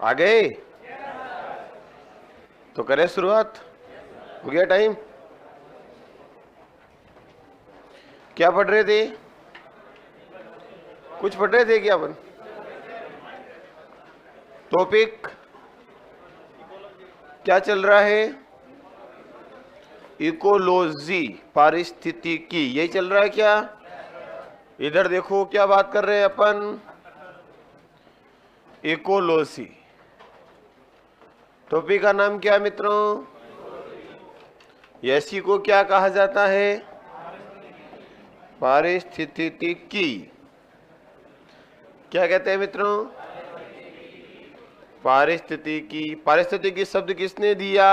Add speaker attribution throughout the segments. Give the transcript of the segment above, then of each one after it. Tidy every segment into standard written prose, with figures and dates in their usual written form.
Speaker 1: आ गए? तो करें शुरुआत। हो गया टाइम। क्या पढ़ रहे थे? कुछ पढ़ रहे थे क्या अपन? टॉपिक क्या चल रहा है? इकोलॉजी, पारिस्थितिकी, यही चल रहा है क्या? इधर देखो क्या बात कर रहे हैं अपन। इकोलॉजी। टॉपिक का नाम क्या है मित्रों? ऐसी को क्या कहा जाता है? पारिस्थितिकी। क्या कहते हैं मित्रों? पारिस्थितिकी। पारिस्थितिकी शब्द किसने दिया?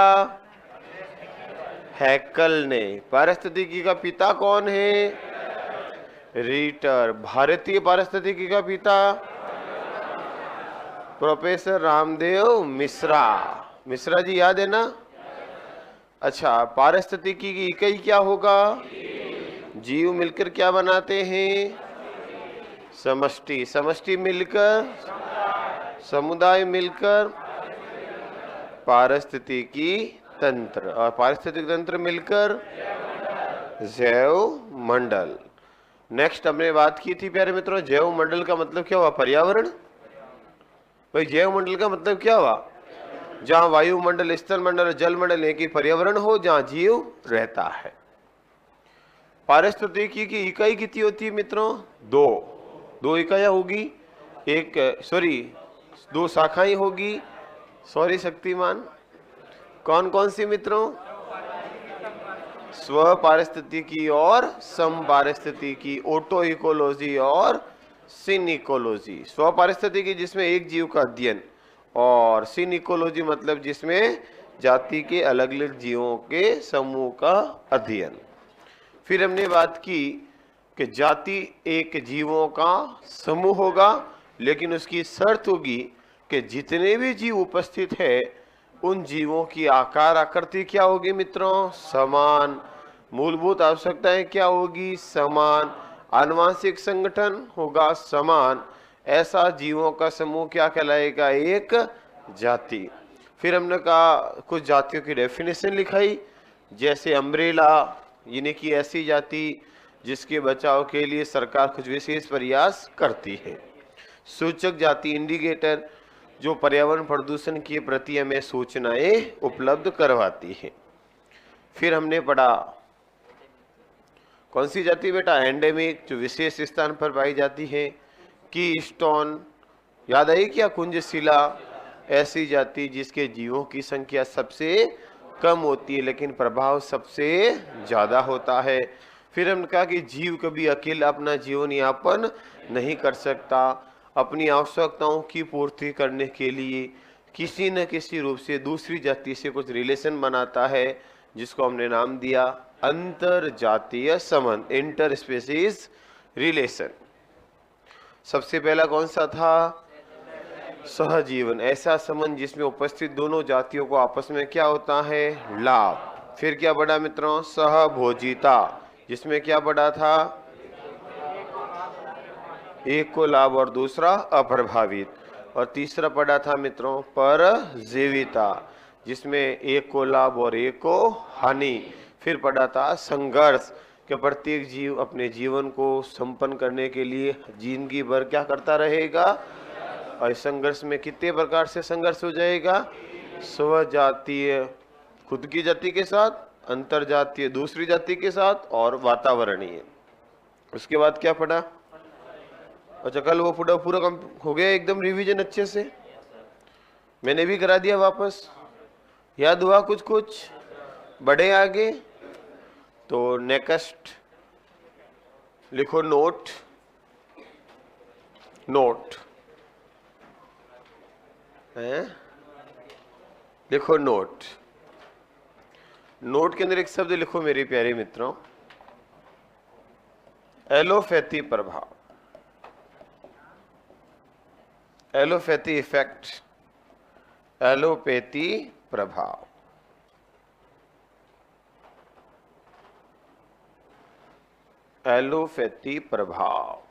Speaker 1: हैकल ने। पारिस्थितिकी का पिता कौन है? रीटर। भारतीय पारिस्थितिकी का पिता प्रोफेसर रामदेव मिश्रा। मिश्रा जी याद है ना? अच्छा, पारिस्थितिकी की इकाई क्या होगा? जीव मिलकर क्या बनाते हैं? समष्टि। समष्टि मिलकर समुदाय, मिलकर पारिस्थितिकी तंत्र, और पारिस्थितिक तंत्र मिलकर जैव मंडल। नेक्स्ट हमने बात की थी प्यारे मित्रों, जैव मंडल का मतलब क्या हुआ? पर्यावरण। भाई जैव मंडल का मतलब क्या हुआ? जहां वायुमंडल, स्थल मंडल, जल मंडल एक ही पर्यावरण हो, जहां जीव रहता है। पारिस्थितिकी की इकाई कितनी होती है मित्रों? दो इकाइयां होगी। दो शाखाएं होगी। सॉरी शक्तिमान। कौन कौन सी मित्रों? स्व पारिस्थितिकी और सम पारिस्थितिकी, ऑटो इकोलॉजी और सिन इकोलॉजी। स्व पारिस्थितिकी जिसमें एक जीव का अध्ययन, और सिन इकोलॉजी मतलब जिसमें जाति के अलग अलग जीवों के समूह का अध्ययन। फिर हमने बात की कि जाति एक जीवों का समूह होगा, लेकिन उसकी शर्त होगी कि जितने भी जीव उपस्थित है उन जीवों की आकार आकृति क्या होगी मित्रों? समान। मूलभूत आवश्यकताएं क्या होगी? समान। आनुवंशिक संगठन होगा समान। ऐसा जीवों का समूह क्या कहलाएगा? एक जाति। फिर हमने कहा कुछ जातियों की डेफिनेशन लिखाई, जैसे अम्ब्रेला, यानी कि ऐसी जाति जिसके बचाव के लिए सरकार कुछ विशेष प्रयास करती है। सूचक जाति, इंडिकेटर, जो पर्यावरण प्रदूषण के प्रति हमें सूचनाएं उपलब्ध करवाती है। फिर हमने पढ़ा कौन सी जाति बेटा? एंडेमिक, जो विशेष स्थान पर पाई जाती है। की स्टोन, याद आई क्या? कुंजशिला, ऐसी जाति जिसके जीवों की संख्या सबसे कम होती है लेकिन प्रभाव सबसे ज्यादा होता है। फिर हमने कहा कि जीव कभी अकेला अपना जीवन यापन नहीं कर सकता, अपनी आवश्यकताओं की पूर्ति करने के लिए किसी न किसी रूप से दूसरी जाति से कुछ रिलेशन बनाता है, जिसको हमने नाम दिया अंतर जातीय संबंध, इंटर स्पीसीज रिलेशन। सबसे पहला कौन सा था? सहजीवन, ऐसा संबंध जिसमें उपस्थित दोनों जातियों को आपस में क्या होता है? लाभ। फिर क्या बढ़ा मित्रों? सहभोजिता, जिसमें क्या बढ़ा था? एक को लाभ और दूसरा अप्रभावित। और तीसरा पढ़ा था मित्रों परजीविता, जिसमें एक को लाभ और एक को हानि। फिर पढ़ा था संघर्ष, कि प्रत्येक जीव अपने जीवन को संपन्न करने के लिए जिंदगी भर क्या करता रहेगा? और इस संघर्ष में कितने प्रकार से संघर्ष हो जाएगा? स्वजातीय खुद की जाति के साथ, अंतर जातीय दूसरी जाति के साथ, और वातावरणीय। उसके बाद क्या पढ़ा? अच्छा, कल वो पूरा कम हो गया एकदम रिवीजन अच्छे से? मैंने भी करा दिया वापस। याद हुआ कुछ कुछ? बढ़े आगे तो नेक्स्ट लिखो नोट। नोट है, लिखो नोट। नोट के अंदर एक शब्द लिखो मेरे प्यारे मित्रों, एलोपैथी प्रभाव, एलोपैथी इफेक्ट, एलोपैथी प्रभाव। एलोपैथी प्रभाव।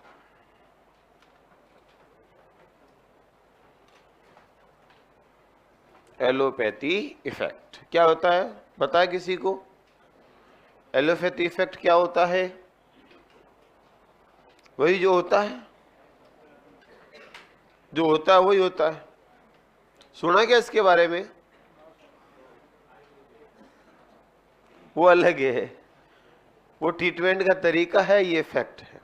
Speaker 1: Allopathy effect. क्या होता है बताए किसी को? एलोपैथी इफेक्ट क्या होता है? वही जो होता है, जो होता है वही होता है। सुना क्या इसके बारे में? वो अलग है, वो ट्रीटमेंट का तरीका है, ये इफेक्ट है।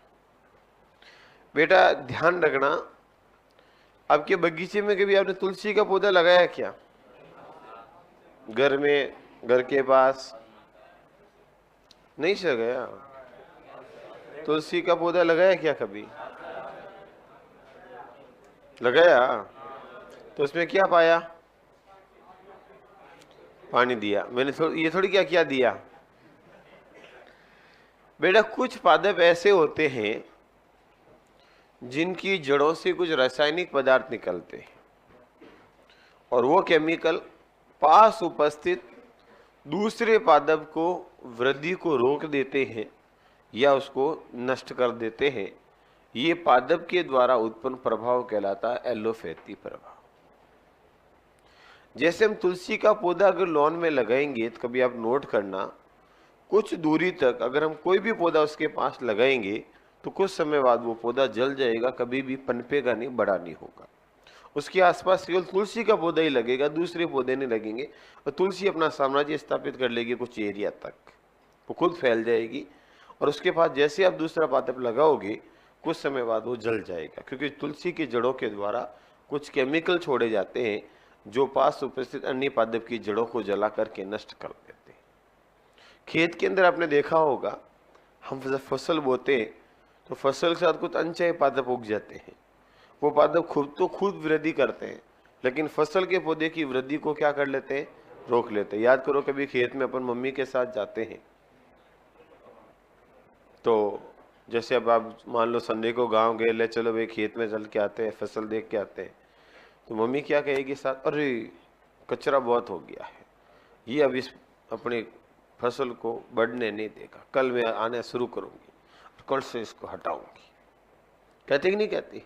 Speaker 1: बेटा ध्यान रखना, आपके बगीचे में कभी आपने तुलसी का पौधा लगाया क्या? घर में, घर के पास? नहीं से गया? तुलसी का पौधा लगाया क्या कभी? लगाया? तो उसमें क्या पाया? पानी दिया। मैंने ये थोड़ी क्या किया दिया। बेटा कुछ पादप ऐसे होते हैं जिनकी जड़ों से कुछ रासायनिक पदार्थ निकलते हैं और वो केमिकल पास उपस्थित दूसरे पादप को वृद्धि को रोक देते हैं या उसको नष्ट कर देते हैं। ये पादप के द्वारा उत्पन्न प्रभाव कहलाता है एलोपैथी प्रभाव। जैसे हम तुलसी का पौधा अगर लॉन में लगाएंगे तो कभी आप नोट करना, कुछ दूरी तक अगर हम कोई भी पौधा उसके पास लगाएंगे तो कुछ समय बाद वो पौधा जल जाएगा, कभी भी पनपेगा नहीं, बड़ा नहीं होगा। उसके आसपास केवल तुलसी का पौधा ही लगेगा, दूसरे पौधे नहीं लगेंगे और तुलसी अपना साम्राज्य स्थापित कर लेगी कुछ एरिया तक, वो खुद फैल जाएगी और उसके बाद जैसे आप दूसरा पादप लगाओगे कुछ समय बाद वो जल जाएगा, क्योंकि तुलसी की जड़ों के द्वारा कुछ केमिकल छोड़े जाते हैं जो पास उपस्थित अन्य पादप की जड़ों को जला करके नष्ट कर देते हैं। खेत के अंदर आपने देखा होगा, हम जब फसल बोते हैं तो फसल के साथ कुछ अनचाहे पादप उग जाते हैं। वो पादप खुद वृद्धि करते हैं, लेकिन फसल के पौधे की वृद्धि को क्या कर लेते हैं? रोक लेते हैं। याद करो कभी खेत में अपन मम्मी के साथ जाते हैं तो जैसे अब आप मान लो संडे को गांव गए, ले चलो भाई खेत में चल के आते हैं, फसल देख के आते हैं, तो मम्मी क्या कहेगी साथ, अरे कचरा बहुत हो गया है, ये अब इस अपनी फसल को बढ़ने नहीं देगा, कल मैं आना शुरू करूंगी, कल से इसको हटाऊंगी। कहते कि नहीं कहती?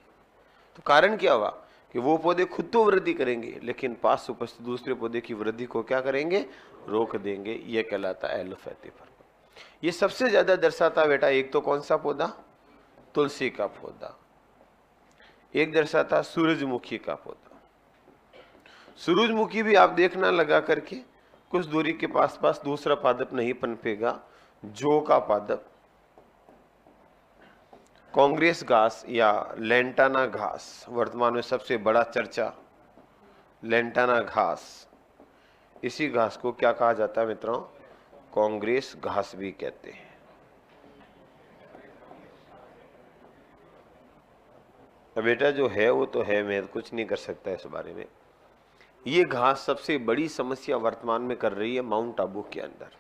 Speaker 1: तो कारण क्या हुआ कि वो पौधे खुद तो वृद्धि करेंगे लेकिन पास उपस्थित दूसरे पौधे की वृद्धि को क्या करेंगे? रोक देंगे। ये कहलाता है एलोपैथी प्रभाव। ये सबसे ज्यादा दर्शाता बेटा एक तो कौन सा पौधा? तुलसी का पौधा। एक दर्शाता सूरजमुखी का पौधा। सूरजमुखी भी आप देखना लगा करके, कुछ दूरी के पास दूसरा पादप नहीं पनपेगा। जौ का पादप, कांग्रेस घास या लेंटाना घास, वर्तमान में सबसे बड़ा चर्चा लेंटाना घास। इसी घास को क्या कहा जाता है मित्रों? कांग्रेस घास भी कहते हैं। अब बेटा जो है वो तो है, मैं कुछ नहीं कर सकता इस बारे में। ये घास सबसे बड़ी समस्या वर्तमान में कर रही है माउंट आबू के अंदर।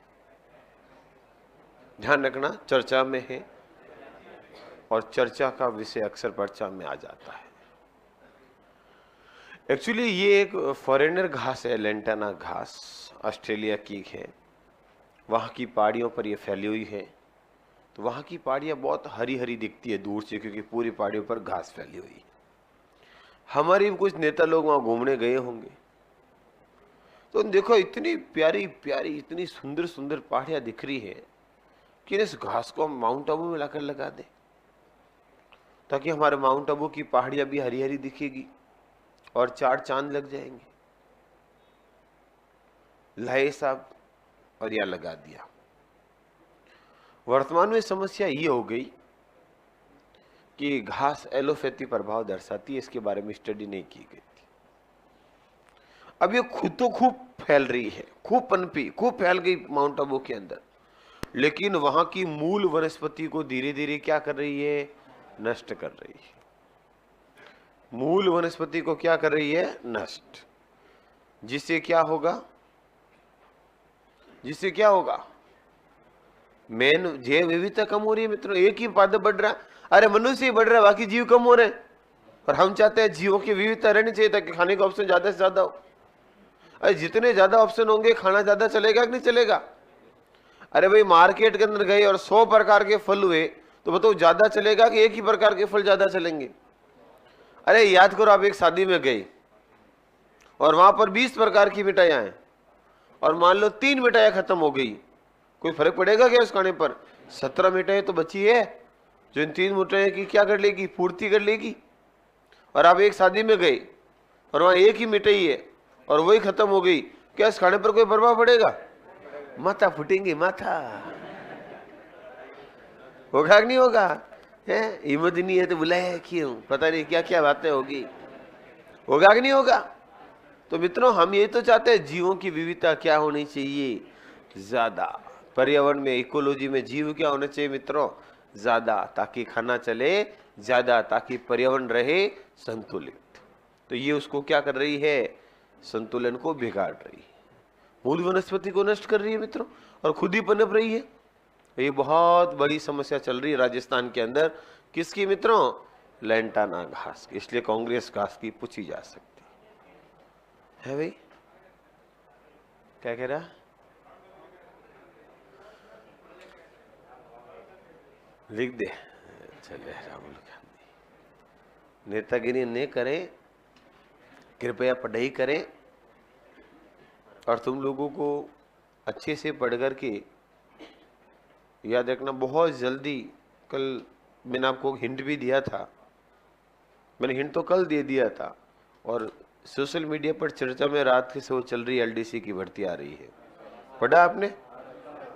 Speaker 1: ध्यान रखना, चर्चा में है और चर्चा का विषय अक्सर पर्चा में आ जाता है। एक्चुअली ये एक फॉरेनर घास है, लेंटाना घास, ऑस्ट्रेलिया की है। वहाँ की पहाड़ियों पर ये फैली हुई है, तो वहाँ की पहाड़ियाँ बहुत हरी हरी दिखती है दूर से, क्योंकि पूरी पहाड़ियों पर घास फैली हुई है। हमारे कुछ नेता लोग वहाँ घूमने गए होंगे, तो देखो इतनी प्यारी प्यारी, इतनी सुंदर सुंदर पहाड़ियाँ दिख रही है कि इस घास को हम माउंट आबू में लाकर लगा दें, ताकि हमारे माउंट आबू की पहाड़ियाँ भी हरी हरी दिखेगी और चार चांद लग जाएंगे। लाए साहब और या लगा दिया। वर्तमान में समस्या ये हो गई कि घास एलोपैथी प्रभाव दर्शाती है, इसके बारे में स्टडी नहीं की गई थी। अब ये खुद तो खूब फैल रही है, खूब पनपी, खूब फैल गई माउंट आबू के अंदर, लेकिन वहां की मूल वनस्पति को धीरे धीरे क्या कर रही है? नष्ट कर रही है। मूल वनस्पति को क्या कर रही है? नष्ट। जिससे क्या होगा? जिससे क्या होगा? मेन जैव विविधता कम हो रही है मित्रों। एक ही पादप बढ़ रहा है, अरे मनुष्य ही बढ़ रहा है, बाकी जीव कम हो रहे हैं। और हम चाहते हैं जीवों की विविधता रहनी चाहिए ताकि खाने का ऑप्शन ज्यादा से ज्यादा हो। अरे जितने ज्यादा ऑप्शन होंगे खाना ज्यादा चलेगा कि नहीं चलेगा? अरे भाई मार्केट के अंदर गए और 100 प्रकार के फल हुए तो बताओ ज्यादा चलेगा कि एक ही प्रकार के फल ज्यादा चलेंगे? अरे याद करो, आप एक शादी में गए, और वहां पर 20 प्रकार की मिठाइयां हैं, और मान लो 3 मिठाइयां खत्म हो गई, कोई फर्क पड़ेगा क्या उस खाने पर? 17 मिठाइयां तो बची है, जो इन 3 मिठाइयों की क्या कर लेगी? पूर्ति कर लेगी। और आप एक शादी में गए और वहां एक ही मिठाई है और वही खत्म हो गई, क्या इस खाने पर कोई प्रभाव पड़ेगा? माथा फूटेंगे, माथा। होगा कि नहीं होगा? है हिम्मत नहीं है तो बुलाया क्यों? पता नहीं क्या क्या बातें होगी। होगा कि नहीं होगा? तो मित्रों, हम यही तो चाहते हैं, जीवों की विविधता क्या होनी चाहिए? ज्यादा। पर्यावरण में, इकोलॉजी में जीव क्या होना चाहिए मित्रों? ज्यादा, ताकि खाना चले ज्यादा, ताकि पर्यावरण रहे संतुलित। तो ये उसको क्या कर रही है? संतुलन को बिगाड़ रही है, मूल वनस्पति को नष्ट कर रही है मित्रों, और खुद ही पनप रही है। ये बहुत बड़ी समस्या चल रही है राजस्थान के अंदर। किसकी मित्रों? लैंटाना घास की। इसलिए कांग्रेस घास की पूछी जा सकती है भाई। क्या कह रहा? लिख दे। चले राहुल गांधी नेतागिरी न करें, कृपया पढ़ाई करें, और तुम लोगों को अच्छे से पढ़ करके याद रखना। बहुत जल्दी, कल मैंने आपको हिंट भी दिया था, मैंने हिंट तो कल दे दिया था, और सोशल मीडिया पर चर्चा में रात की से चल रही एलडीसी की भर्ती आ रही है। पढ़ा आपने?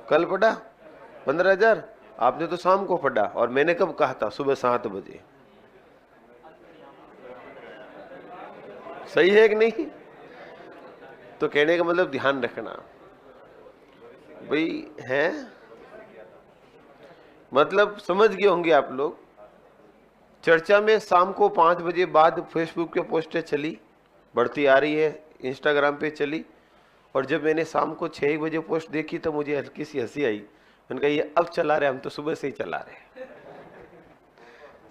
Speaker 1: कल पढ़ा 15,000? आपने तो शाम को पढ़ा, और मैंने कब कहा था? सुबह 7 बजे। सही है कि नहीं? तो कहने का मतलब ध्यान रखना भाई, है मतलब समझ गए होंगे आप लोग। चर्चा में शाम को 5 बजे बाद फेसबुक पे पोस्टें चली, बढ़ती आ रही है, इंस्टाग्राम पे चली, और जब मैंने शाम को 6 बजे पोस्ट देखी तो मुझे हल्की सी हंसी आई। मैंने कहा ये अब चला रहे, हम तो सुबह से ही चला रहे।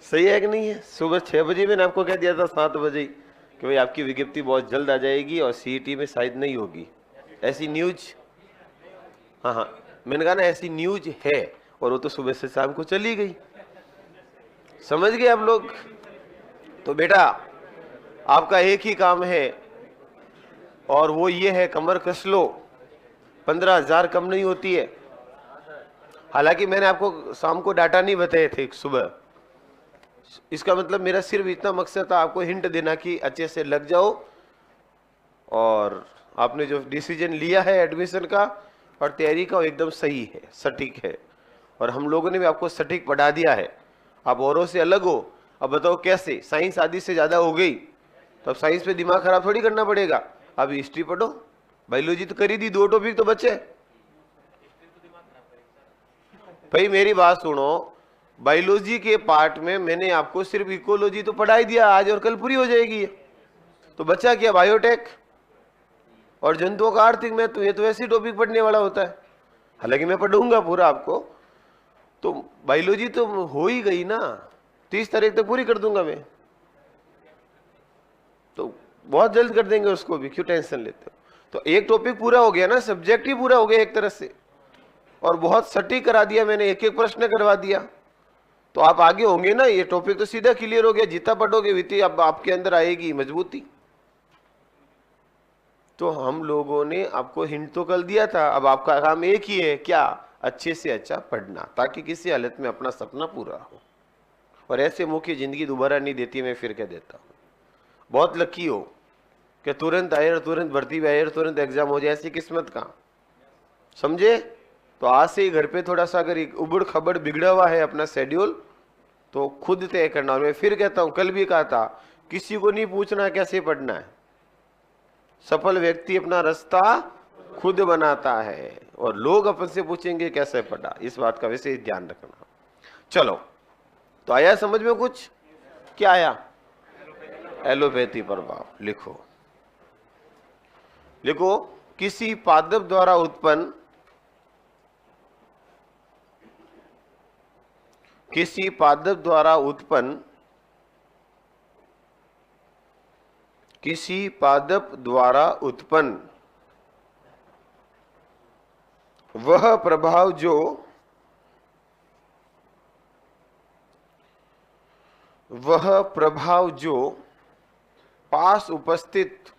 Speaker 1: सही है कि नहीं है? सुबह 6 बजे मैंने आपको कह दिया था 7 बजे कि भाई आपकी विज्ञप्ति बहुत जल्द आ जाएगी और सीईटी में शायद नहीं होगी, ऐसी न्यूज। हाँ, मैंने कहा ना ऐसी न्यूज है, और वो तो सुबह से शाम को चली गई। समझ गए आप लोग? तो बेटा, आपका एक ही काम है, और वो ये है, कमर कस लो। 15,000 कम नहीं होती है। हालांकि मैंने आपको शाम को डाटा नहीं बताए थे सुबह, इसका मतलब मेरा सिर्फ इतना मकसद था आपको हिंट देना कि अच्छे से लग जाओ, और आपने जो डिसीजन लिया है एडमिशन का और तैयारी का वो एकदम सही है, सटीक है, और हम लोगों ने भी आपको सटीक पढ़ा दिया है। आप औरों से अलग हो। अब बताओ कैसे? साइंस आदि से ज्यादा हो गई, तो अब साइंस पे दिमाग खराब थोड़ी करना पड़ेगा। अब हिस्ट्री पढ़ो, बायोलॉजी तो करी दी, 2 टॉपिक तो बचे। भाई मेरी बात सुनो, बायोलॉजी के पार्ट में मैंने आपको सिर्फ इकोलॉजी तो पढ़ा ही दिया आज, और कल पूरी हो जाएगी। तो बचा क्या? बायोटेक और जंतुओं का आर्थिक महत्व। ये तो ऐसी टॉपिक पढ़ने वाला होता है, हालांकि मैं पढ़ूंगा पूरा आपको। तो बायोलॉजी तो हो ही गई ना, 30 तारीख तक पूरी कर दूंगा मैं, तो बहुत जल्द कर देंगे उसको भी, क्यों टेंशन लेते हो? तो एक टॉपिक पूरा हो गया ना, सब्जेक्ट ही पूरा हो गया एक तरह से, और बहुत सटीक करा दिया मैंने, एक एक प्रश्न करवा दिया। तो आप आगे होंगे ना, ये टॉपिक तो सीधा क्लियर हो गया। जितना पढ़ोगे वित्ती अब आपके अंदर आएगी मजबूती। तो हम लोगों ने आपको हिंट तो कल दिया था, अब आपका काम एक ही है, क्या? अच्छे से अच्छा पढ़ना, ताकि किसी हालत में अपना सपना पूरा हो। और ऐसे मौके जिंदगी दोबारा नहीं देती, मैं फिर कह देता हूँ। बहुत लकी हो कि तुरंत आए और तुरंत भर्ती भी आए और तुरंत एग्जाम हो जाए, ऐसी किस्मत कहाँ, समझे? तो आज से ही घर पे थोड़ा सा अगर उबड़ खबड़ बिगड़ा हुआ है अपना शेड्यूल, तो खुद तय करना। और मैं फिर कहता हूं, कल भी कहा था, किसी को नहीं पूछना कैसे पढ़ना है। सफल व्यक्ति अपना रास्ता खुद बनाता है, और लोग अपन से पूछेंगे कैसे पढ़ा। इस बात का विशेष ध्यान रखना। चलो, तो आया समझ में कुछ? क्या आया? एलोपैथी प्रभाव। लिखो लिखो, किसी पादप द्वारा उत्पन्न, किसी पादप द्वारा उत्पन्न, किसी पादप द्वारा उत्पन्न वह प्रभाव जो पास उपस्थित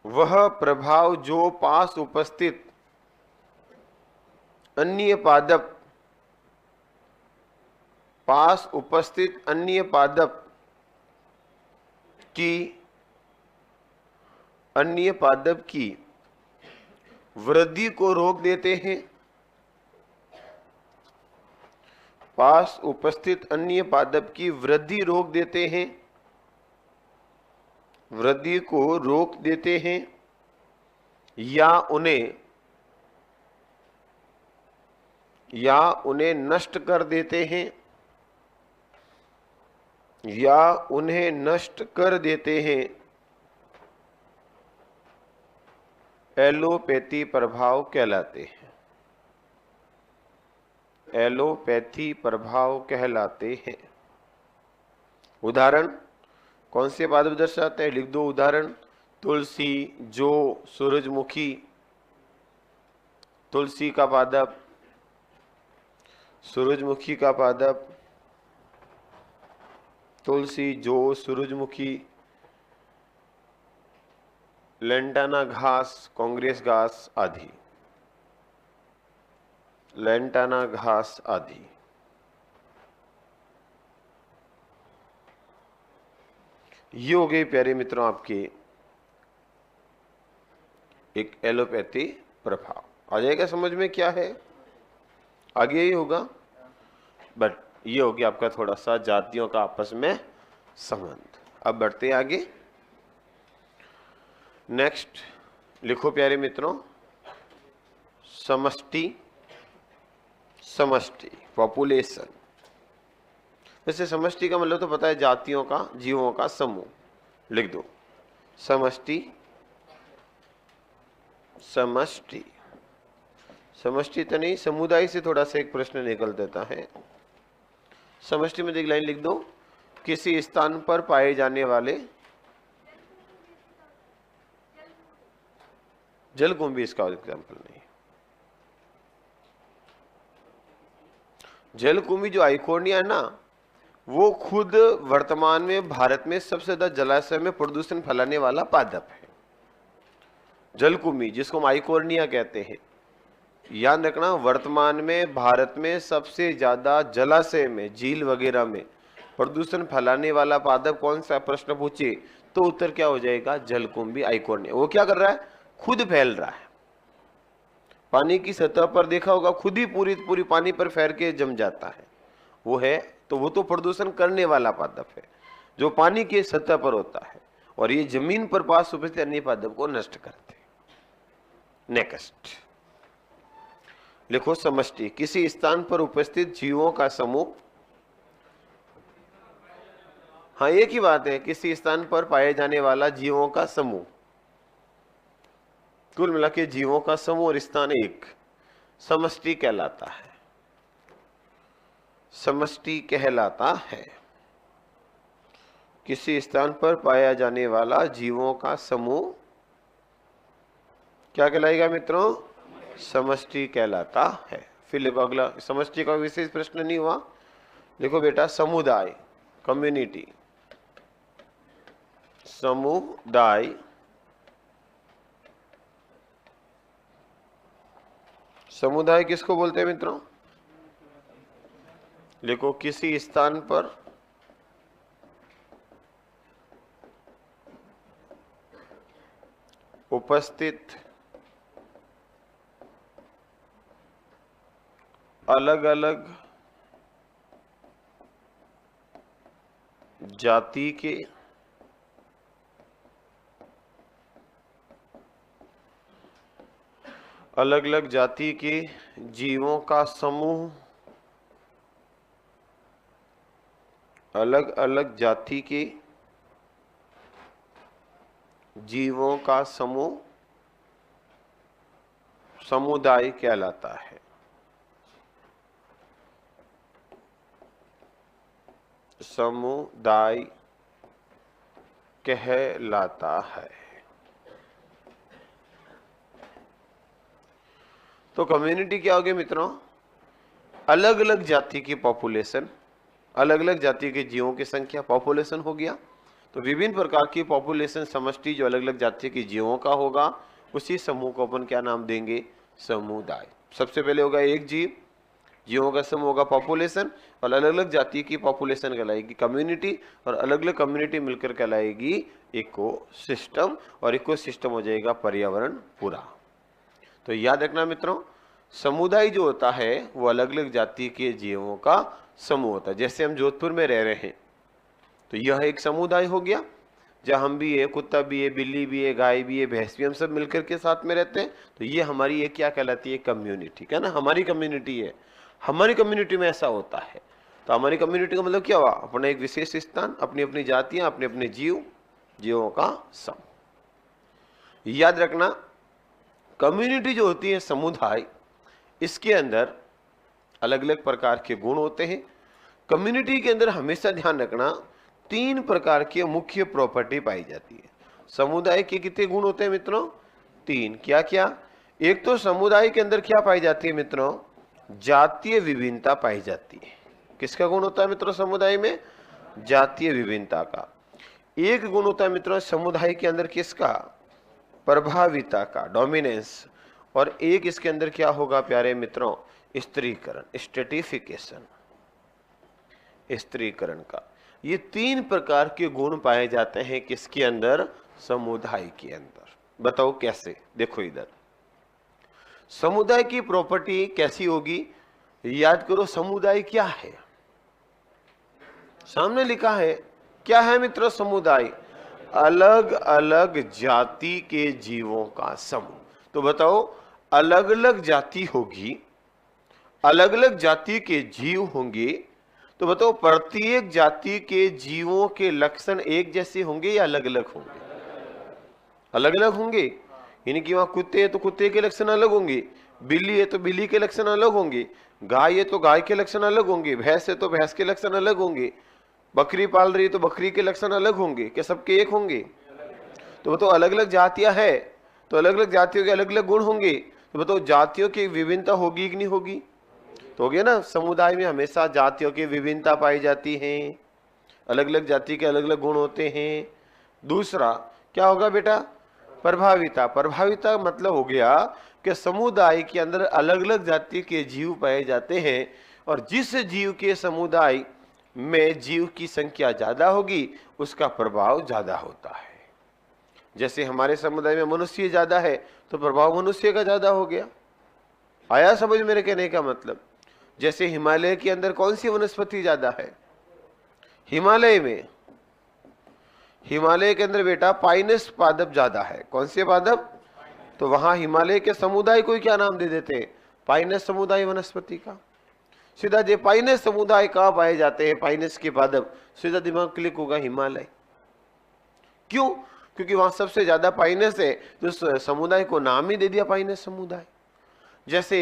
Speaker 1: वह प्रभाव जो पास उपस्थित अन्य पादप की वृद्धि को रोक देते हैं। पास उपस्थित अन्य पादप की वृद्धि रोक देते हैं, वृद्धि को रोक देते हैं या उन्हें नष्ट कर देते हैं, एलोपैथी प्रभाव कहलाते हैं। एलोपैथी प्रभाव कहलाते हैं। उदाहरण कौन से पादप दर्शाते हैं? लिख दो उदाहरण। तुलसी, जौ, सूरजमुखी। तुलसी का पादप, सूरजमुखी का पादप, तुलसी, जौ, सूरजमुखी, लेंटाना घास, कांग्रेस घास आदि। लेंटाना घास आदि। ये हो गए प्यारे मित्रों आपके एक एलोपैथी प्रभाव। आ जाएगा समझ में क्या है? आगे ही होगा, बट ये हो गया आपका थोड़ा सा जातियों का आपस में संबंध। अब बढ़ते हैं आगे। नेक्स्ट लिखो प्यारे मित्रों, समष्टि। समष्टि पॉपुलेशन। वैसे समष्टि का मतलब तो पता है, जातियों का, जीवों का समूह। लिख दो समष्टि। समष्टि, समष्टि तो नहीं, समुदाय से थोड़ा सा एक प्रश्न निकल देता है। समष्टि में एक लाइन लिख दो, किसी स्थान पर पाए जाने वाले। जलकुंभी इसका एग्जाम्पल नहीं। जलकुंभी जो आइकोर्निया है ना, वो खुद वर्तमान में भारत में सबसे ज्यादा जलाशय में प्रदूषण फैलाने वाला पादप है। जलकुंभी जिसको हम आइकोर्निया कहते हैं, याद रखना, वर्तमान में भारत में सबसे ज्यादा जलाशय में, झील वगैरह में प्रदूषण फैलाने वाला पादप कौन सा? प्रश्न पूछे तो उत्तर क्या हो जाएगा? जलकुंभी आइकोर्निया। वो क्या कर रहा है? खुद फैल रहा है। पानी की सतह पर देखा होगा, खुद ही पूरी पानी पर फैल के जम जाता है। वो है तो वो तो प्रदूषण करने वाला पादप है जो पानी के सतह पर होता है, और ये जमीन पर पास उपस्थित अन्य पादप को नष्ट करते हैं। नेक्स्ट लिखो समष्टि, किसी स्थान पर उपस्थित जीवों का समूह। हाँ, एक ही बात है, किसी स्थान पर पाए जाने वाला जीवों का समूह। कुल मिला के जीवों का समूह और स्थान एक समष्टि कहलाता है। समष्टि कहलाता है। किसी स्थान पर पाया जाने वाला जीवों का समूह क्या कहलाएगा मित्रों? समष्टि कहलाता है। फिर अगला, समष्टि का विशेष प्रश्न नहीं हुआ। देखो बेटा, समुदाय, कम्युनिटी। समुदाय, समुदाय किसको बोलते हैं मित्रों? लिखो, किसी स्थान पर उपस्थित अलग अलग जाति के जीवों का समूह, अलग अलग जाति के जीवों का समूह समुदाय कहलाता है। समुदाय कहलाता है। तो कम्युनिटी क्या होगी मित्रों? अलग अलग जाति की पॉपुलेशन, अलग अलग जाति के जीवों की संख्या, पॉपुलेशन हो गया। तो विभिन्न प्रकार की पॉपुलेशन समष्टि जो अलग अलग जाति के जीवों का होगा, उसी समूह को अपन क्या नाम देंगे? समुदाय। सबसे पहले होगा एक जीव, जीवों का समूह होगा पॉपुलेशन, और अलग अलग जाति की पॉपुलेशन कहलाएगी कम्युनिटी, और अलग अलग कम्युनिटी मिलकर कहलाएगी इकोसिस्टम, और इकोसिस्टम हो जाएगा पर्यावरण पूरा। तो याद रखना मित्रों, समुदाय जो होता है वो अलग अलग जाति के जीवों का समूह होता है। जैसे हम जोधपुर में रह रहे हैं तो यह एक समुदाय हो गया, जहाँ हम भी है, कुत्ता भी है, बिल्ली भी है, गाय भी है, भैंस भी, हम सब मिलकर के साथ में रहते हैं। तो ये हमारी एक क्या कहलाती है? कम्युनिटी, क्या ना, हमारी कम्युनिटी है। हमारी कम्युनिटी में ऐसा होता है। तो हमारी कम्युनिटी का मतलब क्या हुआ? अपना एक विशेष स्थान, अपनी अपनी जातियां, अपने अपने जीवों का समूह। याद रखना, कम्युनिटी जो होती है, समुदाय, इसके अंदर अलग अलग प्रकार के गुण होते हैं। कम्युनिटी के अंदर हमेशा ध्यान रखना 3 प्रकार की मुख्य प्रॉपर्टी पाई जाती है। समुदाय के कितने गुण होते हैं मित्रों? 3। क्या क्या? एक तो समुदाय के अंदर क्या पाई जाती है मित्रों? जातीय विभिन्नता पाई जाती है। किसका गुण होता है मित्रों समुदाय में? जातीय विभिन्नता का। एक गुण होता है मित्रों समुदाय के अंदर किसका? प्रभाविता का, डोमिनेंस। और एक इसके अंदर क्या होगा प्यारे मित्रों? स्त्रीकरण, स्ट्रेटिफिकेशन, स्त्रीकरण का। ये 3 प्रकार के गुण पाए जाते हैं किसके अंदर? समुदाय के अंदर। बताओ कैसे? देखो इधर, समुदाय की प्रॉपर्टी कैसी होगी? याद करो, समुदाय क्या है? सामने लिखा है, क्या है मित्रों समुदाय? अलग अलग जाति के जीवों का समूह। तो बताओ, अलग अलग जाति होगी, अलग अलग जाति के जीव होंगे, तो बताओ प्रत्येक जाति के जीवों के लक्षण एक जैसे होंगे या अलग अलग होंगे? अलग अलग होंगे। यानी कि वहां कुत्ते है तो कुत्ते के लक्षण अलग होंगे, बिल्ली है तो बिल्ली के लक्षण अलग होंगे, गाय है तो गाय के लक्षण अलग होंगे, भैंस है तो भैंस के लक्षण अलग होंगे, बकरी पाल रही है तो बकरी के लक्षण अलग होंगे। क्या सबके एक होंगे? तो बताओ अलग अलग जातियां है तो अलग अलग जातियों के अलग अलग गुण होंगे। तो बताओ जातियों की विभिन्नता होगी कि नहीं होगी? तो हो गया ना, समुदाय में हमेशा जातियों की विभिन्नता पाई जाती है, अलग अलग जाति के अलग अलग गुण होते हैं। दूसरा क्या होगा बेटा? प्रभाविता। प्रभाविता मतलब हो गया कि समुदाय के अंदर अलग अलग जाति के जीव पाए जाते हैं, और जिस जीव के समुदाय में जीव की संख्या ज्यादा होगी उसका प्रभाव ज्यादा होता है। जैसे हमारे समुदाय में मनुष्य ज्यादा है तो प्रभाव मनुष्य का ज्यादा हो गया। आया समझ मेरे कहने का मतलब? जैसे हिमालय के अंदर कौन सी वनस्पति ज्यादा है? हिमालय में, हिमालय के अंदर बेटा पाइनस पादप ज्यादा है। कौन से पादप? तो वहां हिमालय के समुदाय को क्या नाम दे देते हैं? पाइनस समुदाय वनस्पति का। सीधा जो पाइनस समुदाय कहां पाए जाते हैं, पाइनस के पादप, सीधा दिमाग क्लिक होगा हिमालय। क्यों? क्योंकि वहां सबसे ज्यादा पाइनस है, तो समुदाय को नाम ही दे दिया पाइनस समुदाय। जैसे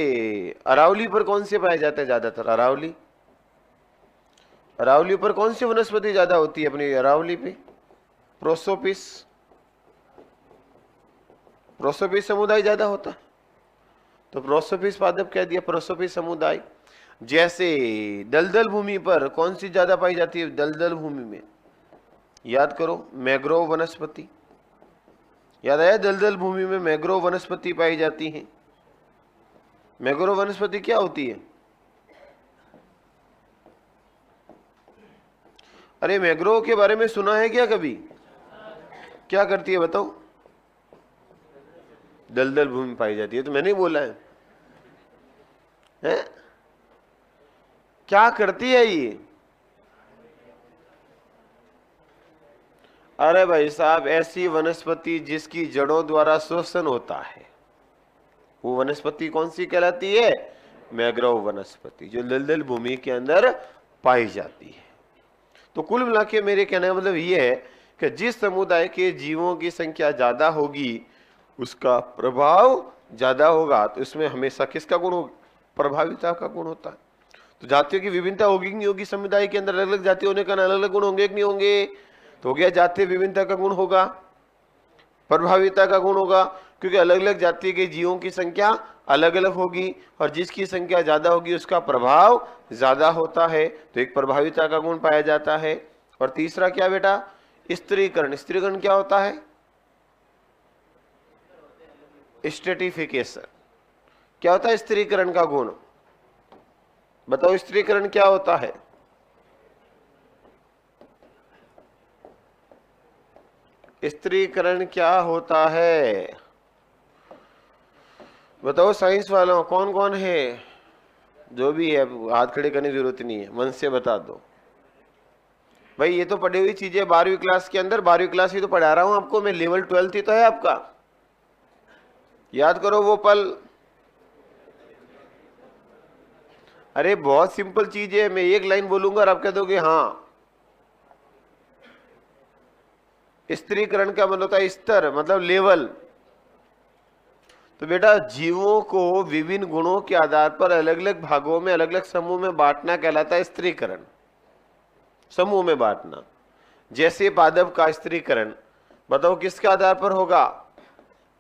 Speaker 1: अरावली पर कौन से पाए जाते हैं ज्यादातर? अरावली, अरावली पर कौन सी वनस्पति ज्यादा होती है अपनी अरावली पे? प्रोसोपिस, प्रोसोपिस समुदाय ज्यादा होता। तो प्रोसोपिस पादप कह दिया, प्रोसोपिस समुदाय। जैसे दलदल भूमि पर कौन सी ज्यादा पाई जाती है? दलदल भूमि में याद करो, मैंग्रोव वनस्पति। याद आया? दलदल भूमि में मैंग्रोव वनस्पति पाई जाती है। मैंग्रोव वनस्पति क्या होती है? अरे मैंग्रोव के बारे में सुना है क्या कभी? क्या करती है बताओ? दलदल भूमि पाई जाती है। तो मैंने बोला है, हैं? क्या करती है ये? अरे भाई साहब, ऐसी वनस्पति जिसकी जड़ों द्वारा श्वसन होता है, वो वनस्पति कौन सी कहलाती है? मैंग्रोव वनस्पति, जो दलदल भूमि के अंदर पाई जाती है। तो कुल मिला के मेरे कहने का मतलब ये है कि जिस समुदाय के जीवों की संख्या ज्यादा होगी उसका प्रभाव ज्यादा होगा। तो इसमें हमेशा किसका गुण होगा? प्रभाविता का गुण होता है। तो जातियों की विभिन्नता होगी कि नहीं होगी? समुदाय के अंदर अलग अलग जाति होने का अलग अलग गुण होंगे कि नहीं होंगे? तो हो गया, जातीय विभिन्नता का गुण होगा, प्रभाविता का गुण होगा, क्योंकि अलग अलग जाति के जीवों की संख्या अलग अलग होगी, और जिसकी संख्या ज्यादा होगी उसका प्रभाव ज्यादा होता है। तो एक प्रभाविता का गुण पाया जाता है। और तीसरा क्या बेटा? स्त्रीकरण, स्त्रीकरण क्या होता है? स्ट्रेटिफिकेशन। क्या होता है स्त्रीकरण का गुण? बताओ स्त्रीकरण क्या होता है? स्त्रीकरण क्या होता है? बताओ साइंस वालों, कौन कौन है? जो भी है हाथ खड़े करने की जरूरत नहीं है, मन से बता दो। भाई ये तो पढ़ी हुई चीजें 12वीं क्लास के अंदर, 12वीं क्लास ही तो पढ़ा रहा हूं आपको मैं, लेवल 12 ही तो है आपका। याद करो वो पल। अरे बहुत सिंपल चीज है, मैं एक लाइन बोलूंगा और आप कह दोगे हाँ। स्त्रीकरण का मतलब होता है स्तर, मतलब लेवल। तो बेटा जीवों को विभिन्न गुणों के आधार पर अलग अलग भागों में, अलग अलग समूह में बांटना कहलाता है स्त्रीकरण। समूह में बांटना। जैसे पादप का स्त्रीकरण, बताओ किसके आधार पर होगा?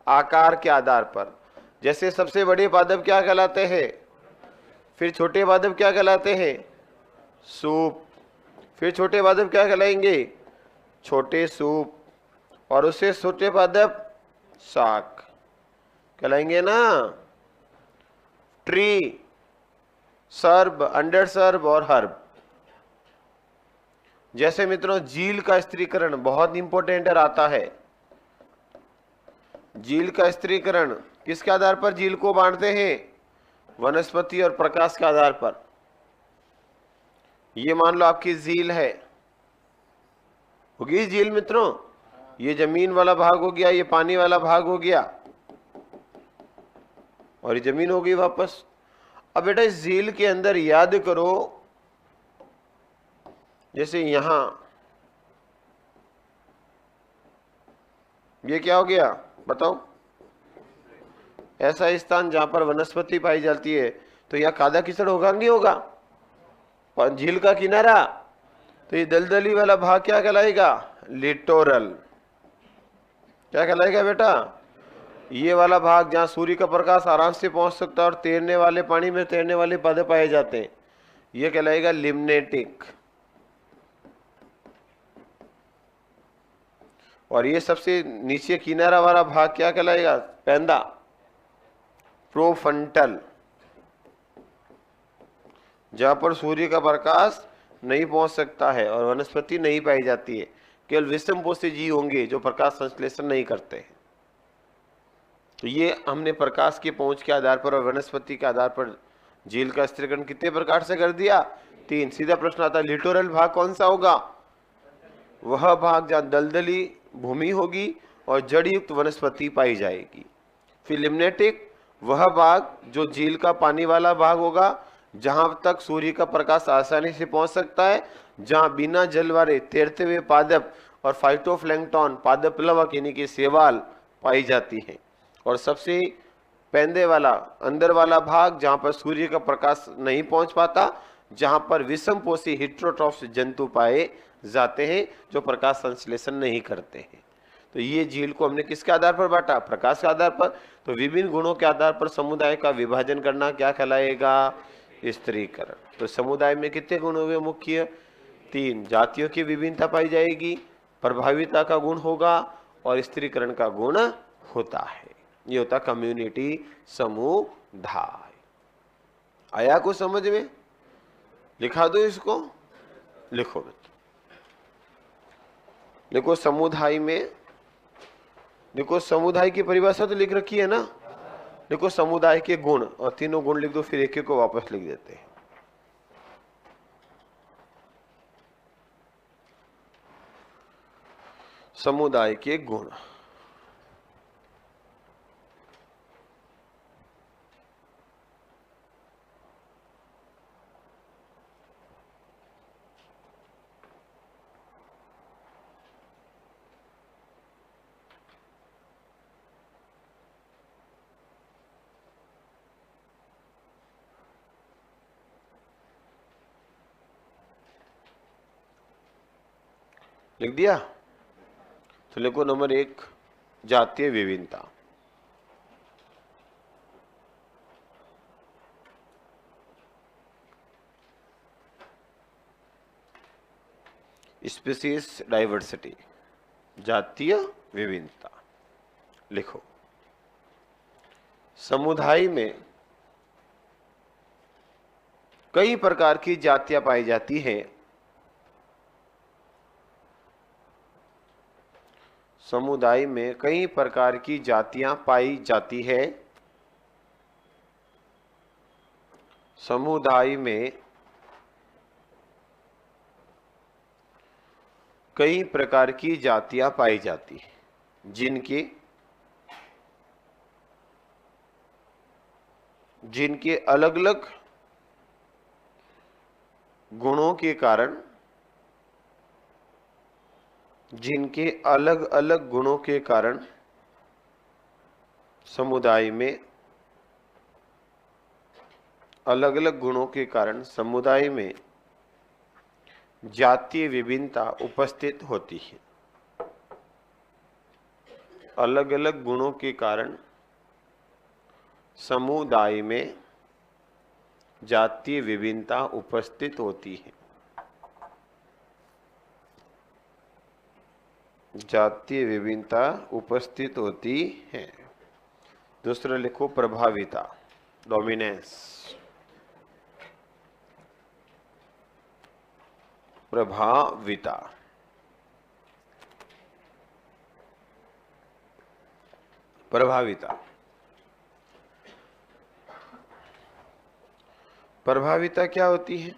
Speaker 1: आकार के आधार पर। जैसे सबसे बड़े पादप क्या कहलाते हैं? फिर छोटे पादप क्या कहलाते हैं? सूप। फिर छोटे पादप क्या कहलाएंगे? छोटे सूप। और उससे छोटे पादप शाक कहलाएंगे ना। ट्री, सर्ब, अंडर सर्ब और हर्ब। जैसे मित्रों जील का स्त्रीकरण बहुत इंपॉर्टेंट आता है। जील का स्त्रीकरण किसके आधार पर जील को बांटते हैं? वनस्पति और प्रकाश के आधार पर। ये मान लो आपकी झील है, होगी झील मित्रों। ये जमीन वाला भाग हो गया, ये पानी वाला भाग हो गया, और ये जमीन हो गई वापस। अब बेटा इस झील के अंदर याद करो, जैसे यहां ये क्या हो गया बताओ? ऐसा स्थान जहां पर वनस्पति पाई जाती है, तो यह कादा कीचड़ होगा नहीं होगा? और झील का किनारा, तो ये दलदली वाला भाग क्या कहलाएगा? लिटोरल। क्या कहलाएगा बेटा? ये वाला भाग जहां सूर्य का प्रकाश आराम से पहुंच सकता है और तैरने वाले, पानी में तैरने वाले पौधे पाए जाते हैं, ये कहलाएगा लिम्नेटिक। और ये सबसे नीचे किनारा वाला भाग क्या कहलाएगा? पैंदा, प्रोफंटल। जहां पर सूर्य का प्रकाश नहीं पहुंच सकता है और वनस्पति नहीं पाई जाती है, केवल विषमपोषी जीव होंगे जो प्रकाश संश्लेषण नहीं करते हैं। तो ये हमने प्रकाश की पहुंच के आधार पर और वनस्पति के आधार पर झील का स्त्रीकरण कितने प्रकार से कर दिया? 3। सीधा प्रश्न आता है लिटोरल भाग कौन सा होगा? वह भाग जहां दलदली भूमि होगी और जड़ युक्त वनस्पति पाई जाएगी। फिर लिम्नेटिक, वह भाग जो झील का पानी वाला भाग होगा, जहां तक सूर्य का प्रकाश आसानी से पहुंच सकता है, जहां बिना जल वाले तैरते हुए पादप और फाइटोप्लैंक्टन, पादप प्लवक यानी कि शैवाल पाई जाती है। और सबसे पैंदे वाला, अंदर वाला भाग जहां पर सूर्य का प्रकाश नहीं पहुंच पाता, जहां पर विषमपोषी हेटेरोट्रॉफ जंतु पाए जाते हैं जो प्रकाश संश्लेषण नहीं करते हैं। तो ये झील को हमने किसके आधार पर बांटा? प्रकाश के आधार पर। तो विभिन्न गुणों के आधार पर समुदाय का विभाजन करना क्या कहलाएगा? स्त्रीकरण। तो समुदाय में कितने गुण हुए मुख्य? 3। जातियों की विभिन्नता पाई जाएगी, प्रभाविता का गुण होगा और स्त्रीकरण का गुण होता है। ये होता कम्युनिटी, समुदाय। आया को समझ में? लिखा दो इसको, लिखो। देखो समुदाय में, देखो समुदाय की परिभाषा तो लिख रखी है ना। देखो समुदाय के गुण, और तीनों गुण लिख दो, फिर एक एक को वापस लिख देते हैं। समुदाय के गुण। लिख दिया? तो लिखो नंबर 1, जातीय विभिन्नता। Species diversity. जातीय विभिन्नता। लिखो, समुदाय में कई प्रकार की जातियां पाई जाती हैं। समुदाय में कई प्रकार की जातियां पाई जाती है। समुदाय में कई प्रकार की जातियां पाई जाती हैं जिनके अलग अलग गुणों के कारण समुदाय में अलग अलग गुणों के कारण समुदाय में जातीय विभिन्नता उपस्थित होती है। अलग अलग गुणों के कारण समुदाय में जातीय विभिन्नता उपस्थित होती है। जातीय विभिन्नता उपस्थित होती है। दूसरा लिखो, प्रभाविता, डोमिनेंस। प्रभाविता, प्रभाविता, प्रभाविता क्या होती है?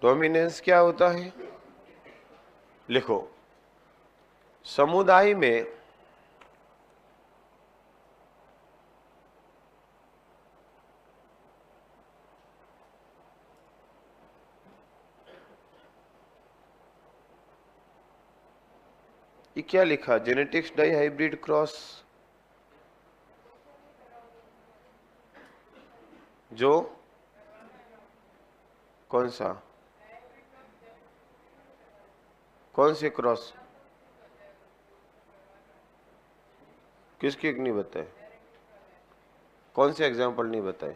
Speaker 1: डोमिनेंस क्या होता है? लिखो, समुदाय में ये क्या लिखा? जेनेटिक्स डाई हाइब्रिड क्रॉस, जो कौन सा, कौन से क्रॉस, किसके नहीं बताए? कौन से एग्जाम्पल नहीं बताए?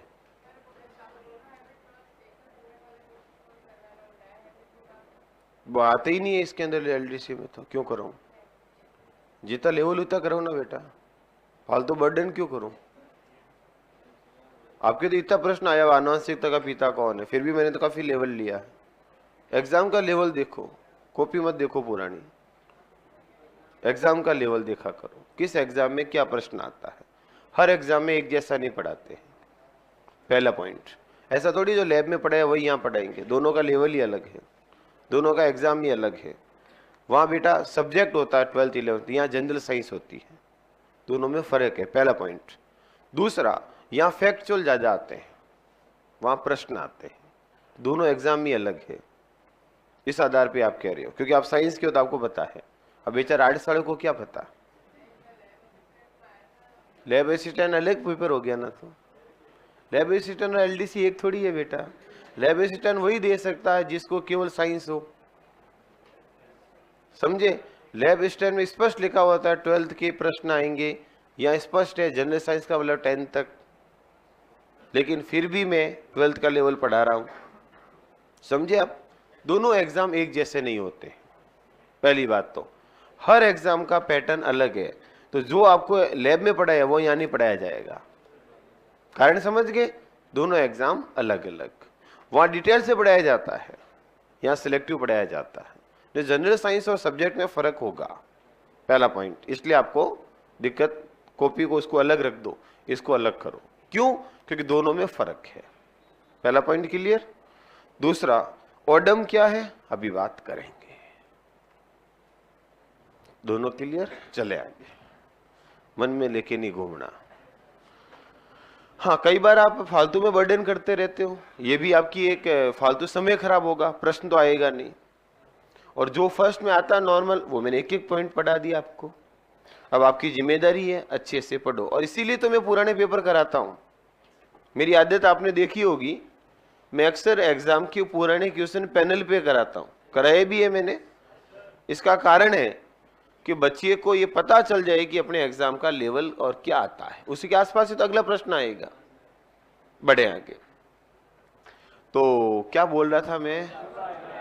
Speaker 1: वो आते ही नहीं है इसके अंदर एलडीसी में, तो क्यों कराऊं? जितना लेवल उतना करो ना बेटा, फालतू बर्डन क्यों करूं? आपके तो इतना प्रश्न आया, आनुवंशिकता का पिता कौन है, फिर भी मैंने तो काफी लेवल लिया है। एग्जाम का लेवल देखो, कॉपी मत देखो पुरानी, एग्जाम का लेवल देखा करो, किस एग्जाम में क्या प्रश्न आता है। हर एग्जाम में एक जैसा नहीं पढ़ाते। पहला पॉइंट, ऐसा थोड़ी जो लैब में पढ़ाया वही यहाँ पढ़ाएंगे, दोनों का लेवल ही अलग है, दोनों का एग्जाम ही अलग है। वहाँ बेटा सब्जेक्ट होता है 12th 11th, यहाँ जनरल साइंस होती है, दोनों में फर्क है। पहला पॉइंट। दूसरा, यहाँ फैक्चुअल ज्यादा आते हैं, वहाँ प्रश्न आते हैं, दोनों एग्जाम ही अलग है। इस आधार पे आप कह रहे हो, क्योंकि आप साइंस के हो तो आपको पता है। अब बेचारा आर्ट्स वाले को क्या पता? लैब असिस्टेंट अलग पेपर हो गया ना, तो लैब असिस्टेंट और एलडीसी एक थोड़ी है बेटा। लैब असिस्टेंट वही दे सकता है जिसको केवल साइंस हो, समझे? लैब असिस्टेंट में स्पष्ट लिखा हुआ था 12th के प्रश्न आएंगे, यहाँ स्पष्ट है जनरल साइंस का मतलब 10th तक, लेकिन फिर भी मैं 12th का लेवल पढ़ा रहा हूं, समझे आप? दोनों एग्जाम एक जैसे नहीं होते। पहली बात तो हर एग्जाम का पैटर्न अलग है, तो जो आपको लैब में पढ़ाया वो यहाँ नहीं पढ़ाया जाएगा। कारण समझ गए? दोनों एग्जाम अलग अलग, वहां डिटेल से पढ़ाया जाता है, यहाँ सिलेक्टिव पढ़ाया जाता है। जो जनरल साइंस और सब्जेक्ट में फर्क होगा, पहला पॉइंट। इसलिए आपको दिक्कत, कॉपी को उसको अलग रख दो, इसको अलग करो। क्यों? क्योंकि दोनों में फर्क है। पहला पॉइंट क्लियर। दूसरा, ओडम क्या है अभी बात करेंगे। दोनों क्लियर? चले आगे, मन में लेके नहीं घूमना। हाँ, कई बार आप फालतू में बर्डन करते रहते हो, ये भी आपकी एक फालतू समय खराब होगा, प्रश्न तो आएगा नहीं। और जो फर्स्ट में आता है नॉर्मल, वो मैंने एक एक पॉइंट पढ़ा दिया आपको। अब आपकी जिम्मेदारी है अच्छे से पढ़ो, और इसीलिए तो मैं पुराने पेपर कराता हूँ। मेरी आदत आपने देखी होगी, मैं अक्सर एग्जाम के पुराने क्वेश्चन पैनल पे कराता हूँ, कराए भी है मैंने। इसका कारण है कि बच्चे को ये पता चल जाए कि अपने एग्जाम का लेवल और क्या आता है, उसी के आसपास ही तो अगला प्रश्न आएगा। बढ़े आगे। तो क्या बोल रहा था मैं,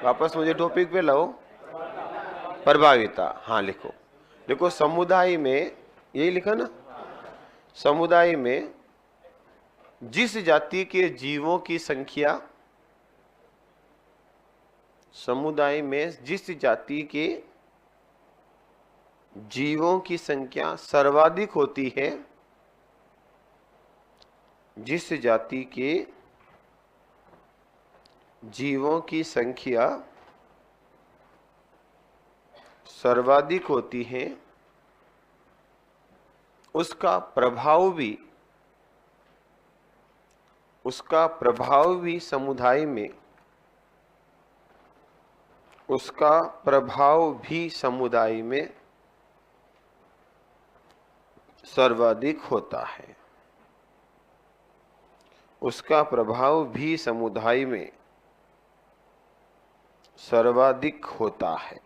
Speaker 1: वापस मुझे टॉपिक पे लाओ। प्रभाविता, हाँ लिखो, देखो समुदाय में, यही लिखा ना, समुदाय में जिस जाति के जीवों की संख्या, समुदाय में जिस जाति के जीवों की संख्या सर्वाधिक होती है, जिस जाति के जीवों की संख्या सर्वाधिक होती है, उसका प्रभाव भी समुदाय में, उसका प्रभाव भी समुदाय में सर्वाधिक होता है, उसका प्रभाव भी समुदाय में सर्वाधिक होता है।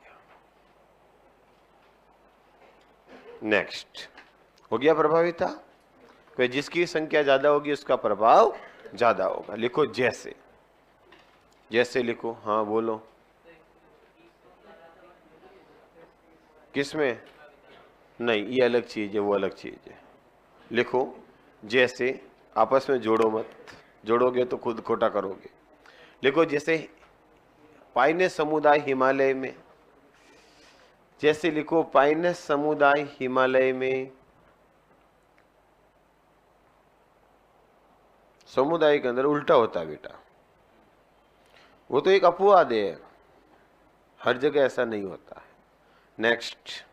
Speaker 1: नेक्स्ट, हो गया प्रभाविता, कोई जिसकी संख्या ज्यादा होगी उसका प्रभाव ज्यादा होगा। लिखो जैसे, जैसे लिखो, हाँ बोलो, किसमें? नहीं, ये अलग चीज है, वो अलग चीज है। लिखो जैसे, आपस में जोड़ो मत, जोड़ोगे तो खुद खोटा करोगे। लिखो जैसे पाइनेस समुदाय हिमालय में, जैसे लिखो पाइनेस समुदाय हिमालय में, समुदाय के अंदर उल्टा होता है बेटा, वो तो एक अपवाद है, हर जगह ऐसा नहीं होता है। नेक्स्ट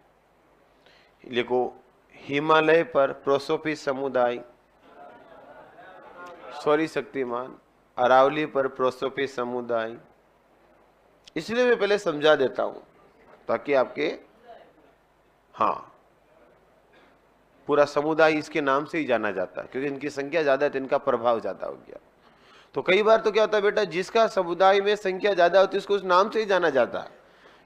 Speaker 1: लिखो हिमालय पर प्रोसोफी समुदाय, सॉरी शक्तिमान, अरावली पर प्रोसोफी समुदाय। इसलिए मैं पहले समझा देता हूं ताकि आपके, हाँ, पूरा समुदाय इसके नाम से ही जाना जाता है क्योंकि इनकी संख्या ज्यादा है तो इनका प्रभाव ज्यादा हो गया। तो कई बार तो क्या होता है बेटा, जिसका समुदाय में संख्या ज्यादा होती है उसको उस नाम से ही जाना जाता है।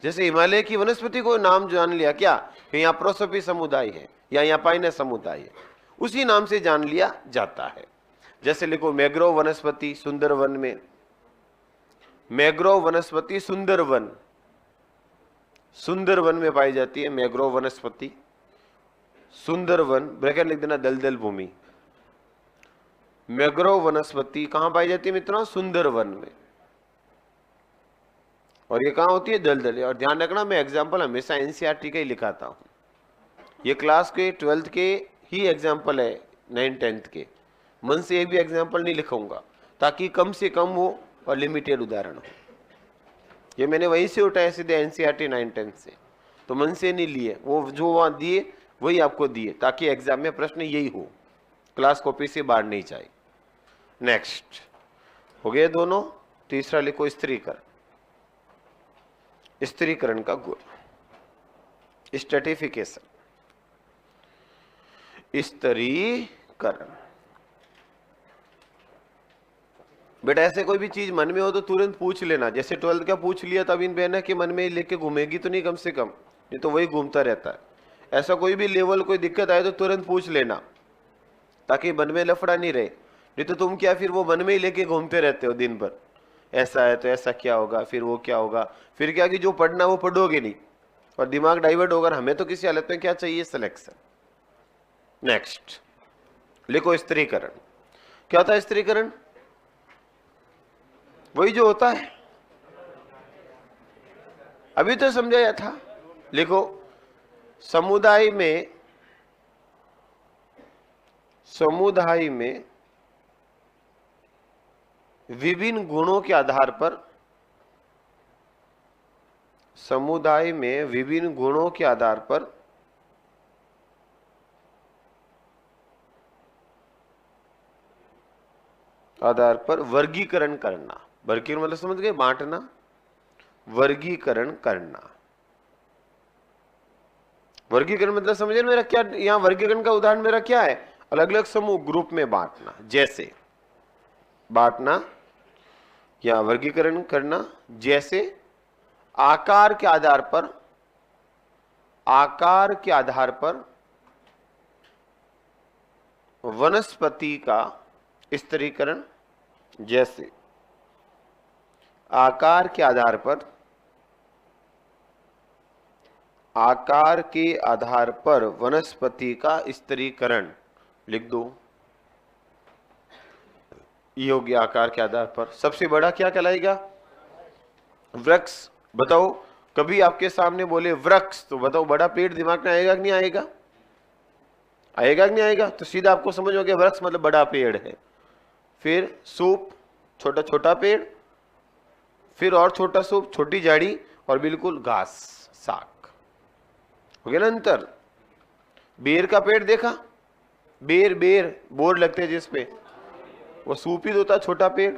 Speaker 1: जैसे हिमालय की वनस्पति को नाम जान लिया क्या कि यहाँ प्रोसोफी समुदाय है या यहाँ पाइनेस समुदाय है, उसी नाम से जान लिया जाता है। जैसे लिखो मैग्रोव वनस्पति सुंदरवन में, मैग्रोव वनस्पति सुंदरवन, सुंदरवन में पाई जाती है मैग्रोव वनस्पति, सुंदरवन ब्रैकेट लिख देना, दलदल भूमि। मैग्रोव वनस्पति कहां पाई जाती है मित्रों? सुंदरवन में। और ये कहां होती है? दलदल। और ध्यान रखना, मैं एग्जाम्पल हमेशा एनसीईआरटी का ही लिखाता हूं, ये क्लास के 12th के ही एग्जाम्पल है, 9th 10th के, मन से एक भी एग्जाम्पल नहीं लिखूंगा ताकि कम से कम हो और लिमिटेड उदाहरण हो। ये मैंने वहीं से उठाया सीधे एनसीईआरटी 9th 10th से, तो मन से नहीं लिए, वो जो वहां दिए वही आपको दिए ताकि एग्जाम में प्रश्न यही हो, क्लास कॉपी से बाहर नहीं जाए। नेक्स्ट हो गए दोनों। तीसरा लिखो स्त्रीकरण, स्त्रीकरण का गुण, स्ट्रेटिफिकेशन, स्त्रीकरण। बेटा ऐसे कोई भी चीज मन में हो तो तुरंत पूछ लेना, जैसे 12th का पूछ लिया तब इन बहना के मन में लेके घूमेगी तो नहीं, कम से कम, नहीं तो वही घूमता रहता है। ऐसा कोई भी लेवल कोई दिक्कत आए तो तुरंत पूछ लेना ताकि मन में लफड़ा नहीं रहे, नहीं तो तुम क्या फिर वो मन में ही लेके घूमते रहते हो दिन भर, ऐसा है तो ऐसा क्या होगा, फिर वो क्या होगा, फिर क्या कि जो पढ़ना वो पढ़ोगे नहीं और दिमाग डाइवर्ट होगा। हमें तो किसी हालत में क्या चाहिए? सिलेक्शन। नेक्स्ट लिखो स्त्रीकरण। क्या होता है स्त्रीकरण? वही जो होता है, अभी तो समझाया था। लिखो समुदाय में, समुदाय में विभिन्न गुणों के आधार पर, समुदाय में विभिन्न गुणों के आधार पर वर्गीकरण करना। वर्गीकरण मतलब समझ गए? बांटना, वर्गीकरण करना। वर्गीकरण मतलब समझे मेरा क्या? यहां वर्गीकरण का उदाहरण मेरा क्या है? अलग अलग समूह, ग्रुप में बांटना। जैसे बांटना या वर्गीकरण करना, जैसे आकार के आधार पर, आकार के आधार पर वनस्पति का स्त्रीकरण, जैसे आकार के आधार पर आकार के आधार पर वनस्पति का स्त्रीकरण लिख दो। ये हो गया आकार के आधार पर। सबसे बड़ा क्या कहलाएगा? वृक्ष। बताओ, कभी आपके सामने बोले वृक्ष तो बताओ बड़ा पेड़ दिमाग में आएगा कि नहीं आएगा? आएगा कि नहीं आएगा? तो सीधा आपको समझ हो गया वृक्ष मतलब बड़ा पेड़ है। फिर सूप, छोटा छोटा पेड़, फिर और छोटा सूप, छोटी झाड़ी, और बिल्कुल घास, साग। हो गया ना अंतर? बेर का पेड़ देखा? बेर, बेर बोर लगते हैं जिसपे, वो सूप ही होता है, छोटा पेड़।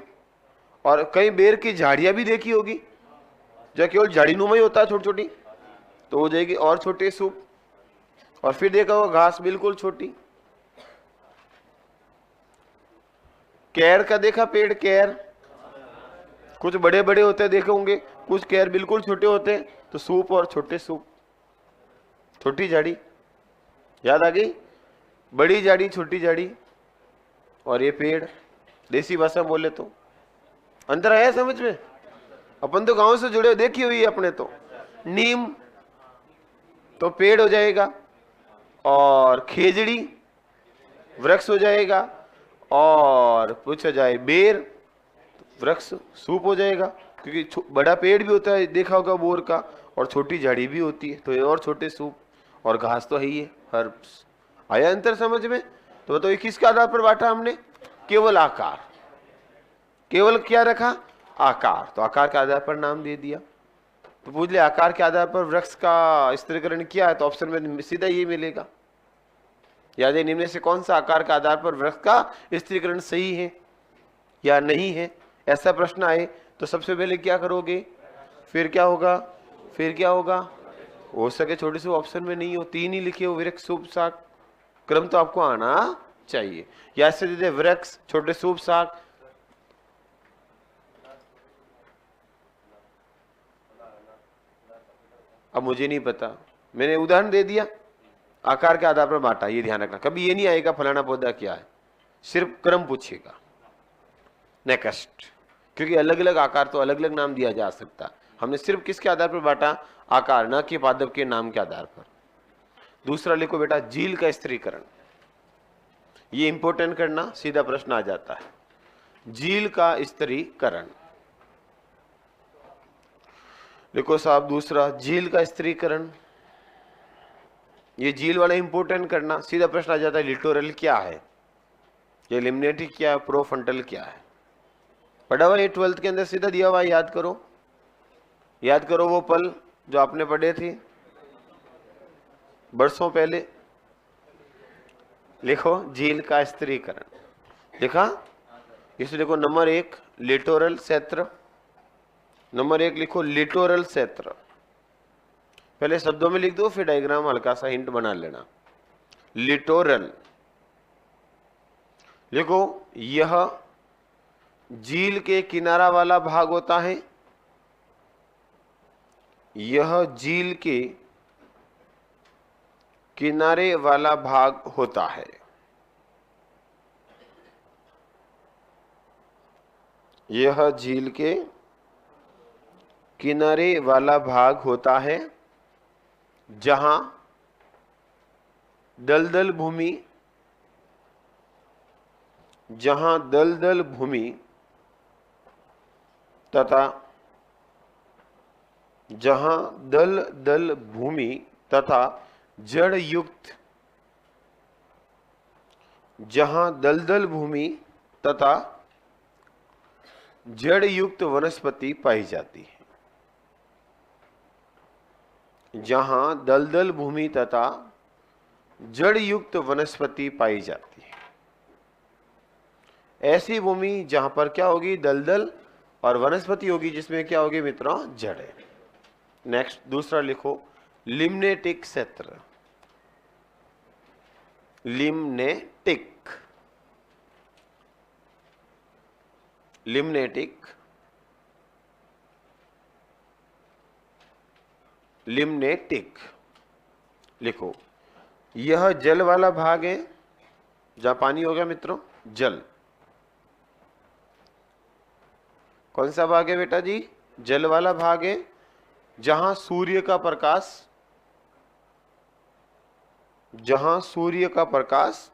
Speaker 1: और कई बेर की झाड़ियां भी देखी होगी जो केवल झाड़ी नुमा ही होता है, छोटी छोटी, तो हो जाएगी और छोटे सूप। और फिर देखा होगा घास बिल्कुल छोटी। कैर का देखा पेड़? कैर कुछ बड़े बड़े होते हैं देखे होंगे, कुछ कैर बिल्कुल छोटे होते हैं, तो सूप और छोटे सूप, छोटी झाड़ी। याद आ गई? बड़ी झाड़ी, छोटी झाड़ी, और ये पेड़। देसी भाषा में बोले तो अंतर आया समझ में? अपन तो गांव से जुड़े, देखी हुई है अपने तो। नीम तो पेड़ हो जाएगा, और खेजड़ी वृक्ष हो जाएगा, और पूछा जाए बेर वृक्ष सूप हो जाएगा, क्योंकि बड़ा पेड़ भी होता है देखा होगा बोर का, और छोटी झाड़ी भी होती है, तो ये और छोटे सूप, और घास तो है ही है, हर्ब्स। आया अंतर समझ में? तो बताओ ये किसके आधार पर बांटा हमने? केवल आकार। केवल क्या रखा? आकार। तो आकार के आधार पर नाम दे दिया। तो पूछ ले आकार के आधार पर वृक्ष का स्त्रीकरण किया है, तो ऑप्शन में सीधा ये मिलेगा। याद है, निम्न से कौन सा आकार के आधार पर वृक्ष का स्त्रीकरण सही है या नहीं है? ऐसा प्रश्न आए तो सबसे पहले क्या करोगे? फिर क्या होगा? फिर क्या होगा? हो सके छोटे से ऑप्शन में नहीं हो, तीन ही लिखे हो, वृक्ष, सूप, साग। क्रम तो आपको आना चाहिए। या ऐसे दे दे वृक्ष, छोटे सूप, साग। अब मुझे नहीं पता, मैंने उदाहरण दे दिया, आकार के आधार पर बांटा। ये ध्यान रखना, कभी ये नहीं आएगा फलाना पौधा क्या है, सिर्फ क्रम पूछेगा। नेक्स्ट, क्योंकि अलग अलग आकार तो अलग अलग नाम दिया जा सकता। हमने सिर्फ किसके आधार पर बांटा? आकार, न कि पादप के नाम के आधार पर। दूसरा लिखो बेटा, झील का स्त्रीकरण। ये इंपॉर्टेंट करना, सीधा प्रश्न आ जाता है। झील का स्त्रीकरण देखो साहब। दूसरा, झील का स्त्रीकरण, ये झील वाला इंपोर्टेंट करना, सीधा प्रश्न आ जाता है। लिटोरल क्या है, ये लिम्नेटिक क्या है, प्रोफ्रंटल क्या है? पढ़ा हुआ ये 12th के अंदर सीधा दिया हुआ, याद करो। याद करो वो पल जो आपने पढ़े थे बरसों पहले। लिखो झील का स्त्रीकरण। लिखा? इसे लिखो नंबर 1 लिटोरल क्षेत्र। नंबर 1 लिखो लिटोरल क्षेत्र। पहले शब्दों में लिख दो, फिर डायग्राम हल्का सा हिंट बना लेना। लिटोरल लिखो, यह झील के किनारा वाला भाग होता है। यह झील के किनारे वाला भाग होता है। यह झील के किनारे वाला भाग होता है जहां दलदल भूमि तथा जड़ युक्त वनस्पति पाई जाती है। जहां दलदल भूमि तथा जड़ युक्त वनस्पति पाई जाती है। ऐसी भूमि जहां पर क्या होगी? दलदल, और वनस्पति होगी जिसमें क्या होगी मित्रों? जड़। नेक्स्ट, दूसरा लिखो लिम्नेटिक क्षेत्र। लिम्नेटिक लिखो, यह जल वाला भाग है। जहां पानी होगा मित्रों, जल। कौन सा भाग है बेटा जी? जल वाला भाग है, जहां सूर्य का प्रकाश जहां सूर्य का प्रकाश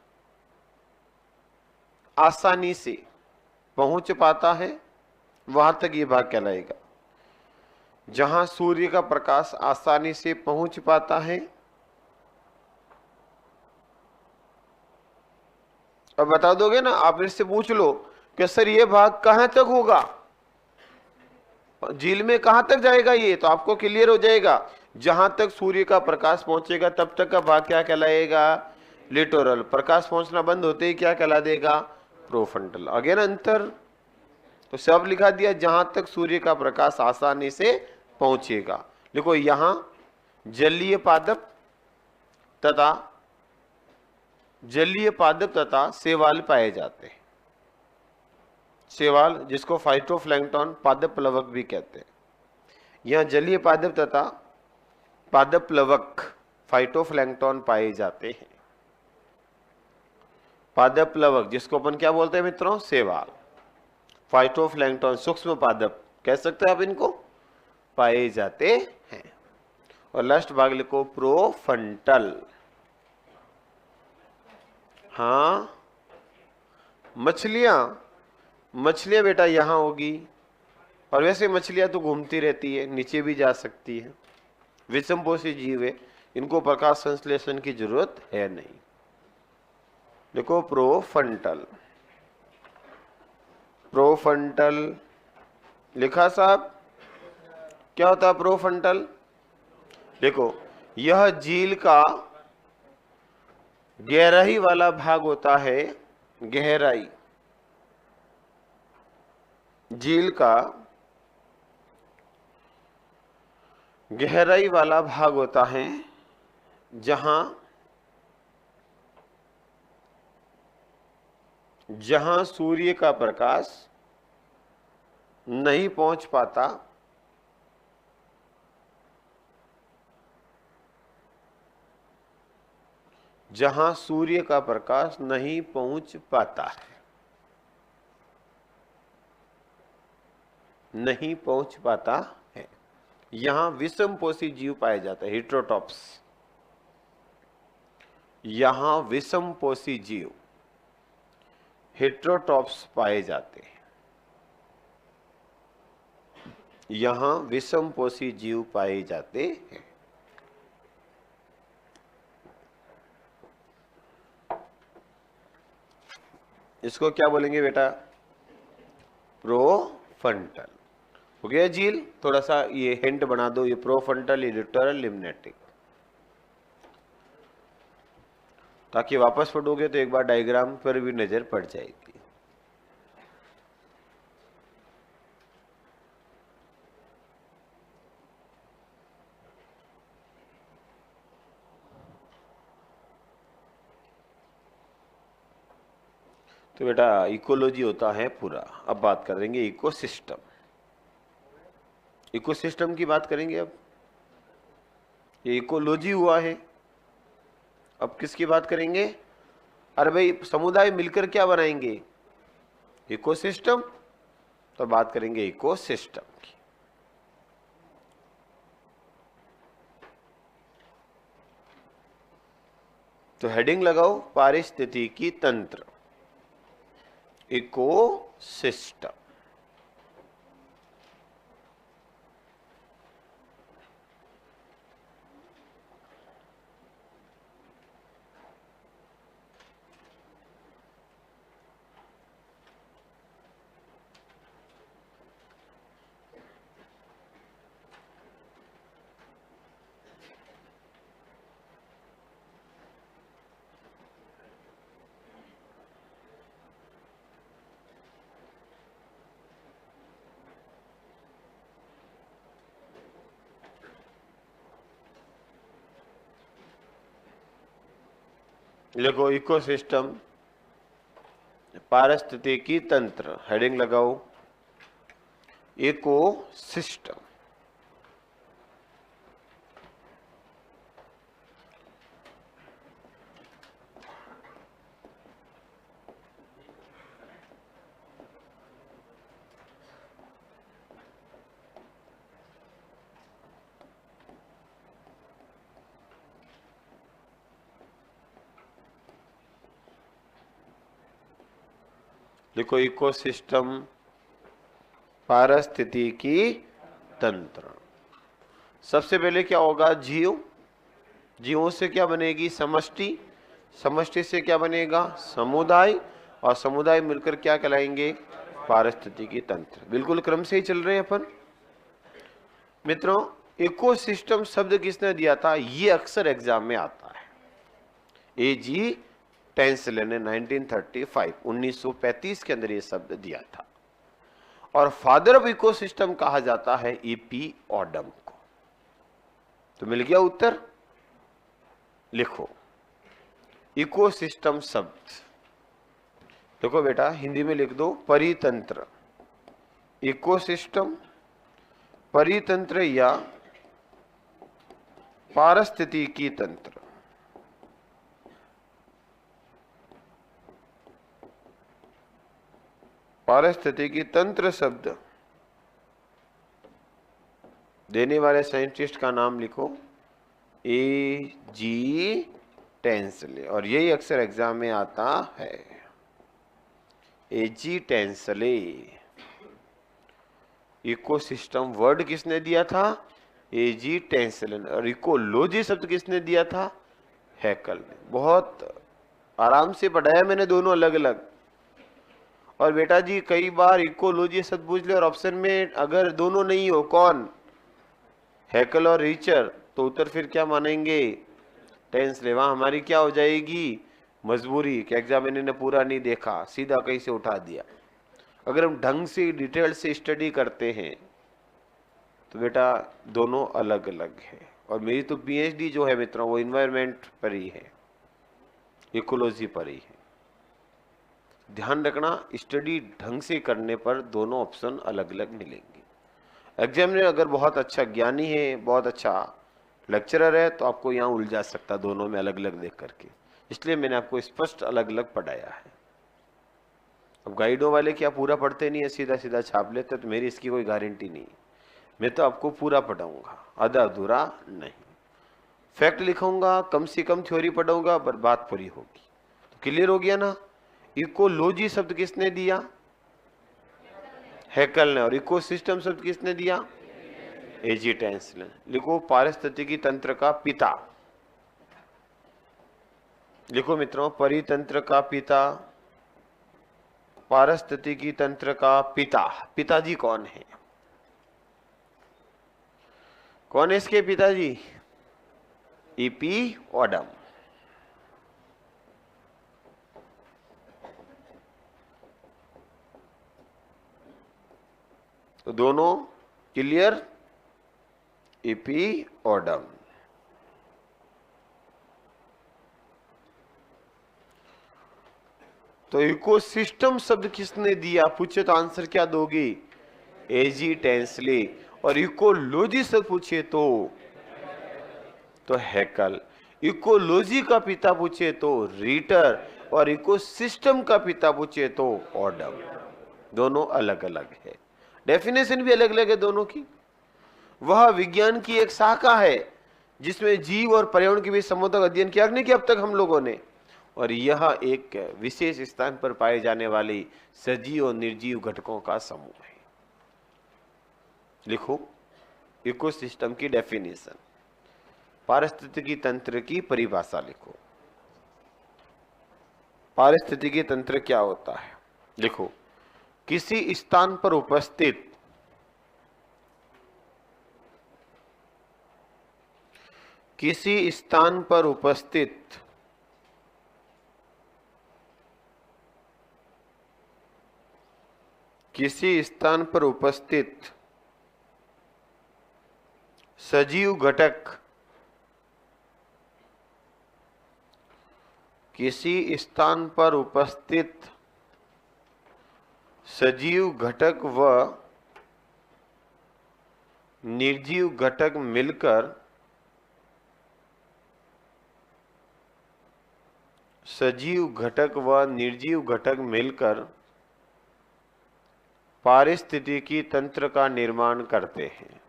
Speaker 1: आसानी से पहुंच पाता है वहां तक ये भाग कहलाएगा। जहां सूर्य का प्रकाश आसानी से पहुंच पाता है। अब बता दोगे ना, आप इससे पूछ लो कि सर ये भाग कहां तक होगा, झील में कहां तक जाएगा, ये तो आपको क्लियर हो जाएगा। जहां तक सूर्य का प्रकाश पहुंचेगा तब तक का भाग क्या कहलाएगा, लिटोरल। प्रकाश पहुंचना बंद होते ही क्या कहला देगा, प्रोफंटल। अगेन अंतर, तो सब लिखा दिया, जहां तक सूर्य का प्रकाश आसानी से पहुंचेगा। देखो यहां जलीय पादप तथा शैवाल पाए जाते हैं। शैवाल जिसको फाइटोप्लैंक्टन पादप प्लवक भी कहते हैं। यहां जलीय पादप तथा पादप प्लवक फाइटोप्लैंक्टन पाए जाते हैं। पादप प्लवक जिसको अपन क्या बोलते हैं मित्रों, शैवाल। फाइटोप्लैंक्टन सूक्ष्म पादप कह सकते हैं आप इनको, पाए जाते हैं। और लास्ट भाग लिखो प्रोफंटल। हाँ, मछलियां बेटा यहां होगी, और वैसे मछलियां तो घूमती रहती है, नीचे भी जा सकती है, विषमपोषी जीव है, इनको प्रकाश संश्लेषण की जरूरत है नहीं। देखो प्रोफंटल, प्रोफंटल लिखा साहब, क्या होता है प्रोफंटल। देखो यह झील का गहराई वाला भाग होता है, गहराई, झील का गहराई वाला भाग होता है जहां सूर्य का प्रकाश नहीं पहुंच पाता, जहां सूर्य का प्रकाश नहीं पहुंच पाता है, नहीं पहुंच पाता है। यहां विषमपोषी जीव पाए जाते हैं, हेटेरोटॉप्स। यहां विषमपोषी जीव हेटेरोटॉप्स पाए जाते हैं। यहां विषमपोषी जीव पाए जाते हैं। इसको क्या बोलेंगे बेटा, प्रोफंटल। हो गया झील, थोड़ा सा ये हिंट बना दो, ये प्रोफंटल, ये लिटोरल, लिम्नेटिक, ताकि वापस पढ़ोगे तो एक बार डायग्राम पर भी नजर पड़ जाएगी। तो बेटा इकोलॉजी होता है पूरा। अब बात करेंगे इकोसिस्टम। इकोसिस्टम की बात करेंगे अब। ये इकोलॉजी हुआ है, अब किसकी बात करेंगे, अरे भाई समुदाय मिलकर क्या बनाएंगे, इकोसिस्टम। तो बात करेंगे इकोसिस्टम की। तो हेडिंग लगाओ पारिस्थितिकी तंत्र, इकोसिस्टम। लिखो इकोसिस्टम, पारिस्थितिकी तंत्र, हेडिंग लगाओ इकोसिस्टम। देखो इकोसिस्टम पारिस्थितिकी तंत्र। सबसे पहले क्या होगा? जीव, जीवों से क्या बनेगी? समष्टि, समष्टि से क्या बनेगा? समुदाय, और समुदाय मिलकर क्या कहलाएंगे? पारिस्थितिकी तंत्र। बिल्कुल क्रम से ही चल रहे हैं अपन। मित्रों, इकोसिस्टम शब्द किसने दिया था? ये अक्सर एग्जाम में आता है। A.G. टेंसले ने 1935 के अंदर ये शब्द दिया था। और फादर ऑफ इकोसिस्टम कहा जाता है E.P. ऑडम को। तो मिल गया उत्तर। लिखो इकोसिस्टम शब्द। देखो बेटा, हिंदी में लिख दो परितंत्र। इकोसिस्टम, परितंत्र या पारिस्थितिकी तंत्र। पारिस्थितिकी तंत्र शब्द देने वाले साइंटिस्ट का नाम लिखो A.G. टेंसले, और यही अक्सर एग्जाम में आता है। A.G. टेंसले। इकोसिस्टम वर्ड किसने दिया था? A.G. टेंसले। और इकोलॉजी शब्द किसने दिया था? हैकल ने। बहुत आराम से पढ़ाया मैंने दोनों अलग अलग। और बेटा जी कई बार इकोलॉजी शब्द पूछ ले और ऑप्शन में अगर दोनों नहीं हो, कौन? हैकल और रीचर, तो उत्तर फिर क्या मानेंगे? टेंसले। वहां हमारी क्या हो जाएगी? मजबूरी कि एग्जामिनर ने पूरा नहीं देखा, सीधा कहीं से उठा दिया। अगर हम ढंग से डिटेल से स्टडी करते हैं तो बेटा दोनों अलग अलग है। और मेरी तो पीएचडी जो है मित्रों वो इन्वायरमेंट पर ही है, इकोलॉजी पर ही है। ध्यान रखना, स्टडी ढंग से करने पर दोनों ऑप्शन अलग अलग मिलेंगे। एग्जामिनर अगर बहुत अच्छा ज्ञानी है, बहुत अच्छा लेक्चरर है, तो आपको यहाँ उलझा सकता दोनों में अलग अलग देख करके। इसलिए मैंने आपको स्पष्ट अलग अलग पढ़ाया है। अब गाइडों वाले क्या पूरा पढ़ते नहीं है, सीधा सीधा छाप लेते, तो मेरी इसकी कोई गारंटी नहीं। मैं तो आपको पूरा पढ़ाऊंगा, आधा अधूरा नहीं। फैक्ट लिखूंगा, कम से कम थ्योरी पढ़ाऊंगा, पर बात पूरी होगी। तो क्लियर हो गया ना? इकोलॉजी शब्द किसने दिया? हैकल ने। और इकोसिस्टम शब्द किसने दिया? A.G. टेंसले। लिखो पारिस्थितिकी तंत्र का पिता। लिखो मित्रों, परितंत्र का पिता, पारिस्थितिकी तंत्र का पिता। पिताजी कौन है? कौन है इसके पिताजी? E.P. ऑडम। तो दोनों क्लियर? E.P. ऑडम। तो इकोसिस्टम शब्द किसने दिया? पूछे तो आंसर क्या दोगी? A.G. टेंसले। और इकोलॉजी से पूछे तो हैकल। इकोलॉजी का पिता पूछे तो रीटर, और इकोसिस्टम का पिता पूछे तो ऑडम। दोनों अलग अलग है, डेफिनेशन भी अलग अलग है दोनों की। वह विज्ञान की एक शाखा है जिसमें जीव और पर्यावरण के बीच संबंधों का अध्ययन किया नहीं कि अब तक हम लोगों ने। और यह एक विशेष स्थान पर पाए जाने वाली सजीव और निर्जीव घटकों का समूह है। लिखो इकोसिस्टम की डेफिनेशन, पारिस्थितिकी तंत्र की परिभाषा लिखो। पारिस्थितिकी तंत्र क्या होता है? लिखो किसी स्थान पर उपस्थित किसी स्थान पर उपस्थित किसी स्थान पर उपस्थित सजीव घटक, किसी स्थान पर उपस्थित सजीव घटक व निर्जीव घटक मिलकर सजीव घटक व निर्जीव घटक मिलकर पारिस्थितिकी तंत्र का निर्माण करते हैं।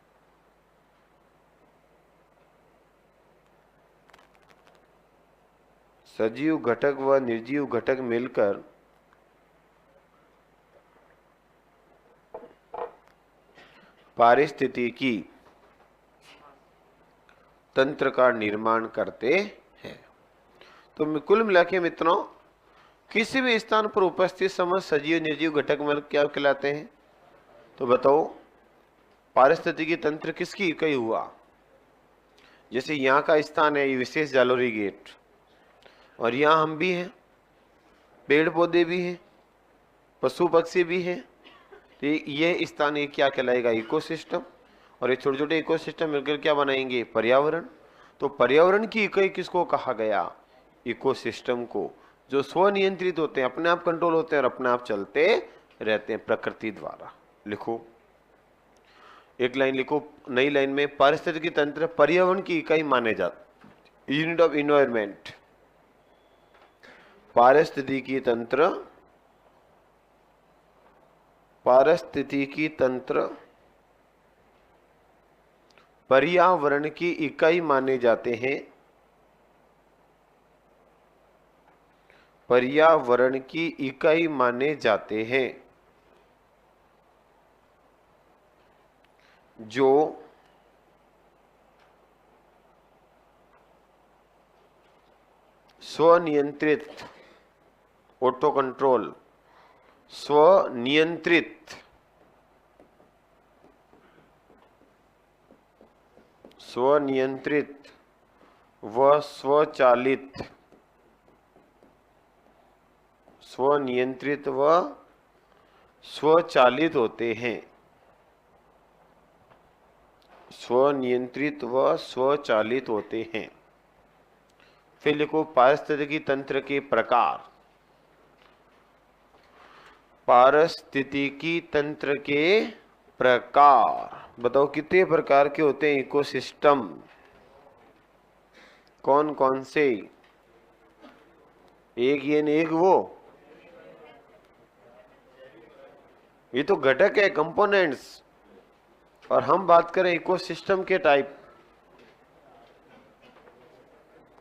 Speaker 1: सजीव घटक व निर्जीव घटक मिलकर पारिस्थितिकी तंत्र का निर्माण करते हैं। तो कुल मिला के मित्रों, किसी भी स्थान पर उपस्थित समस्त सजीव निर्जीव घटक में क्या कहलाते हैं? तो बताओ, पारिस्थितिकी तंत्र किसकी इकाई हुआ? जैसे यहाँ का स्थान है ये विशेष जालोरी गेट, और यहाँ हम भी हैं, पेड़ पौधे भी हैं, पशु पक्षी भी हैं, तो ये स्थान ये क्या कहलाएगा? इकोसिस्टम। और ये छोटे छोटे इकोसिस्टम मिलकर क्या बनाएंगे? पर्यावरण। तो पर्यावरण की इकाई किसको कहा गया? इकोसिस्टम को, जो स्वनियंत्रित होते हैं, अपने आप कंट्रोल होते हैं और अपने आप चलते रहते हैं प्रकृति द्वारा। लिखो, एक लाइन लिखो, नई लाइन में, पारिस्थितिकी तंत्र पर्यावरण की इकाई माने जाते, यूनिट ऑफ इन्वायरमेंट। पारिस्थितिकी तंत्र पर्यावरण की इकाई माने जाते हैं, पर्यावरण की इकाई माने जाते हैं, जो स्वनियंत्रित, ऑटो कंट्रोल, स्वनियंत्रित, व स्वचालित, स्वनियंत्रित व स्वचालित होते हैं, स्वनियंत्रित व स्वचालित होते हैं। फिर लिखो, पारिस्थितिकी तंत्र के प्रकार। पारिस्थितिकी तंत्र के प्रकार बताओ, कितने प्रकार के होते हैं इकोसिस्टम? कौन कौन से? एक ये न एक वो, ये तो घटक है, कंपोनेंट्स। और हम बात करें इकोसिस्टम के टाइप,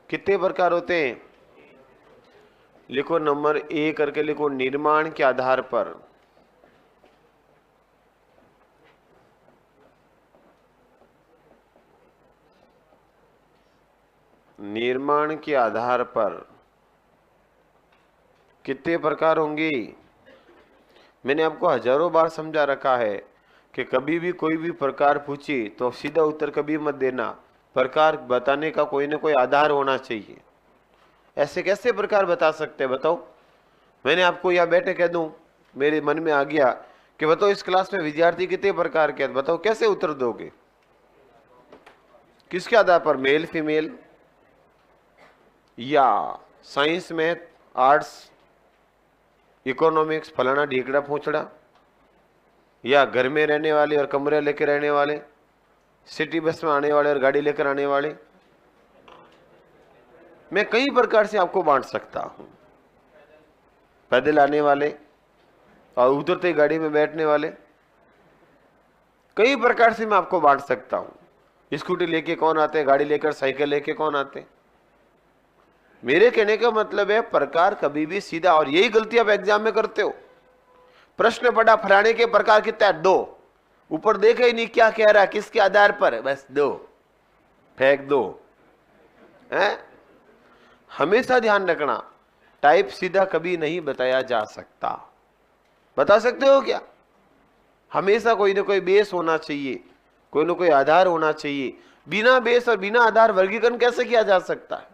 Speaker 1: कितने प्रकार होते हैं? लिखो, नंबर ए करके लिखो, निर्माण के आधार पर। निर्माण के आधार पर कितने प्रकार होंगे? मैंने आपको हजारों बार समझा रखा है कि कभी भी कोई भी प्रकार पूछे तो सीधा उत्तर कभी मत देना, प्रकार बताने का कोई ना कोई आधार होना चाहिए। ऐसे कैसे प्रकार बता सकते हैं? बताओ, मैंने आपको यहाँ बैठे कह दूं, मेरे मन में आ गया कि बताओ इस क्लास में विद्यार्थी कितने प्रकार के, बताओ कैसे उत्तर दोगे? किसके आधार पर? मेल फीमेल, या साइंस मैथ आर्ट्स इकोनॉमिक्स फलाना ढीकड़ा पूछड़ा, या घर में रहने वाले और कमरे लेकर रहने वाले, सिटी बस में आने वाले और गाड़ी लेकर आने वाले। मैं कई प्रकार से आपको बांट सकता हूं, पैदल आने वाले और उतरते गाड़ी में बैठने वाले, कई प्रकार से मैं आपको बांट सकता हूं। स्कूटी लेके कौन आते हैं, गाड़ी लेकर, साइकिल लेके कौन आते हैं। मेरे कहने का मतलब है प्रकार कभी भी सीधा, और यही गलती आप एग्जाम में करते हो। प्रश्न पढ़ा, फलाने के प्रकार कितना है? 2। ऊपर देखा ही नहीं क्या कह रहा है, किसके आधार पर, बस 2 फेंक दो। हैं? हमेशा ध्यान रखना, टाइप सीधा कभी नहीं बताया जा सकता। बता सकते हो क्या? हमेशा कोई ना कोई बेस होना चाहिए, कोई ना कोई आधार होना चाहिए। बिना बेस और बिना आधार वर्गीकरण कैसे किया जा सकता है?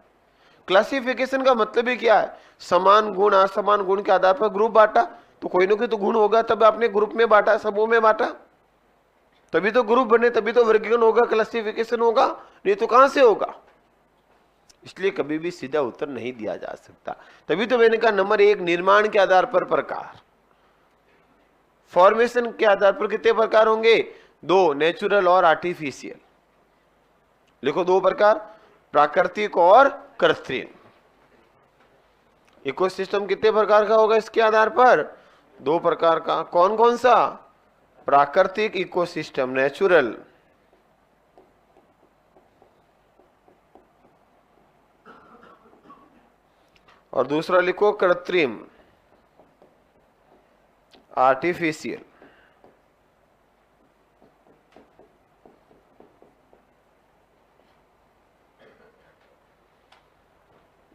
Speaker 1: क्लासिफिकेशन का मतलब ही क्या है? समान गुण असमान गुण के आधार पर ग्रुप बांटा, तो कोई ना कोई तो गुण होगा, तब आपने ग्रुप में बांटा, समूह में बांटा, तभी तो ग्रुप बने, तभी तो वर्गीकरण होगा, क्लासिफिकेशन होगा, नहीं तो कहां से होगा? इसलिए कभी भी सीधा उत्तर नहीं दिया जा सकता। तभी तो मैंने कहा नंबर 1, निर्माण के आधार पर प्रकार। फॉर्मेशन के आधार पर कितने प्रकार होंगे? 2, नेचुरल और आर्टिफिशियल। लिखो 2 प्रकार, प्राकृतिक और कृत्रिम। इकोसिस्टम कितने प्रकार का होगा इसके आधार पर? 2 प्रकार का। कौन कौन सा? प्राकृतिक इकोसिस्टम, नेचुरल, और दूसरा लिखो कृत्रिम, आर्टिफिशियल।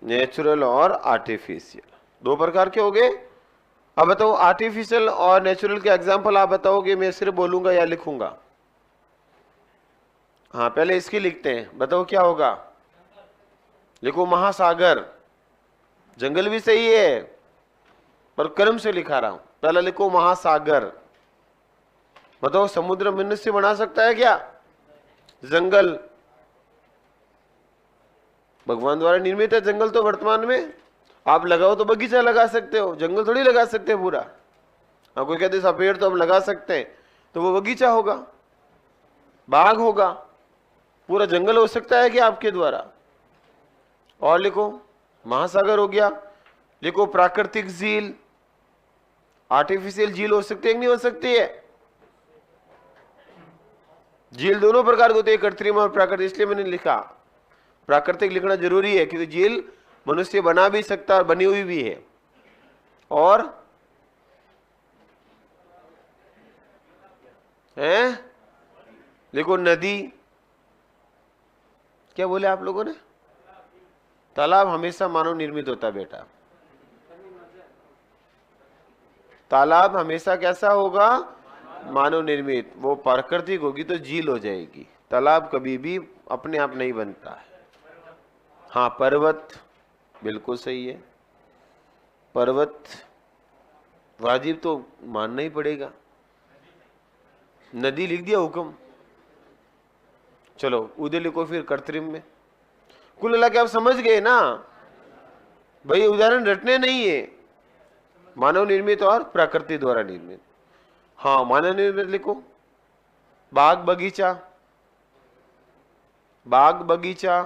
Speaker 1: नेचुरल और आर्टिफिशियल, दो प्रकार के हो गए। अब बताओ आर्टिफिशियल और नेचुरल के एग्जांपल आप बताओगे, मैं सिर्फ बोलूंगा या लिखूंगा? हाँ पहले इसकी लिखते हैं, बताओ क्या होगा? लिखो महासागर। जंगल भी सही है पर क्रम से लिखा रहा हूं। पहले लिखो महासागर। बताओ समुद्र मनुष्य बना सकता है क्या? जंगल भगवान द्वारा निर्मित है। जंगल तो वर्तमान में आप लगाओ तो बगीचा लगा सकते हो, जंगल थोड़ी लगा सकते हैं पूरा। हाँ कोई कहते हैं पेड़ तो हम लगा सकते हैं, तो वो बगीचा होगा, बाग होगा, पूरा जंगल हो सकता है क्या आपके द्वारा? और लिखो महासागर हो गया। लिखो प्राकृतिक झील। आर्टिफिशियल झील हो सकती है कि नहीं हो सकती है? झील दोनों प्रकार के होते हैं, कृत्रिम और प्राकृतिक, इसलिए मैंने लिखा प्राकृतिक लिखना जरूरी है, क्योंकि झील मनुष्य बना भी सकता है, बनी हुई भी है। और है लिखो नदी। क्या बोले आप लोगों ने? तालाब हमेशा मानव निर्मित होता है बेटा। तालाब हमेशा कैसा होगा? मानव निर्मित। वो प्राकृतिक होगी तो झील हो जाएगी। तालाब कभी भी अपने आप नहीं बनता है। हाँ पर्वत बिल्कुल सही है, पर्वत वाजिब तो मानना ही पड़ेगा। नदी लिख दिया हुक्म। चलो उधर लिखो फिर कृत्रिम में। कुल मिला के आप समझ गए ना भाई, उदाहरण रटने नहीं है। मानव निर्मित और प्रकृति द्वारा निर्मित। हाँ मानव निर्मित लिखो बाग बगीचा, बाग बगीचा,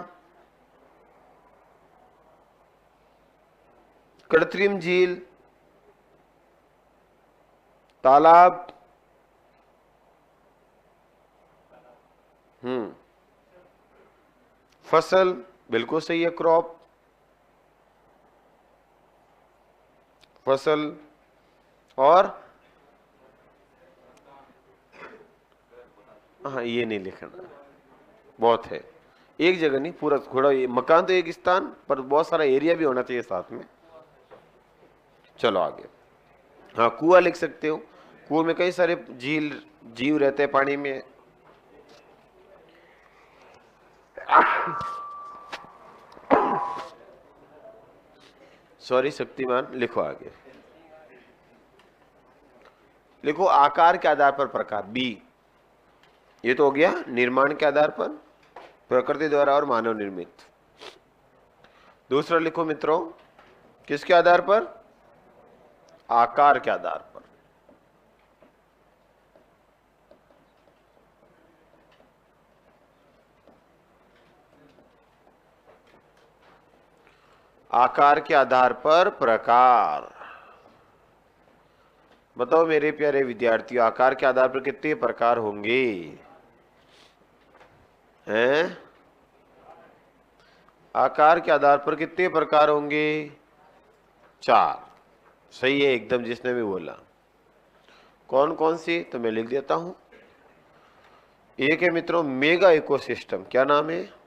Speaker 1: कृत्रिम झील, तालाब, फसल बिल्कुल सही है, क्रॉप, फसल। और हाँ ये नहीं लिखना, बहुत है, एक जगह नहीं पूरा थोड़ा। मकान तो एक स्थान पर बहुत सारा एरिया भी होना चाहिए साथ में। चलो आगे। हाँ कुआं लिख सकते हो। कुएं में कई सारे झील जीव रहते हैं पानी में। सॉरी शक्तिमान। लिखो आगे। लिखो आकार के आधार पर प्रकार, बी। ये तो हो गया निर्माण के आधार पर, प्रकृति द्वारा और मानव निर्मित। दूसरा लिखो मित्रों किसके आधार पर? आकार के आधार पर। आकार के आधार पर प्रकार। बताओ मेरे प्यारे विद्यार्थियों, आकार के आधार पर कितने प्रकार होंगे? हैं? आकार के आधार पर कितने प्रकार होंगे? 4। सही है एकदम जिसने भी बोला। कौन कौन सी? तो मैं लिख देता हूं। एक है मित्रों मेगा इकोसिस्टम। क्या नाम है?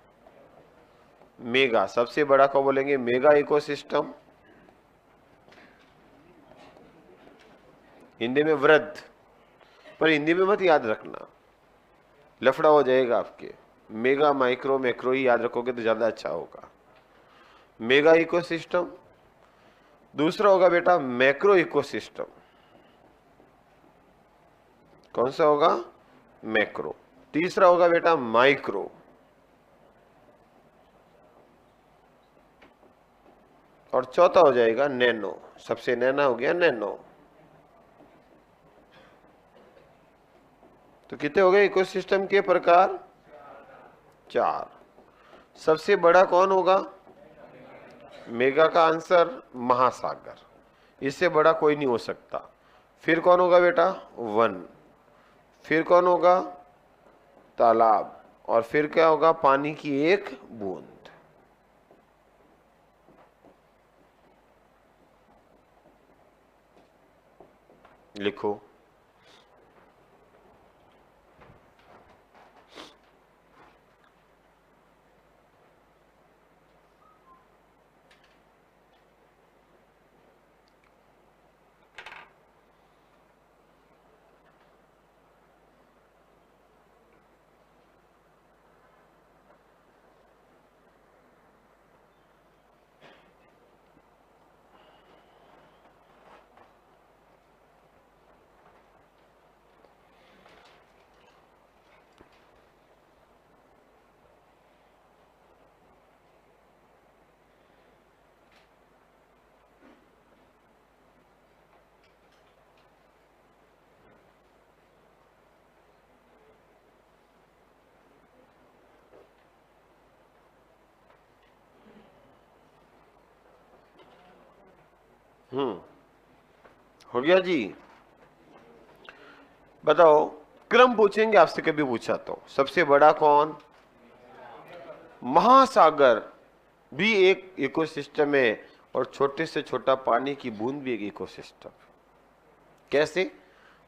Speaker 1: मेगा, सबसे बड़ा को बोलेंगे मेगा इकोसिस्टम। हिंदी में वृद्ध, पर हिंदी में मत याद रखना, लफड़ा हो जाएगा आपके। मेगा माइक्रो मैक्रो ही याद रखोगे तो ज्यादा अच्छा होगा। Mega ecosystem. दूसरा होगा बेटा मैक्रो इकोसिस्टम। कौन सा होगा? मैक्रो। तीसरा होगा बेटा माइक्रो। और चौथा हो जाएगा नैनो। सबसे नैना हो गया नैनो। तो कितने हो गए इकोसिस्टम के प्रकार? 4। सबसे बड़ा कौन होगा? मेगा का आंसर महासागर, इससे बड़ा कोई नहीं हो सकता। फिर कौन होगा बेटा? वन। फिर कौन होगा? तालाब। और फिर क्या होगा? पानी की एक बूंद। लिखो हो गया जी। बताओ, क्रम पूछेंगे आपसे, कभी पूछा तो सबसे बड़ा कौन? महासागर भी एक इकोसिस्टम है, और छोटे से छोटा पानी की बूंद भी एक इकोसिस्टम। कैसे?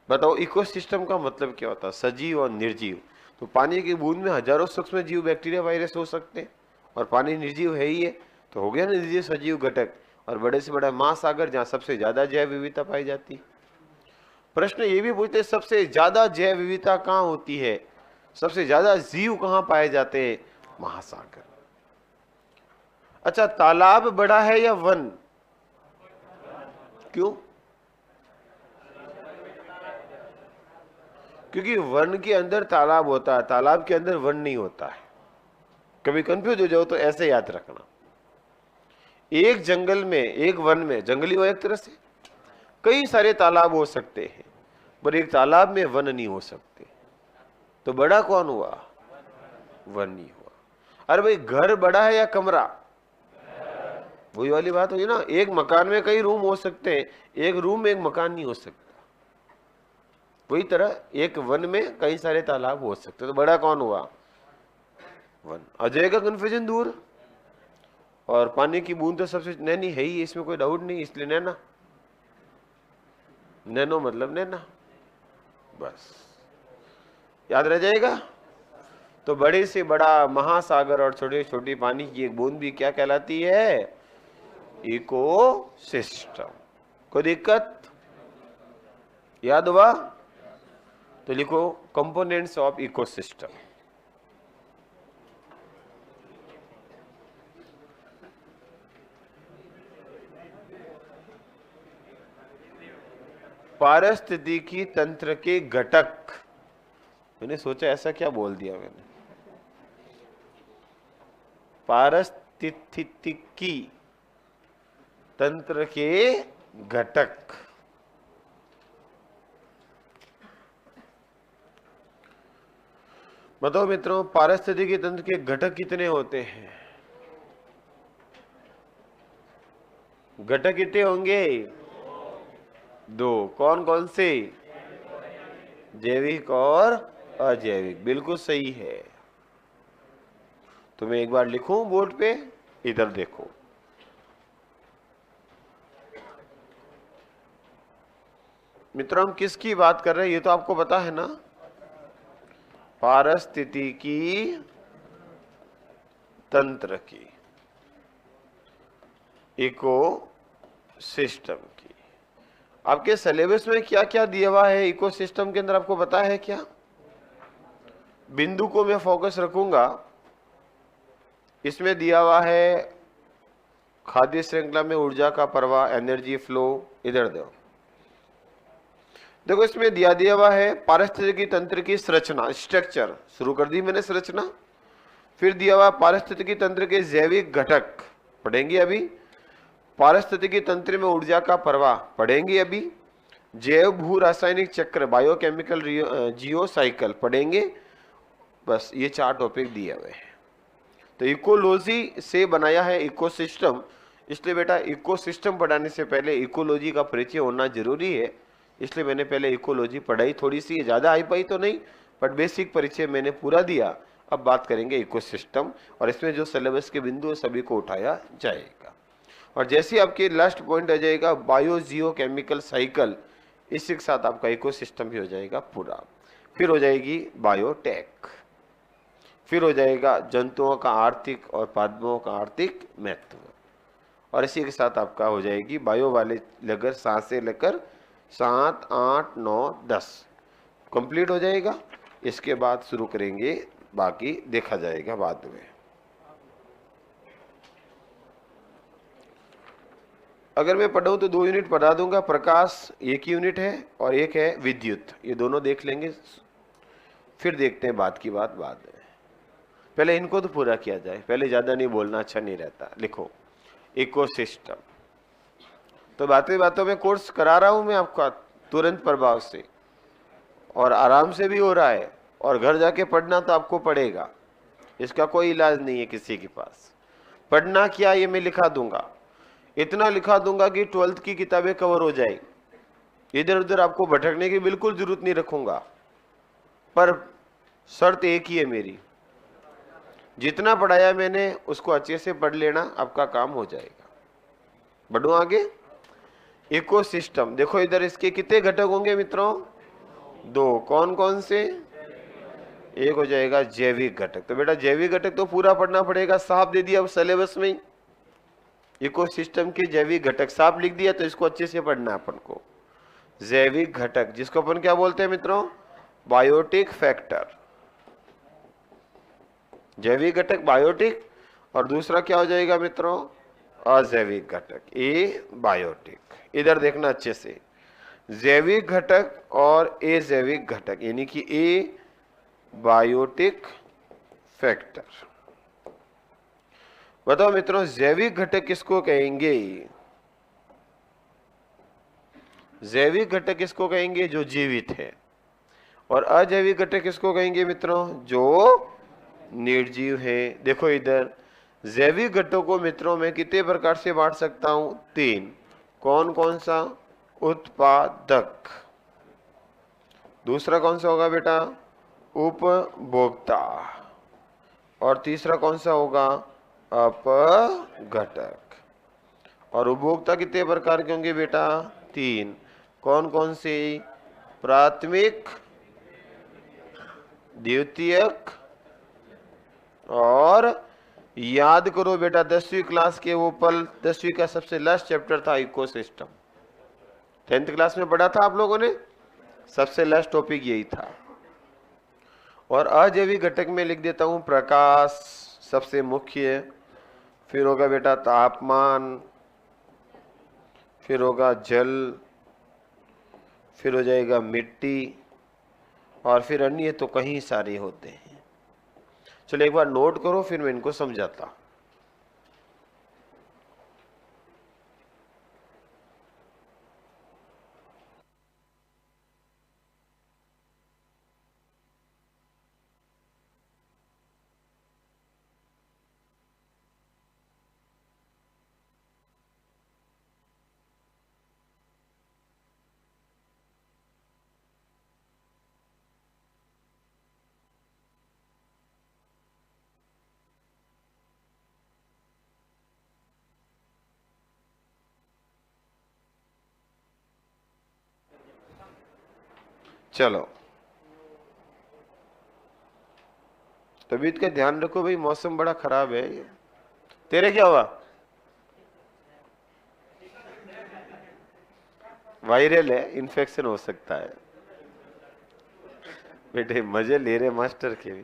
Speaker 1: बताओ, इकोसिस्टम का मतलब क्या होता है? सजीव और निर्जीव। तो पानी की बूंद में हजारों सूक्ष्म जीव, बैक्टीरिया, वायरस हो सकते हैं, और पानी निर्जीव है ही है, तो हो गया ना निर्जीव सजीव घटक। और बड़े से बड़ा महासागर, जहां सबसे ज्यादा जैव विविधता पाई जाती। प्रश्न ये भी पूछते, सबसे ज्यादा जैव विविधता कहाँ होती है? सबसे ज्यादा जीव कहाँ पाए जाते हैं? महासागर। अच्छा, तालाब बड़ा है या वन? क्यों? क्योंकि वन के अंदर तालाब होता है, तालाब के अंदर वन नहीं होता है। कभी कंफ्यूज हो जाओ तो ऐसे याद रखना, एक जंगल में, एक वन में, जंगली हो एक तरह से, कई सारे तालाब हो सकते हैं, पर एक तालाब में वन नहीं हो सकते। तो बड़ा कौन हुआ? वन नहीं हुआ। अरे भाई, घर बड़ा है या कमरा? वही वाली बात हुई ना, एक मकान में कई रूम हो सकते हैं, एक रूम में एक मकान नहीं हो सकता। वही तरह एक वन में कई सारे तालाब हो सकते, तो बड़ा कौन हुआ? वन। अजय का कंफ्यूजन दूर। और पानी की बूंद तो सबसे नैनी है ही, इसमें कोई डाउट नहीं, इसलिए नैना। नैनो मतलब नैना, बस याद रह जाएगा। तो बड़े से बड़ा महासागर और छोटे छोटी पानी की एक बूंद भी क्या कहलाती है? इकोसिस्टम। कोई दिक्कत? याद हुआ? तो लिखो कंपोनेंट्स ऑफ इकोसिस्टम। पारिस्थितिकी तंत्र के घटक। मैंने सोचा ऐसा क्या बोल दिया मैंने, पारिस्थितिकी तंत्र के घटक। बताओ मित्रों, पारिस्थितिकी तंत्र के घटक कितने होते हैं? घटक कितने होंगे? दो। कौन कौन से? जैविक और अजैविक। बिल्कुल सही है। तो मैं एक बार लिखूं बोर्ड पे, इधर देखो। मित्रों, हम किसकी बात कर रहे हैं ये तो आपको पता है ना? पारिस्थितिकी तंत्र की, इको सिस्टम की। आपके सिलेबस में क्या क्या दिया हुआ है इकोसिस्टम के अंदर, आपको पता है क्या? बिंदु को मैं फोकस रखूंगा। इसमें दिया हुआ है खाद्य श्रृंखला में ऊर्जा का प्रवाह, एनर्जी फ्लो। इधर देखो, इसमें दिया हुआ है पारिस्थितिकी तंत्र की संरचना, स्ट्रक्चर। शुरू कर दी मैंने संरचना। फिर दिया हुआ पारिस्थितिकी तंत्र के जैविक घटक, पढ़ेंगे अभी। पारिस्थितिकी तंत्र में ऊर्जा का प्रवाह, पढ़ेंगे अभी। जैव भू रासायनिक चक्र, बायोकेमिकल जियो साइकिल, पढ़ेंगे। बस ये 4 टॉपिक दिए हुए हैं। तो इकोलॉजी से बनाया है इकोसिस्टम, इसलिए बेटा इकोसिस्टम पढ़ाने से पहले इकोलॉजी का परिचय होना जरूरी है। इसलिए मैंने पहले इकोलॉजी पढ़ाई, थोड़ी सी ज्यादा आई पाई तो नहीं, बट बेसिक परिचय मैंने पूरा दिया। अब बात करेंगे इकोसिस्टम, और इसमें जो सिलेबस के बिंदु है सभी को उठाया जाएगा। और जैसे आपके लास्ट पॉइंट आ जाएगा बायो जियो केमिकल साइकिल, इसी के साथ आपका इकोसिस्टम भी हो जाएगा पूरा। फिर हो जाएगी बायोटेक, फिर हो जाएगा जंतुओं का आर्थिक और पादपों का आर्थिक महत्व, और इसी के साथ आपका हो जाएगी बायो वाले लेकर 7 से लेकर 7, 8, 9, 10 कंप्लीट हो जाएगा। इसके बाद शुरू करेंगे, बाकी देखा जाएगा बाद में। अगर मैं पढ़ाऊं तो 2 यूनिट पढ़ा दूंगा। प्रकाश एक यूनिट है, और एक है विद्युत, ये दोनों देख लेंगे। फिर देखते हैं बात की बात बाद में। पहले इनको तो पूरा किया जाए, पहले ज्यादा नहीं बोलना अच्छा नहीं रहता। लिखो इकोसिस्टम। तो बातें बातों में कोर्स करा रहा हूं मैं आपका तुरंत प्रभाव से, और आराम से भी हो रहा है। और घर जाके पढ़ना तो आपको पड़ेगा, इसका कोई इलाज नहीं है किसी के पास। पढ़ना क्या ये मैं लिखा दूंगा। इतना लिखा दूंगा कि 12th की किताबें कवर हो जाए, इधर उधर आपको भटकने की बिल्कुल जरूरत नहीं रखूंगा। पर शर्त एक ही है मेरी, जितना पढ़ाया मैंने उसको अच्छे से पढ़ लेना, आपका काम हो जाएगा। बढ़ो आगे। इकोसिस्टम, देखो इधर इसके कितने घटक होंगे मित्रों? 2। कौन कौन से? एक हो जाएगा जैविक घटक। तो बेटा जैविक घटक तो पूरा पढ़ना पड़ेगा, साफ दे दिया अब सिलेबस में। इकोसिस्टम के जैविक घटक साफ लिख दिया, तो इसको अच्छे से पढ़ना है अपन को। जैविक घटक जिसको अपन क्या बोलते हैं मित्रों? Biotic factor. जैविक घटक बायोटिक, और दूसरा क्या हो जाएगा मित्रों? अजैविक घटक, ए बायोटिक। इधर देखना अच्छे से, जैविक घटक और अजैविक घटक, यानी कि ए बायोटिक फैक्टर। बताओ मित्रों जैविक घटक किसको कहेंगे? जैविक घटक किसको कहेंगे? जो जीवित है। और अजैविक घटक किसको कहेंगे मित्रों? जो निर्जीव है। देखो इधर जैविक घटकों को मित्रों में कितने प्रकार से बांट सकता हूं? 3। कौन कौन सा? उत्पादक। दूसरा कौन सा होगा बेटा? उपभोक्ता। और तीसरा कौन सा होगा? अपघटक। और उपभोक्ता कितने प्रकार के होंगे बेटा? 3। कौन कौन से? प्राथमिक, द्वितीयक, और याद करो बेटा 10वीं क्लास के वो पल, 10वीं का सबसे लास्ट चैप्टर था इकोसिस्टम। 10th क्लास में पढ़ा था आप लोगों ने, सबसे लास्ट टॉपिक यही था। और अजैविक घटक में लिख देता हूं प्रकाश सबसे मुख्य, फिर होगा बेटा तापमान, फिर होगा जल, फिर हो जाएगा मिट्टी, और फिर अन्य तो कहीं सारे होते हैं। चलो एक बार नोट करो, फिर मैं इनको समझाता। चलो तबीयत का ध्यान रखो भाई, मौसम बड़ा खराब है। तेरे क्या हुआ? वायरल है, इन्फेक्शन हो सकता है। बेटे मजे ले रहे मास्टर के भी।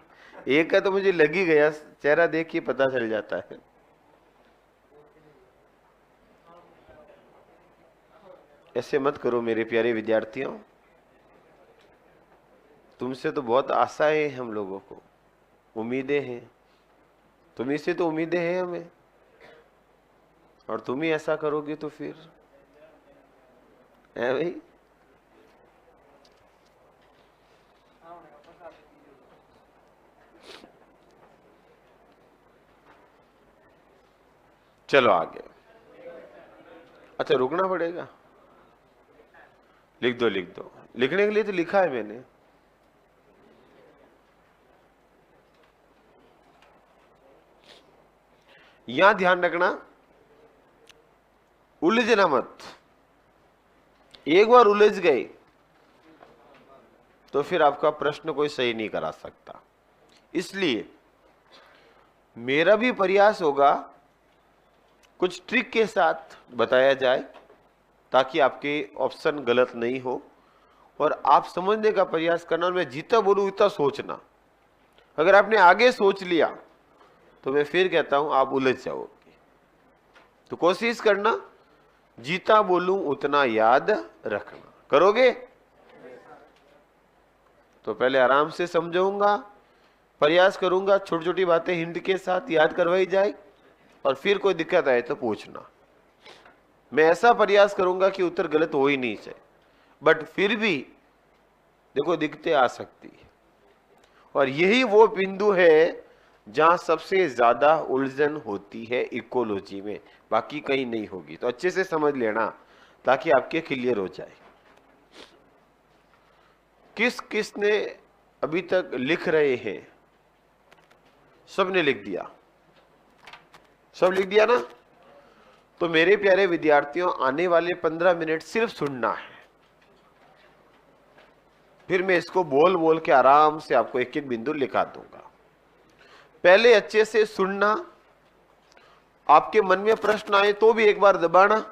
Speaker 1: एक का तो मुझे लग ही गया, चेहरा देख के पता चल जाता है। ऐसे मत करो मेरे प्यारे विद्यार्थियों, तुमसे तो बहुत आशाएं हैं हम लोगों को, उम्मीदें हैं। तुम्ही से तो उम्मीदें हैं हमें, और तुम ही ऐसा करोगे तो फिर है भाई। चलो आगे। अच्छा रुकना पड़ेगा, लिख दो लिख दो। लिखने के लिए तो लिखा है मैंने। यहां ध्यान रखना, उलझना मत। एक बार उलझ गए तो फिर आपका प्रश्न कोई सही नहीं करा सकता। इसलिए मेरा भी प्रयास होगा कुछ ट्रिक के साथ बताया जाए, ताकि आपके ऑप्शन गलत नहीं हो, और आप समझने का प्रयास करना। और मैं जितना बोलूं उतना सोचना। अगर आपने आगे सोच लिया तो मैं फिर कहता हूं आप उलझ जाओगे। तो कोशिश करना जितना बोलूं उतना याद रखना। करोगे? तो पहले आराम से समझाऊंगा, प्रयास करूंगा छोटी छोटी बातें हिंट के साथ याद करवाई जाए, और फिर कोई दिक्कत आए तो पूछना। मैं ऐसा प्रयास करूंगा कि उत्तर गलत हो ही नहीं चाहिए, बट फिर भी देखो दिक्कतें आ सकती है। और यही वो बिंदु है जहां सबसे ज्यादा उलझन होती है इकोलॉजी में, बाकी कहीं नहीं होगी। तो अच्छे से समझ लेना ताकि आपके क्लियर हो जाए। किस किस ने अभी तक लिख रहे हैं? सबने लिख दिया? सब लिख दिया ना? तो मेरे प्यारे विद्यार्थियों, आने वाले 15 मिनट सिर्फ सुनना है, फिर मैं इसको बोल बोल के आराम से आपको एक एक बिंदु लिखा दूंगा। पहले अच्छे से सुनना, आपके मन में प्रश्न आए तो भी एक बार दबाना,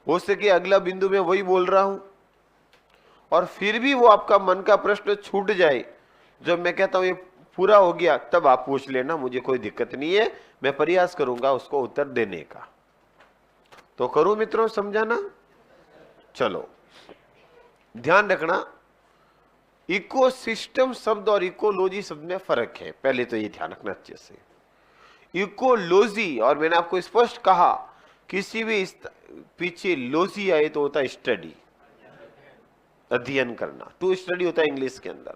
Speaker 1: हो सके अगला बिंदु में वही बोल रहा हूं, और फिर भी वो आपका मन का प्रश्न छूट जाए, जब मैं कहता हूं ये पूरा हो गया, तब आप पूछ लेना, मुझे कोई दिक्कत नहीं है, मैं प्रयास करूंगा उसको उत्तर देने का। तो करूं मित्रों, समझाना? चलो ध्यान रखना, इकोसिस्टम शब्द और इकोलॉजी शब्द में फर्क है, पहले तो ये ध्यान रखना अच्छे से। इकोलॉजी, और मैंने आपको स्पष्ट कहा, किसी भी पीछे लॉजी आए तो होता है स्टडी, अध्ययन करना, टू स्टडी होता है इंग्लिश के अंदर।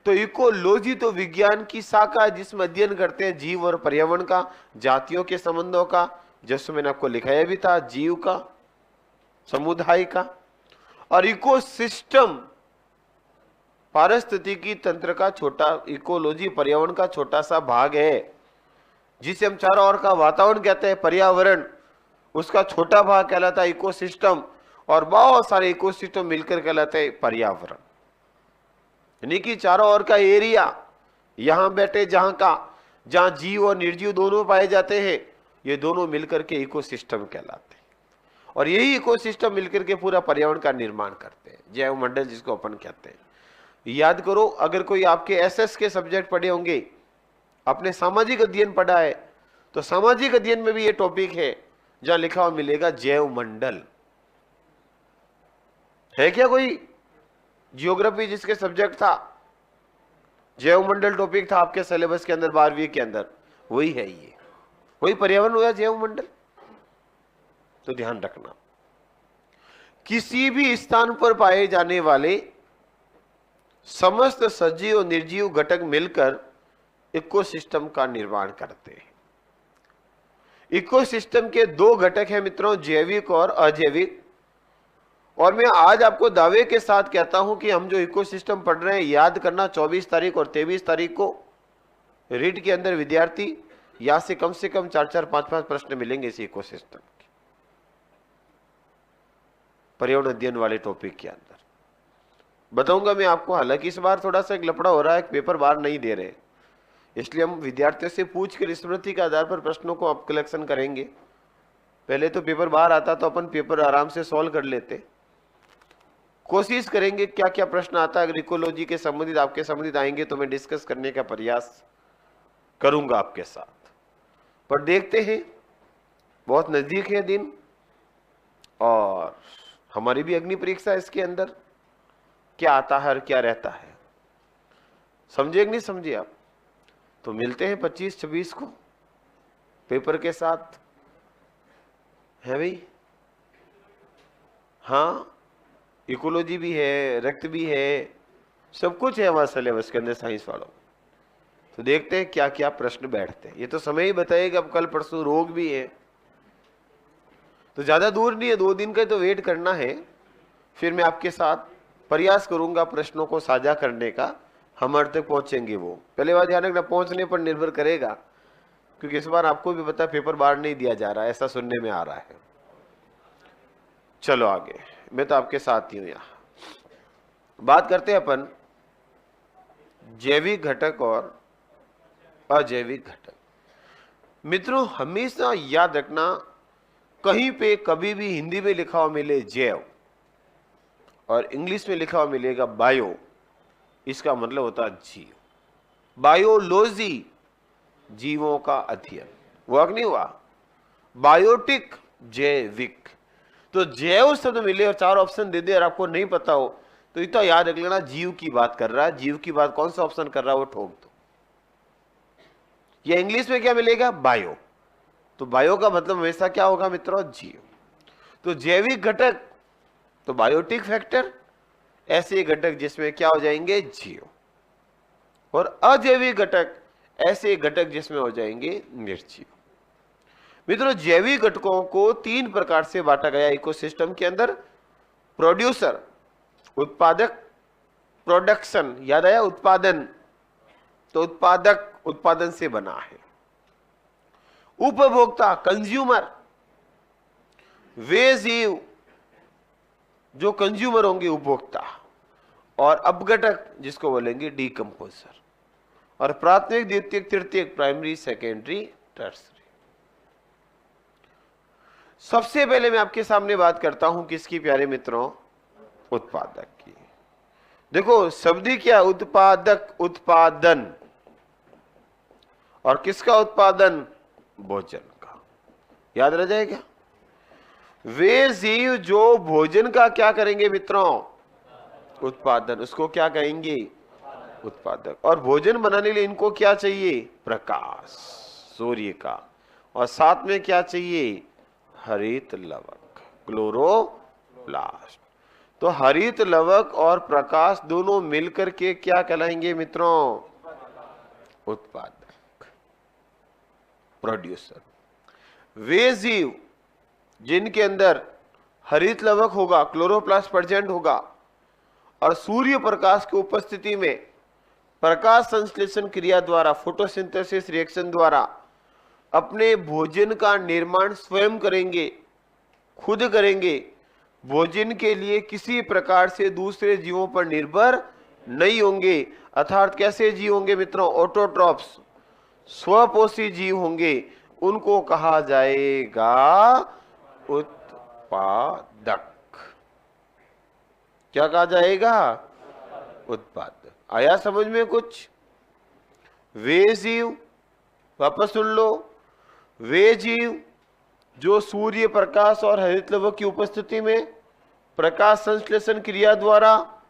Speaker 1: तो इकोलॉजी तो विज्ञान की शाखा है जिसमें अध्ययन करते हैं जीव और पर्यावरण का, जातियों के संबंधों का, जैसे मैंने आपको लिखाया भी था, जीव का, समुदाय का। और इकोसिस्टम पारिस्थितिकी तंत्र का छोटा, इकोलॉजी पर्यावरण का छोटा सा भाग है, जिसे हम चारों ओर का वातावरण कहते हैं, पर्यावरण, उसका छोटा भाग कहलाता है इकोसिस्टम, और बहुत सारे इकोसिस्टम मिलकर कहलाते हैं पर्यावरण। यानी कि चारों ओर का एरिया, यहां बैठे जहां जीव और निर्जीव दोनों पाए जाते हैं, ये दोनों मिलकर के इकोसिस्टम कहलाते हैं। और यही इकोसिस्टम मिलकर के पूरा पर्यावरण का निर्माण करते हैं, जैव मंडल जिसको अपन कहते हैं। याद करो, अगर कोई आपके एसएस के सब्जेक्ट पढ़े होंगे, आपने सामाजिक अध्ययन पढ़ा है, तो सामाजिक अध्ययन में भी ये टॉपिक है, जहां लिखा हुआ मिलेगा जैव मंडल। है क्या कोई जियोग्राफी जिसके सब्जेक्ट था, जैव मंडल टॉपिक था आपके सिलेबस के अंदर 12वीं के अंदर? वही है, ये वही पर्यावरण हुआ जैव मंडल। तो ध्यान रखना, किसी भी स्थान पर पाए जाने वाले समस्त सजीव और निर्जीव घटक मिलकर इकोसिस्टम का निर्माण करते हैं। इकोसिस्टम के दो घटक हैं मित्रों, जैविक और अजैविक। और मैं आज आपको दावे के साथ कहता हूं कि हम जो इकोसिस्टम पढ़ रहे हैं, याद करना 24 तारीख और 23 तारीख को रीड के अंदर विद्यार्थी यहां से कम 4-4, 5-5 प्रश्न मिलेंगे इस इकोसिस्टम के पर्यावरण अध्ययन वाले टॉपिक के अंदर। बताऊंगा मैं आपको। हालांकि इस बार थोड़ा सा एक लफड़ा हो रहा है, पेपर बाहर नहीं दे रहे, इसलिए हम विद्यार्थियों से पूछ कर स्मृति के आधार पर प्रश्नों को आप कलेक्शन करेंगे। पहले तो पेपर बाहर आता तो अपन पेपर आराम से सॉल्व कर लेते। कोशिश करेंगे क्या क्या प्रश्न आता है, अगर इकोलॉजी के संबंधित आपके संबंधित आएंगे तो मैं डिस्कस करने का प्रयास करूंगा आपके साथ। पर देखते हैं, बहुत नजदीक है दिन, और हमारी भी अग्नि परीक्षा इसके अंदर, क्या आता है और क्या रहता है, समझे कि नहीं समझे आप? तो मिलते हैं 25-26 को पेपर के साथ, है भाई? हाँ, इकोलॉजी भी है, रक्त भी है, सब कुछ है हमारे सिलेबस के अंदर साइंस वालों। तो देखते हैं क्या क्या प्रश्न बैठते हैं, ये तो समय ही बताएगा। अब कल परसों रोग भी है, तो ज्यादा दूर नहीं है, 2 दिन का तो वेट करना है। फिर मैं आपके साथ प्रयास करूंगा प्रश्नों को साझा करने का, हमारे तक पहुंचेंगे वो। पहले बात ध्यान रखना, पहुंचने पर निर्भर करेगा, क्योंकि इस बार आपको भी पता है पेपर बाहर नहीं दिया जा रहा है, ऐसा सुनने में आ रहा है। चलो आगे, मैं तो आपके साथ ही हूं। यहां बात करते हैं अपन जैविक घटक और अजैविक घटक। मित्रों, हमेशा याद रखना, कहीं पे कभी भी हिंदी में लिखा हुआ मिले जैव और इंग्लिश में लिखा हुआ मिलेगा बायो, इसका मतलब होता है जीव। बायोलॉजी, जीवों का अध्ययन, हुआ कि नहीं हुआ? बायोटिक, जैविक। तो जैव शब्द मिले और 4 ऑप्शन दे दे और आपको नहीं पता हो तो इतना याद रख लेना, जीव की बात कर रहा है। जीव की बात कौन सा ऑप्शन कर रहा है वो ठोक दो। या इंग्लिश में क्या मिलेगा? बायो। तो बायो का मतलब हमेशा क्या होगा मित्रों? जीव। तो जैविक घटक तो बायोटिक फैक्टर, ऐसे घटक जिसमें क्या हो जाएंगे? जीव। और अजैविक घटक ऐसे घटक जिसमें हो जाएंगे निर्जीव। मित्रों, जैविक घटकों को 3 प्रकार से बांटा गया इकोसिस्टम के अंदर। प्रोड्यूसर, उत्पादक, प्रोडक्शन, याद आया उत्पादन, तो उत्पादक उत्पादन से बना है। उपभोक्ता, कंज्यूमर, वे जीव जो कंज्यूमर होंगे, उपभोक्ता। और अपघटक जिसको बोलेंगे डीकंपोजर। और प्राथमिक, द्वितीयक, तृतीयक, प्राइमरी, सेकेंडरी, टर्सरी। सबसे पहले मैं आपके सामने बात करता हूं किसकी प्यारे मित्रों? उत्पादक की। देखो शब्द क्या, उत्पादक, उत्पादन। और किसका उत्पादन? भोजन का। याद रह जाएगा। वे जीव जो भोजन का क्या करेंगे मित्रों? उत्पादन, उसको क्या कहेंगे? उत्पादक। और भोजन बनाने के लिए इनको क्या चाहिए? प्रकाश, सूर्य का। और साथ में क्या चाहिए? हरित लवक, क्लोरोप्लास्ट। तो हरित लवक और प्रकाश दोनों मिलकर के क्या कहलाएंगे मित्रों? उत्पादक, प्रोड्यूसर। वे जीव जिनके अंदर हरित लवक होगा, क्लोरोप्लास्ट प्रेजेंट होगा, और सूर्य प्रकाश की उपस्थिति में प्रकाश संश्लेषण क्रिया द्वारा, फोटोसिंथेसिस रिएक्शन द्वारा अपने भोजन का निर्माण स्वयं करेंगे, खुद करेंगे। भोजन के लिए किसी प्रकार से दूसरे जीवों पर निर्भर नहीं होंगे। अर्थात कैसे जीव होंगे मित्रों? ऑटोट्रॉप्स, स्वपोषी जीव होंगे। उनको कहा जाएगा उत्पादक। क्या कहा जाएगा? उत्पादक। आया समझ में कुछ? वे जीव, वापस सुन लो, वे जीव जो सूर्य प्रकाश और हरित लवक की उपस्थिति में प्रकाश संश्लेषण क्रिया द्वारा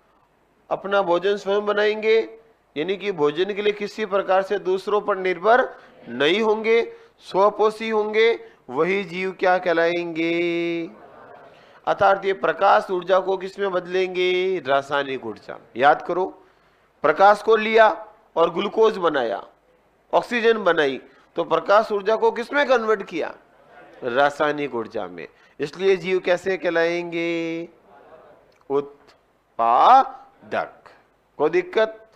Speaker 1: अपना भोजन स्वयं बनाएंगे, यानी कि भोजन के लिए किसी प्रकार से दूसरों पर निर्भर नहीं होंगे, स्वपोषी होंगे, वही जीव क्या कहलाएंगे? अर्थात ये प्रकाश ऊर्जा को किसमें बदलेंगे? रासायनिक ऊर्जा। याद करो, प्रकाश को लिया और ग्लूकोज बनाया, ऑक्सीजन बनाई, तो प्रकाश ऊर्जा को किसमें कन्वर्ट किया? रासायनिक ऊर्जा में। इसलिए जीव कैसे कहलाएंगे? उत्पादक। कोई दिक्कत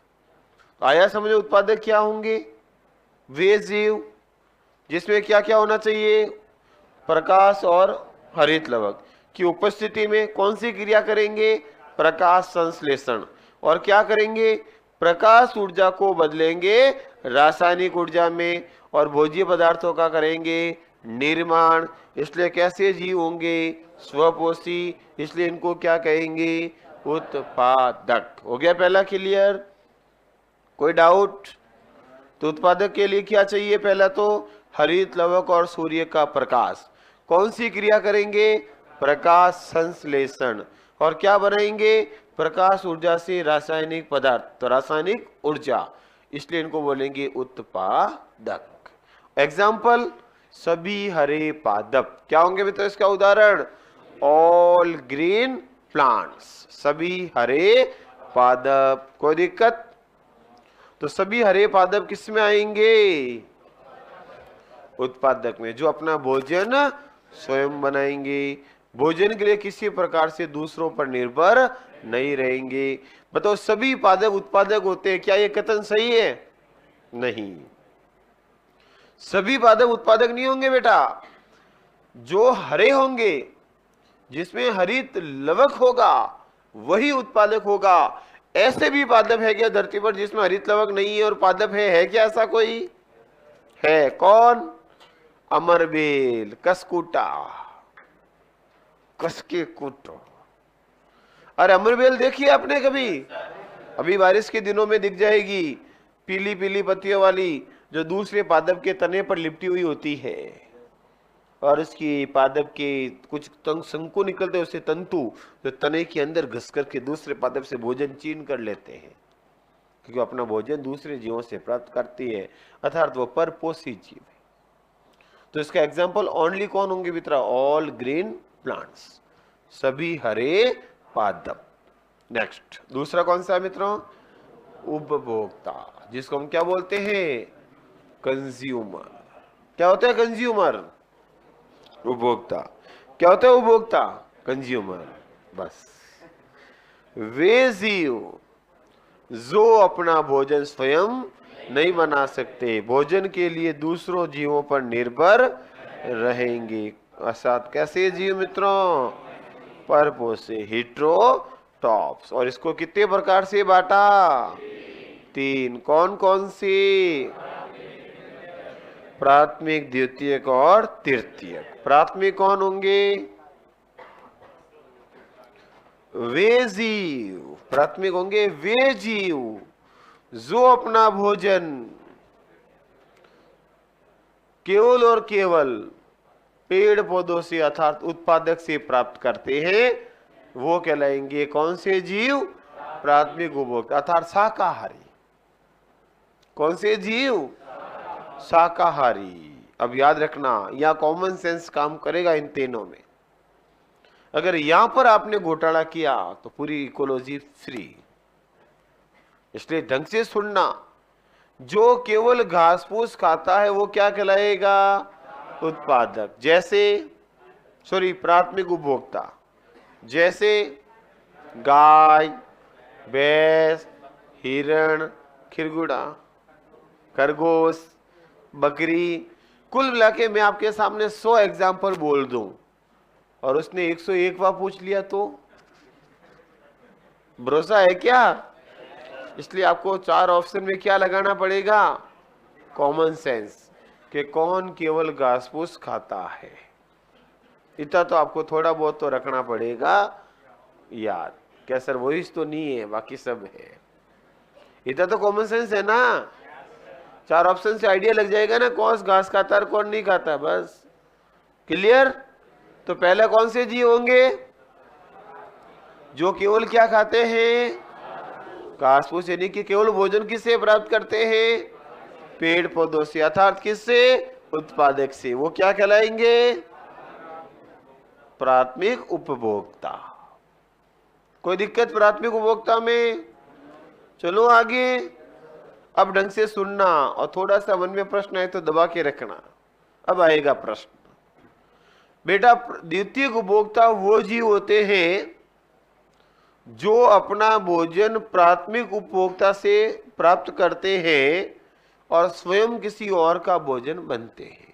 Speaker 1: आया समझे? उत्पादक क्या होंगे? वे जीव जिसमें क्या क्या होना चाहिए? प्रकाश और हरित लवक की उपस्थिति में कौन सी क्रिया करेंगे? प्रकाश संश्लेषण। और क्या करेंगे? प्रकाश ऊर्जा को बदलेंगे रासायनिक ऊर्जा में, और भोज्य पदार्थों का करेंगे निर्माण। इसलिए कैसे जीव होंगे? स्वपोषी। इसलिए इनको क्या कहेंगे? उत्पादक। हो गया पहला क्लियर? कोई डाउट? तो उत्पादक के लिए क्या चाहिए? पहला तो हरित लवक और सूर्य का प्रकाश। कौन सी क्रिया करेंगे? प्रकाश संश्लेषण। और क्या बनाएंगे? प्रकाश ऊर्जा से रासायनिक पदार्थ, तो रासायनिक ऊर्जा। इसलिए इनको बोलेंगे उत्पादक। एग्जाम्पल, सभी हरे पादप। क्या होंगे मित्रों इसका उदाहरण? ऑल ग्रीन प्लांट्स, सभी हरे पादप। कोई दिक्कत? तो सभी हरे पादप किस में आएंगे? उत्पादक में, जो अपना भोजन स्वयं बनाएंगे, भोजन के लिए किसी प्रकार से दूसरों पर निर्भर नहीं रहेंगे। बताओ, सभी पादप उत्पादक होते हैं, क्या ये कथन सही है? नहीं, सभी पादप उत्पादक नहीं होंगे बेटा। जो हरे होंगे, जिसमें हरित लवक होगा, वही उत्पादक होगा। ऐसे भी पादप है क्या धरती पर जिसमें हरित लवक नहीं है और पादप है क्या? ऐसा कोई है? कौन? अमरबेल, कसकूटा, कसके कूटो। अरे अमरबेल देखिए आपने कभी? अभी बारिश के दिनों में दिख जाएगी, पीली पीली पत्तियों वाली, जो दूसरे पादप के तने पर लिपटी हुई होती है, और उसकी पादप के कुछ शंकु निकलते हैं, उससे तंतु जो तने के अंदर घुस करके दूसरे पादप से भोजन छीन कर लेते हैं, क्योंकि अपना भोजन दूसरे जीवों से प्राप्त करती है, अर्थात वो परपोषी जीव है। तो इसका एग्जाम्पल ओनली कौन होंगे मित्रा? ऑल ग्रीन प्लांट्स, सभी हरे पादप। नेक्स्ट, दूसरा कौन सा है मित्रों? उपभोक्ता, जिसको हम क्या बोलते हैं? कंज्यूमर। क्या होता है कंज्यूमर? उपभोक्ता। क्या होता है उपभोक्ता? कंज्यूमर। बस। वे जीव जो अपना भोजन स्वयं नहीं बना सकते, भोजन के लिए दूसरों जीवों पर निर्भर रहेंगे। अर्थात कैसे जीव मित्रों? परपोषे, हेटेरोट्रॉप्स। और इसको कितने प्रकार से बांटा? 3। कौन कौन सी? प्राथमिक, द्वितीयक और तृतीयक। प्राथमिक कौन होंगे? वे जीव। प्राथमिक होंगे वे जीव जो अपना भोजन केवल और केवल पेड़ पौधों से अर्थात उत्पादक से प्राप्त करते हैं, वो कहलाएंगे कौन से जीव? प्राथमिक उपभोक्ता अर्थात शाकाहारी। कौन से जीव? शाकाहारी। अब याद रखना, यह कॉमन सेंस काम करेगा इन तीनों में। अगर यहां पर आपने घोटाला किया तो पूरी इकोलॉजी फ्री। इसलिए ढंग से सुनना, जो केवल घास फूस खाता है वो क्या कहलाएगा? उत्पादक। जैसे प्राथमिक उपभोक्ता, जैसे गाय, भैंस, हिरण, खिरगुड़ा, खरगोश, बकरी। कुल मिला के मैं आपके सामने 100 एग्जाम्पल बोल दूं और उसने 101वां पूछ लिया तो भरोसा है क्या? इसलिए आपको 4 ऑप्शन में क्या लगाना पड़ेगा? कॉमन सेंस, कि कौन केवल घास फूस खाता है। इतना तो आपको थोड़ा बहुत तो रखना पड़ेगा याद। क्या सर वही तो नहीं है, बाकी सब है। इतना तो कॉमन सेंस है ना। 4 ऑप्शन से आइडिया लग जाएगा ना कौन घास खाता है कौन नहीं खाता। बस क्लियर। तो पहले कौन से जीव होंगे? जो केवल क्या खाते हैं? घास फूस, यानी कि केवल भोजन किससे प्राप्त करते हैं? पेड़ पौधों से अर्थात किससे? उत्पादक से। वो क्या कहलाएंगे? प्राथमिक उपभोक्ता। कोई दिक्कत प्राथमिक उपभोक्ता में? चलो आगे। अब ढंग से सुनना और थोड़ा सा मन में प्रश्न है तो दबा के रखना। अब आएगा प्रश्न। बेटा, द्वितीय उपभोक्ता वो जीव होते हैं जो अपना भोजन प्राथमिक उपभोक्ता से प्राप्त करते हैं और स्वयं किसी और का भोजन बनते हैं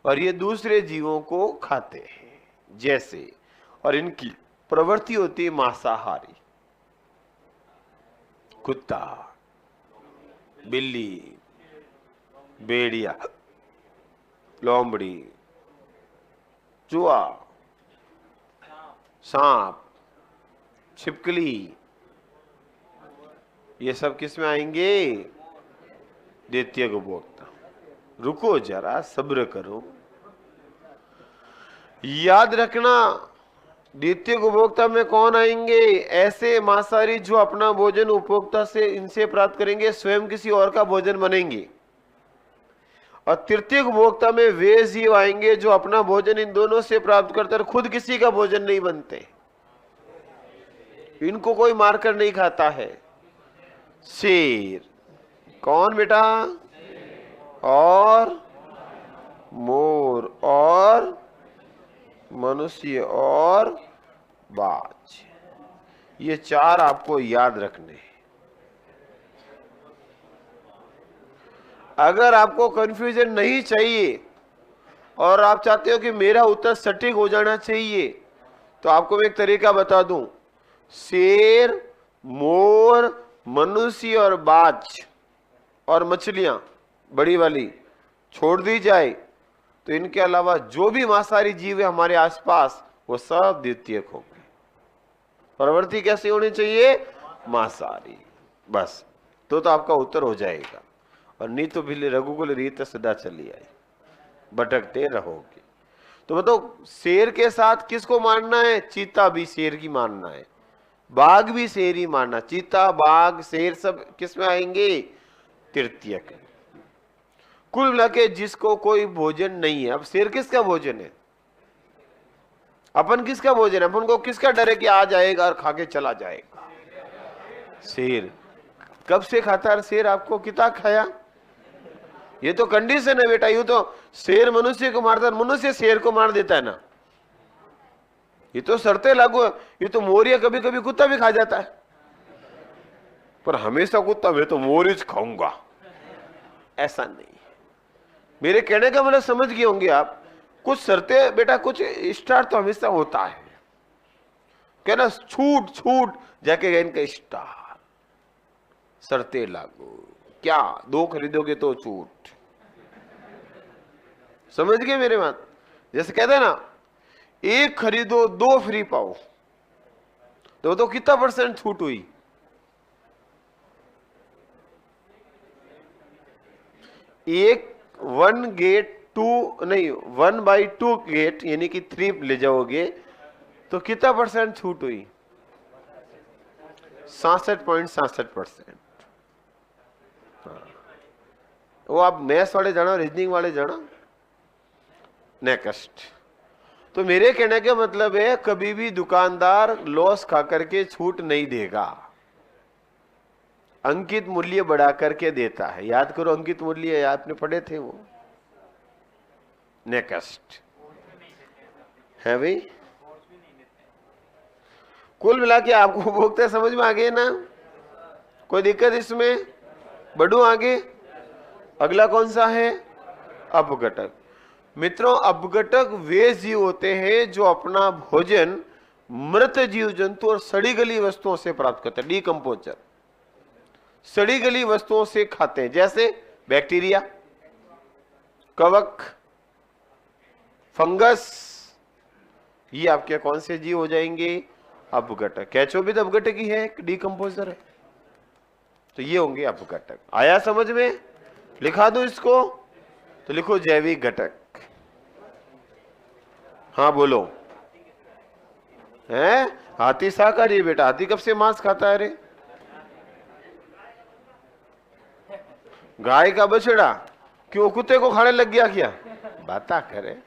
Speaker 1: और ये दूसरे जीवों को खाते हैं। जैसे, और इनकी प्रवृत्ति होती है मांसाहारी। कुत्ता, बिल्ली, भेड़िया, लोमड़ी, चूहा, सांप, छिपकली, ये सब किस में आएंगे? द्वितीय उपभोक्ता। रुको जरा, सब्र करो। याद रखना, द्वितीय उपभोक्ता में कौन आएंगे? ऐसे मांसाहारी जो अपना भोजन उपभोक्ता से इनसे प्राप्त करेंगे, स्वयं किसी और का भोजन बनेंगे। और तृतीय उपभोक्ता में वे जीव आएंगे जो अपना भोजन इन दोनों से प्राप्त करते और खुद किसी का भोजन नहीं बनते। इनको कोई मारकर नहीं खाता है। शेर। कौन बेटा? और मोर और मनुष्य और बाज। ये 4 आपको याद रखने हैं। अगर आपको कंफ्यूजन नहीं चाहिए और आप चाहते हो कि मेरा उत्तर सटीक हो जाना चाहिए तो आपको मैं एक तरीका बता दूं। शेर, मोर, मनुष्य और बाज और मछलियां बड़ी वाली छोड़ दी जाए तो इनके अलावा जो भी मांसाहारी जीव है हमारे आसपास वो सब द्वितीयक होंगे। प्रवृत्ति कैसी होनी चाहिए? मांसाहारी। बस तो आपका उत्तर हो जाएगा। और नहीं तो भी रघुकुल रीत सदा चली आई, भटकते रहोगे। तो बताओ, शेर के साथ किसको मारना है? चीता भी शेर की मारना है, बाघ भी शेर ही मारना। चीता, बाघ, शेर सब किस में आएंगे? तृतीयक। कुल मिला के जिसको कोई भोजन नहीं है। अब शेर किसका भोजन है? अपन किसका भोजन है? अपन को किसका डर है कि आ जाएगा और खा के चला जाएगा? शेर। कब से खाता है शेर? आपको कितना खाया? ये तो कंडीशन है बेटा। यूं तो शेर मनुष्य को मारता है, मनुष्य शेर को मार देता है ना, ये तो शर्तें लागू है। ये तो मोरिया कभी कभी कुत्ता भी खा जाता है, पर हमेशा कुत्ता मैं तो मोरिच खाऊंगा, ऐसा नहीं। मेरे कहने का मतलब समझ गए होंगे आप। कुछ शर्तें बेटा, कुछ स्टार तो हमेशा होता है, कहना छूट छूट जाके गए इनका स्टार, शर्तें लागू। क्या 2 खरीदोगे तो छूट, समझ गए मेरे बात। जैसे कहते हैं ना 1 खरीदो 2 फ्री पाओ, तो कितना % छूट हुई? 1 गेट 2 नहीं 1/2 गेट यानी कि 3 ले जाओगे तो कितना % छूट हुई? 66.66%। वो आप मैथ्स वाले जाना, रीजनिंग वाले जाना। नेक्स्ट, तो मेरे कहने का मतलब है कभी भी दुकानदार लॉस खा करके छूट नहीं देगा, अंकित मूल्य बढ़ा करके देता है। याद करो अंकित मूल्य, आपने पढ़े थे वो। नेक्स्ट है भाई, कुल मिला के आपको उपभोक्ता समझ में आ गए ना? कोई दिक्कत इसमें? बढ़ू आगे। अगला कौन सा है? अपघटक। मित्रों, अपघटक वे जीव होते हैं जो अपना भोजन मृत जीव जंतु और सड़ी गली वस्तुओं से प्राप्त करते हैं। डीकंपोजर, सड़ी गली वस्तुओं से खाते हैं, जैसे बैक्टीरिया, कवक, फंगस। ये आपके कौन से जीव हो जाएंगे? अपघटक। कैचो भी तो अपघटक ही है, डीकंपोजर है, तो ये होंगे अपघटक। आया समझ में? लिखा दो इसको, तो लिखो जैविक घटक। हाँ बोलो। है हाथी शाकाहारी बेटा, हाथी कब से मांस खाता है रे? गाय का बछड़ा क्यों कुत्ते को खाने लग गया क्या? बाता करे।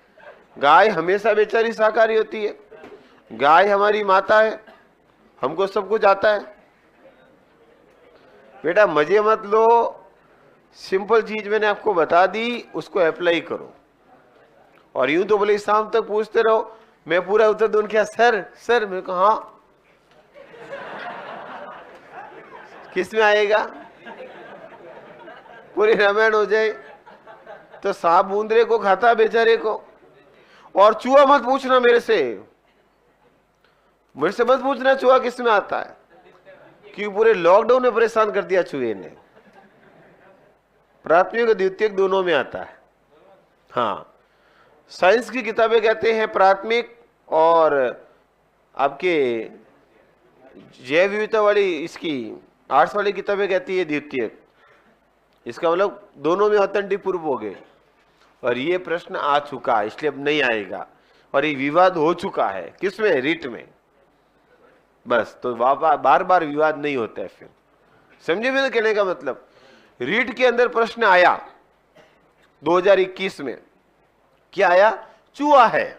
Speaker 1: गाय हमेशा बेचारी शाकाहारी होती है, गाय हमारी माता है, हमको सब कुछ आता है। बेटा मजे मत लो, सिंपल चीज मैंने आपको बता दी, उसको अप्लाई करो। और यूं तो बोले शाम तक पूछते रहो, मैं पूरा उत्तर दूं क्या? सर सर मैं कहा हाँ, किस में आएगा? पूरी रामायण हो जाए। तो सांप बूंदरे को खाता बेचारे को। और चूहा मत पूछना मेरे से मत पूछना चूहा किस में आता है, क्योंकि पूरे लॉकडाउन में परेशान कर दिया चूहे ने। प्राथमिक और द्वितीयक दोनों में आता है। हाँ, साइंस की किताबें कहते हैं प्राथमिक, और आपके जैव विविधता वाली इसकी आर्ट्स वाली किताबें कहती है द्वितीयक। इसका मतलब दोनों में ऑथेंटिक प्रूफ हो गए। और ये प्रश्न आ चुका है, इसलिए अब नहीं आएगा। और ये विवाद हो चुका है, किसमें? रीट में। बस, तो बार बार विवाद नहीं होता है फिर। समझे मेरे कहने का मतलब? रीट के अंदर प्रश्न आया 2021 में, क्या आया? चूहा है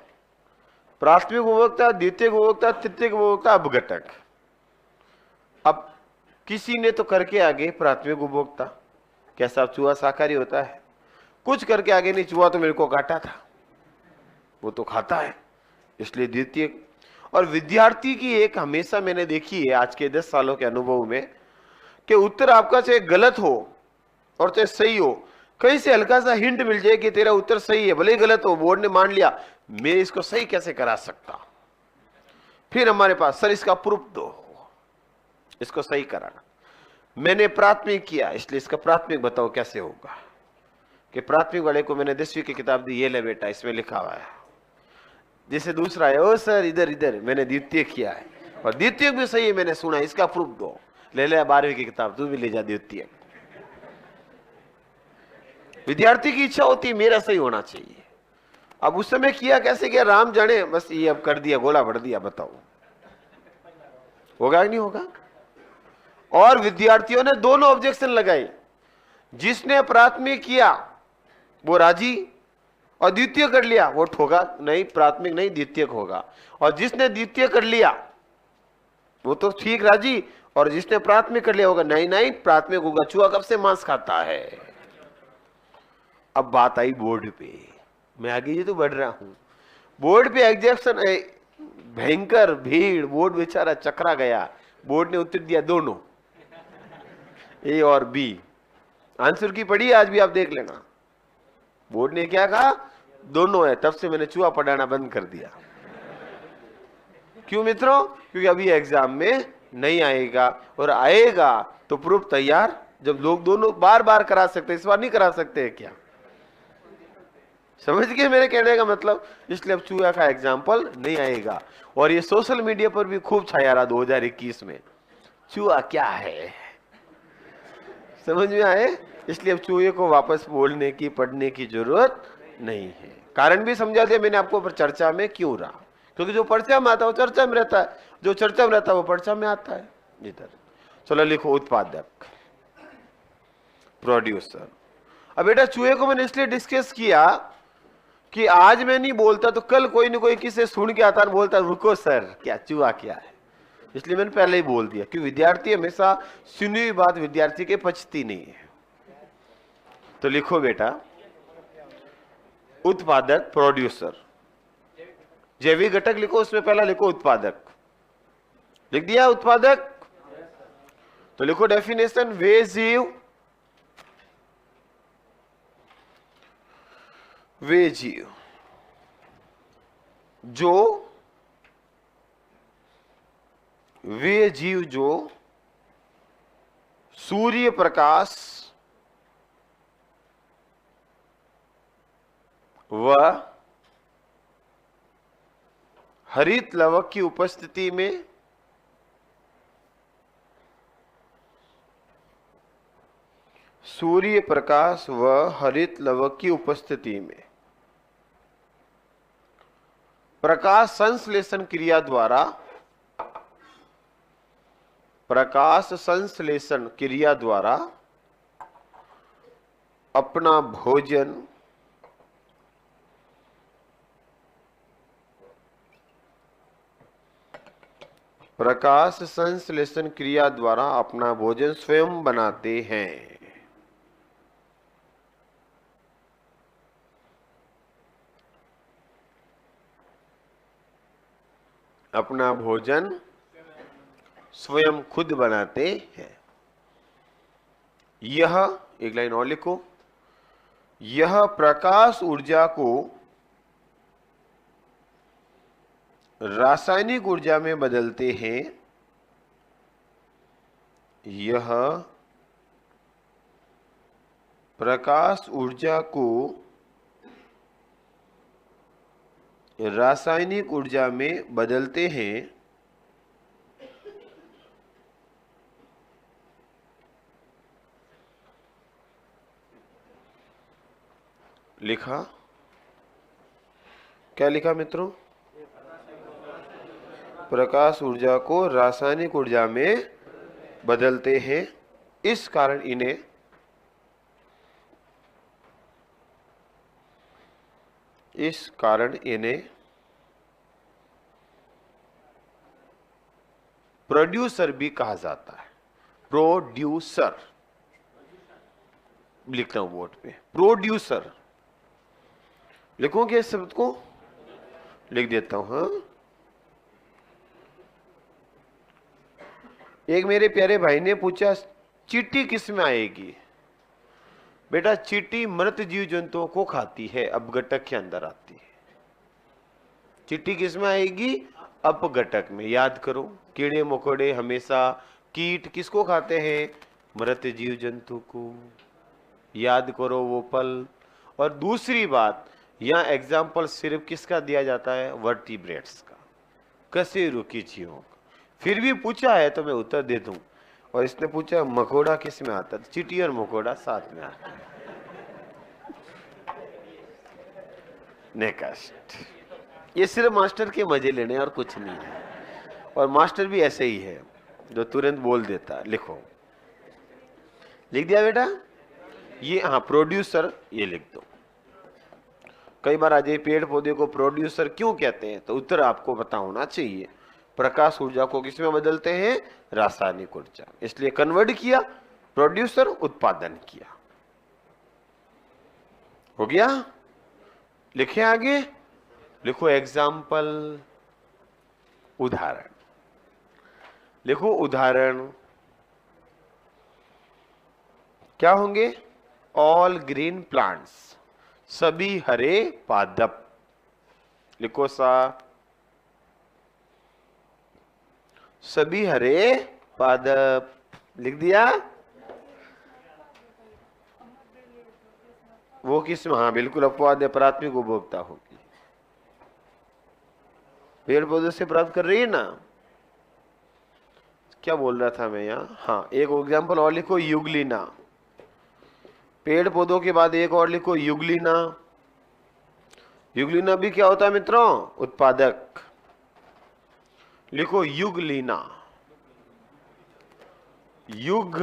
Speaker 1: प्राथमिक उपभोक्ता, द्वितीयक उपभोक्ता, तृतीयक उपभोक्ता, अपघटक। अब किसी ने तो करके आगे प्राथमिक उपभोक्ता, कैसा चूहा शाकाहारी होता है? कुछ करके आगे नहीं, चूहा तो मेरे को काटा था, वो तो खाता है, इसलिए द्वितीयक। और विद्यार्थी की एक हमेशा मैंने देखी है आज के 10 सालों के अनुभव में, कि उत्तर आपका चाहे गलत हो और चाहे सही हो, कहीं से हल्का सा हिंट मिल जाए कि तेरा उत्तर सही है, भले ही गलत हो, बोर्ड ने मान लिया, मैं इसको सही कैसे करा सकता? फिर हमारे पास सर इसका प्रूफ दो, इसको सही कराना। मैंने प्राथमिक किया, इसलिए इसका प्राथमिक बताओ कैसे होगा। कि प्राथमिक वाले को मैंने 10वीं की किताब दी, ये ले बेटा इसमें लिखा हुआ है। जैसे दूसरा है, ओ सर इधर इधर मैंने द्वितीय किया है, और द्वितीय भी सही है मैंने सुना, इसका प्रूफ दो। ले ले 12वीं की किताब, तू भी ले जा द्वितीय। विद्यार्थी की इच्छा होती है मेरा सही होना चाहिए। अब उस समय किया कैसे किया राम जाने, बस ये अब कर दिया, गोला भर दिया, बताओ होगा कि नहीं होगा? और विद्यार्थियों ने दोनों ऑब्जेक्शन लगाए। जिसने प्राथमिक किया वो राजी, और द्वितीय कर लिया वो ठोका, नहीं प्राथमिक नहीं द्वितीयक होगा। और जिसने द्वितीय कर लिया वो तो ठीक राजी, और जिसने प्राथमिक कर लिया होगा नहीं नहीं प्राथमिक होगा। चूहा कब से मांस खाता है? अब बात आई बोर्ड पे, मैं आगे ये तो बढ़ रहा हूं। बोर्ड पे एग्जाम्शन भयंकर भीड़, बोर्ड बेचारा चकरा गया। बोर्ड ने उत्तर दिया दोनों, ए और बी। आंसर की पढ़ी आज भी, आप देख लेना। बोर्ड ने क्या कहा, दोनों है। तब से मैंने चूहा पढ़ाना बंद कर दिया। क्यों मित्रों? क्योंकि अभी एग्जाम में नहीं आएगा, और आएगा तो प्रूफ तैयार। जब लोग दोनों बार बार करा सकते, इस बार नहीं करा सकते हैं क्या? समझ गए मेरे कहने का मतलब? इसलिए अब चूहा का एग्जाम्पल नहीं आएगा। और ये सोशल मीडिया पर भी खूब छाया रहा 2021 में, चूहा क्या है, समझ में आए? इसलिए अब चूहे को वापस बोलने की, पढ़ने की जरूरत नहीं है। कारण भी समझा दिया मैंने आपको, पर चर्चा में क्यों रहा? क्योंकि जो पर्चा में आता है वो चर्चा में रहता है, जो चर्चा में रहता है वो पर्चा में आता है। इधर चलो लिखो उत्पादक, प्रोड्यूसर। अब बेटा चूहे को मैंने इसलिए डिस्कस किया कि आज मैं नहीं बोलता तो कल कोई ना कोई किसे सुन के आता बोलता रुको सर क्या चूहा क्या है, इसलिए मैंने पहले ही बोल दिया। क्योंकि विद्यार्थी हमेशा सुनी हुई बात विद्यार्थी के पचती नहीं है। तो लिखो बेटा उत्पादक, प्रोड्यूसर। जैविक घटक लिखो, उसमें पहला लिखो उत्पादक। लिख दिया उत्पादक? तो लिखो डेफिनेशन, वे जीव, वे जीव जो, वे जीव जो सूर्य प्रकाश व हरित लवक की उपस्थिति में सूर्य प्रकाश व हरित लवक की उपस्थिति में प्रकाश संश्लेषण क्रिया द्वारा, प्रकाश संश्लेषण क्रिया द्वारा अपना भोजन प्रकाश संश्लेषण क्रिया द्वारा अपना भोजन स्वयं बनाते हैं। अपना भोजन स्वयं खुद बनाते हैं। यह, एक लाइन और लिखो, यह प्रकाश ऊर्जा को रासायनिक ऊर्जा में बदलते हैं। यह प्रकाश ऊर्जा को रासायनिक ऊर्जा में बदलते हैं। लिखा? क्या लिखा मित्रों? प्रकाश ऊर्जा को रासायनिक ऊर्जा में बदलते हैं। इस कारण इन्हें प्रोड्यूसर भी कहा जाता है। प्रोड्यूसर लिखता हूं बोर्ड पे, प्रोड्यूसर लिखोगे इस शब्द को? लिख देता हूं। हाँ, एक मेरे प्यारे भाई ने पूछा चींटी किस में आएगी? बेटा चींटी मृत जीव जंतुओं को खाती है, अपघटक के अंदर आती है। चींटी किस में आएगी? अपघटक में। याद करो, कीड़े मकोड़े हमेशा, कीट किसको खाते हैं? मृत जीव जंतु को। याद करो वो पल। और दूसरी बात, यहां एग्जाम्पल सिर्फ किसका दिया जाता है? वर्टिब्रेट्स का, कशेरुकी जीवों का। फिर भी पूछा है तो मैं उत्तर दे दूं। और इसने पूछा मकोड़ा किस में आता है? चींटी और मकोड़ा साथ में आता है। नेक्स्ट, ये सिर्फ मास्टर के मजे लेने और कुछ नहीं है। और मास्टर भी ऐसे ही है जो तुरंत बोल देता है। लिखो, लिख दिया बेटा? ये हाँ प्रोड्यूसर, ये लिख दो। कई बार आज पेड़ पौधे को प्रोड्यूसर क्यों कहते हैं, तो उत्तर आपको पता होना चाहिए। प्रकाश ऊर्जा को किसमें बदलते हैं? रासायनिक ऊर्जा। इसलिए कन्वर्ट किया, प्रोड्यूसर उत्पादन किया। हो गया? लिखे आगे, लिखो एग्जाम्पल, उदाहरण। लिखो उदाहरण क्या होंगे? ऑल ग्रीन प्लांट्स, सभी हरे पादप। लिखो सा, सभी हरे पादप। लिख दिया? वो किस्म, हाँ बिल्कुल, अपवाद है, प्राथमिक उपभोक्ता होगी, पेड़ पौधे से प्राप्त कर रही है ना। क्या बोल रहा था मैं यहाँ? हाँ, एक एग्जाम्पल और लिखो, युगलिना। पेड़ पौधों के बाद एक और लिखो, युगलिना। युगलिना भी क्या होता है मित्रों? उत्पादक। लिखो युगलिना, युग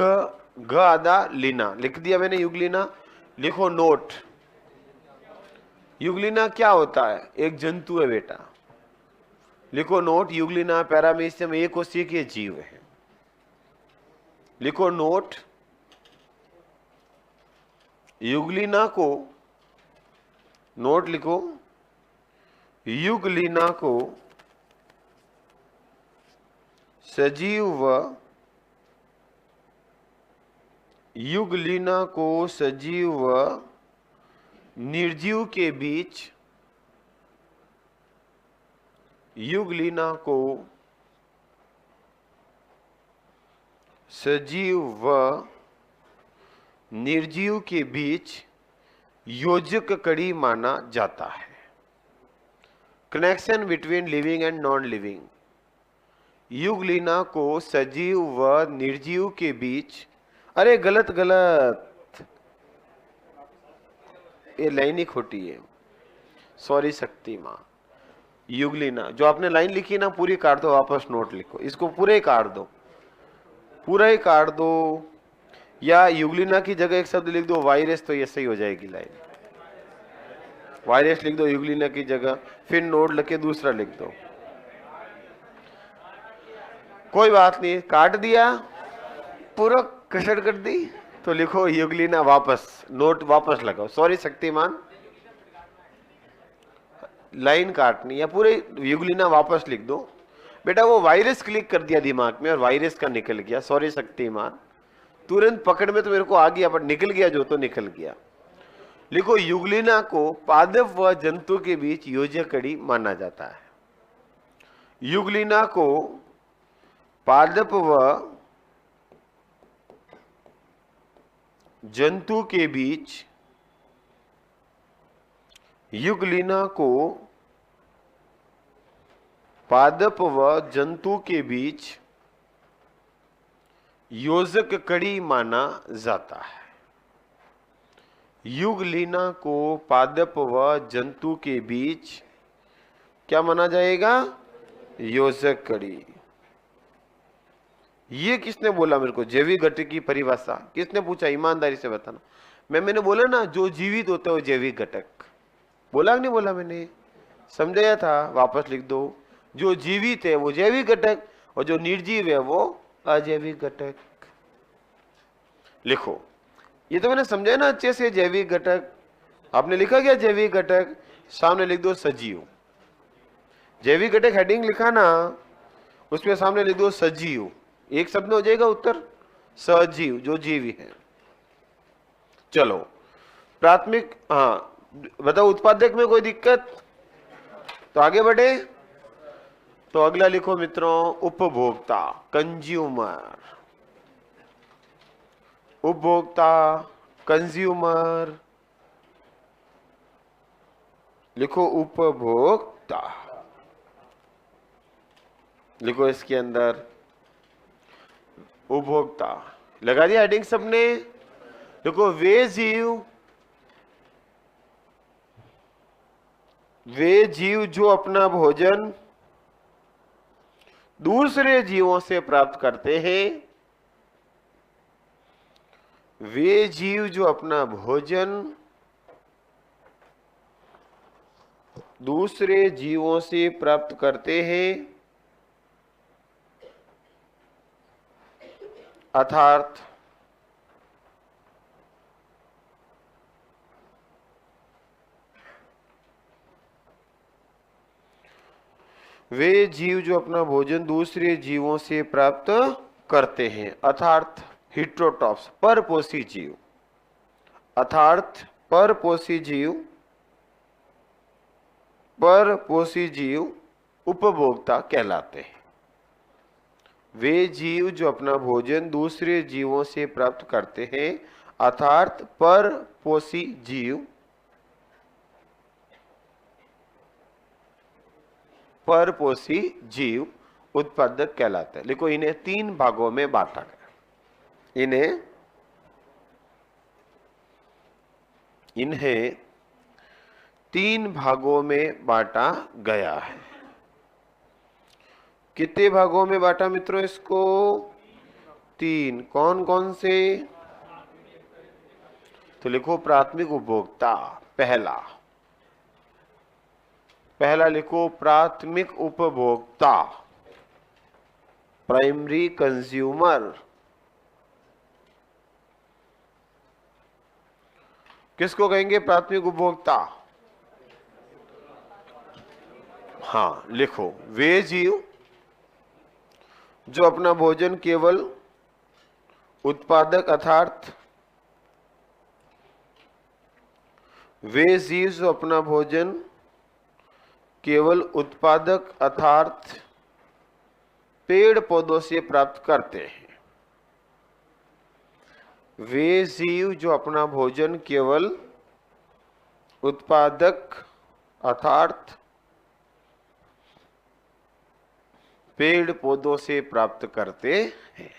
Speaker 1: ग आदा लीना, लिख दिया मैंने युगलिना। लिखो नोट, युगलिना क्या होता है? एक जंतु है बेटा। लिखो नोट, युगलिना पैरामीशियम एक कोशिकीय जीव है। लिखो नोट, युगलिना को, नोट लिखो, युगलिना को सजीव व, युगलिना को सजीव व निर्जीव के बीच, युगलिना को सजीव व निर्जीव के बीच योजक कड़ी माना जाता है। Connection between living and non living. Euglena को सजीव व निर्जीव के बीच, अरे गलत गलत, ये लाइन ही खोटी है, सॉरी शक्तिमान। युगलिना, जो आपने लाइन लिखी ना पूरी काट दो, वापस नोट लिखो, इसको पूरे काट दो, पूरा ही काट दो, या युगलिना की जगह एक शब्द लिख दो वायरस, तो ये सही हो जाएगी लाइन। वायरस लिख दो युगलिना की जगह, फिर नोट लिखे दूसरा लिख दो, कोई बात नहीं, काट दिया, पूरा कसर कर दी, तो लिखो युगलिना वापस, नोट वापस लगाओ, सॉरी शक्तिमान, लाइन काटनी या पूरे युगलिना वापस लिख दो। बेटा वो वायरस क्लिक कर दिया दिमाग में और वायरस का निकल गया, सॉरी शक्तिमान, तुरंत पकड़ में तो मेरे को आ गया, पर निकल गया जो तो निकल गया। लिखो युगलिना को पादप व जंतु के बीच योजक कड़ी माना जाता है। युगलिना को पादप व जंतु के बीच, युगलिना को पादप व जंतु के बीच योजक कड़ी माना जाता है। युगलिना को पादप व जंतु के बीच क्या माना जाएगा? योजक कड़ी। ये किसने बोला मेरे को? जैविक घटक की परिभाषा किसने पूछा? ईमानदारी से बताना। मैंने बोला ना, जो जीवित होते हो जैविक घटक, बोला कि नहीं बोला मैंने? समझाया था, वापस लिख दो, जो जीवित है वो जैविक घटक और जो निर्जीव है वो अजैविक घटक। लिखो, ये तो मैंने समझाया ना अच्छे से। जैविक घटक आपने लिखा क्या? जैविक घटक, सामने लिख दो सजीव। जैविक घटक हेडिंग लिखा ना, उसमें सामने लिख दो सजीव, एक शब्द में हो जाएगा उत्तर, सजीव, जो जीवी है। चलो प्राथमिक, हाँ बताओ, उत्पादक में कोई दिक्कत? तो आगे बढ़े। तो अगला लिखो मित्रों, उपभोक्ता, कंज्यूमर। उपभोक्ता, कंज्यूमर, लिखो उपभोक्ता, लिखो इसके अंदर उपभोक्ता। लगा दिया हेडिंग सबने? देखो, वे जीव जो अपना भोजन दूसरे जीवों से प्राप्त करते हैं, वे जीव जो अपना भोजन दूसरे जीवों से प्राप्त करते हैं, अर्थात वे जीव जो अपना भोजन दूसरे जीवों से प्राप्त करते हैं, अर्थात हिट्रोट्रॉप्स, परपोषी जीव, अर्थात परपोषी जीव उपभोक्ता कहलाते हैं। वे जीव जो अपना भोजन दूसरे जीवों से प्राप्त करते हैं, अर्थात परपोषी जीव उत्पादक कहलाते हैं। देखो, इन्हें 3 भागों में बांटा गया। इन्हें 3 भागों में बांटा गया है। कितने भागों में बांटा मित्रों इसको? 3। कौन कौन से? तो लिखो प्राथमिक उपभोक्ता, पहला लिखो प्राथमिक उपभोक्ता, प्राइमरी कंज्यूमर। किसको कहेंगे प्राथमिक उपभोक्ता? हाँ, लिखो वे जीव जो अपना भोजन केवल उत्पादक अर्थात वे जीव जो अपना भोजन केवल उत्पादक अर्थात पेड़ पौधों से प्राप्त करते हैं। वे जीव जो अपना भोजन केवल उत्पादक अर्थात पेड़ पौधों से प्राप्त करते हैं।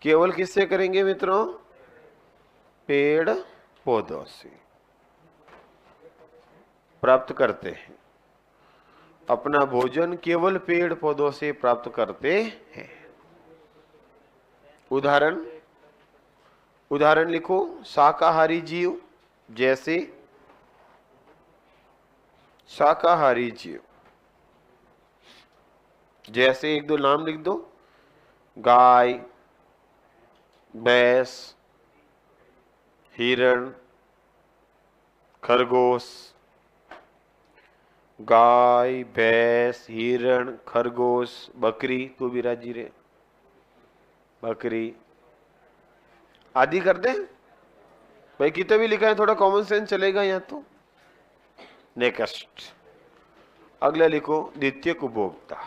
Speaker 1: केवल किससे करेंगे मित्रों? पेड़ पौधों से प्राप्त करते हैं। अपना भोजन केवल पेड़ पौधों से प्राप्त करते हैं। उदाहरण लिखो, शाकाहारी जीव, जैसे शाकाहारी जीव जैसे 1-2 नाम लिख दो। गाय, भैंस, हिरण, खरगोश। गाय, भैंस, हिरण, खरगोश, बकरी, तू भी राजी रे, बकरी आदि कर दे भाई। कितना भी लिखा है, थोड़ा कॉमन सेंस चलेगा यहाँ तो। नेक्स्ट, अगला लिखो द्वितीयक उपभोक्ता।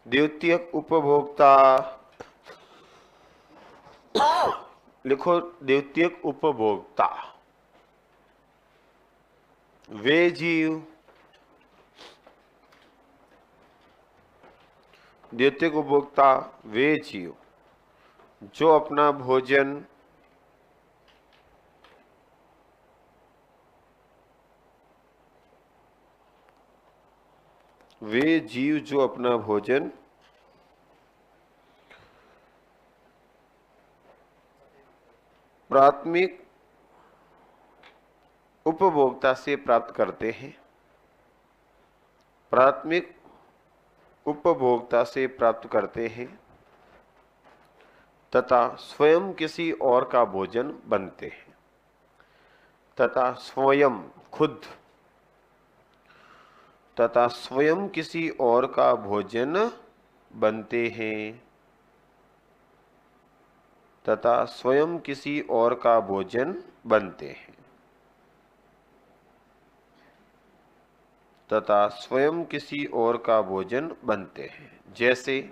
Speaker 1: द्वितीयक उपभोक्ता लिखो, द्वितीयक उपभोक्ता वे जीव, द्वितीयक उपभोक्ता वे जीव जो अपना भोजन प्राथमिक उपभोक्ता से प्राप्त करते हैं, प्राथमिक उपभोक्ता से प्राप्त करते हैं तथा स्वयं किसी और का भोजन बनते हैं, तथा स्वयं खुद तथा स्वयं किसी और का भोजन बनते हैं, तथा स्वयं किसी और का भोजन बनते हैं, तथा स्वयं किसी और का भोजन बनते हैं। जैसे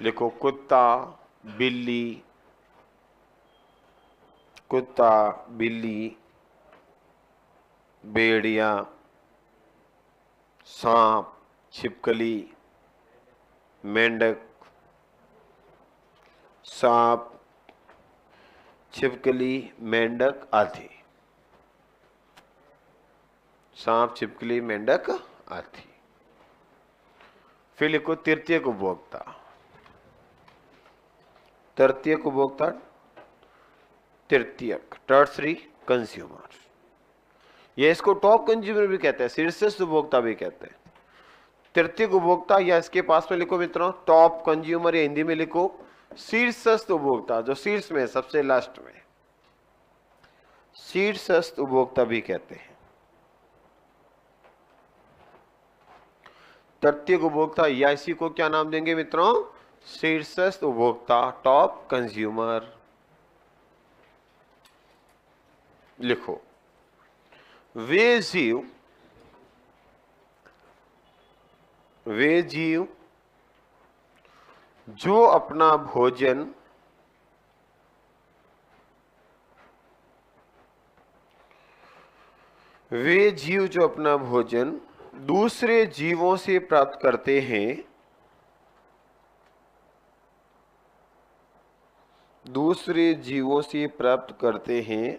Speaker 1: लिखो, कुत्ता, बिल्ली, भेड़िया, सांप, छिपकली, मेंढक, सांप, छिपकली, मेंढक आदि। सांप, छिपकली, मेंढक आदि। फिर लिखो तृतीयक उपभोक्ता। तृतीयक उपभोक्ता, तृतीयक, टर्सरी कंज्यूमर। ये इसको टॉप कंज्यूमर भी कहते हैं, शीर्षस्थ उपभोक्ता भी कहते हैं। तृतीयक उपभोक्ता, या इसके पास में लिखो मित्रों टॉप कंज्यूमर, या हिंदी में लिखो शीर्षस्थ उपभोक्ता, जो शीर्ष में सबसे लास्ट में, शीर्षस्थ उपभोक्ता भी कहते हैं। तृतीयक उपभोक्ता या इसी को क्या नाम देंगे मित्रों? शीर्षस्थ उपभोक्ता, टॉप कंज्यूमर। लिखो, वे जीव जो अपना भोजन दूसरे जीवों से प्राप्त करते हैं,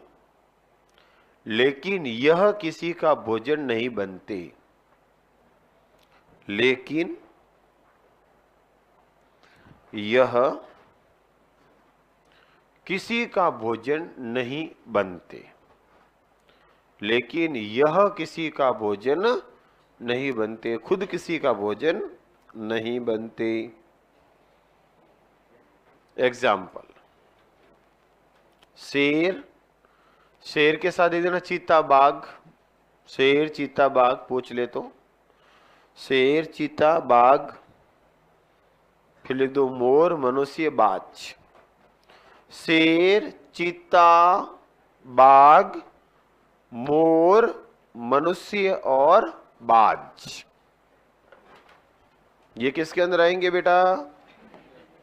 Speaker 1: लेकिन यह किसी का भोजन नहीं बनते, लेकिन यह किसी का भोजन नहीं बनते, लेकिन यह किसी का भोजन नहीं बनते, खुद किसी का भोजन नहीं बनते। एग्जाम्पल, शेर के साथ दे देना चीता बाघ, शेर चीता बाघ पूछ ले तो शेर चीता बाघ, फिर लिख दो मोर मनुष्य बाज। शेर चीता बाघ मोर मनुष्य और बाज, ये किसके अंदर आएंगे बेटा?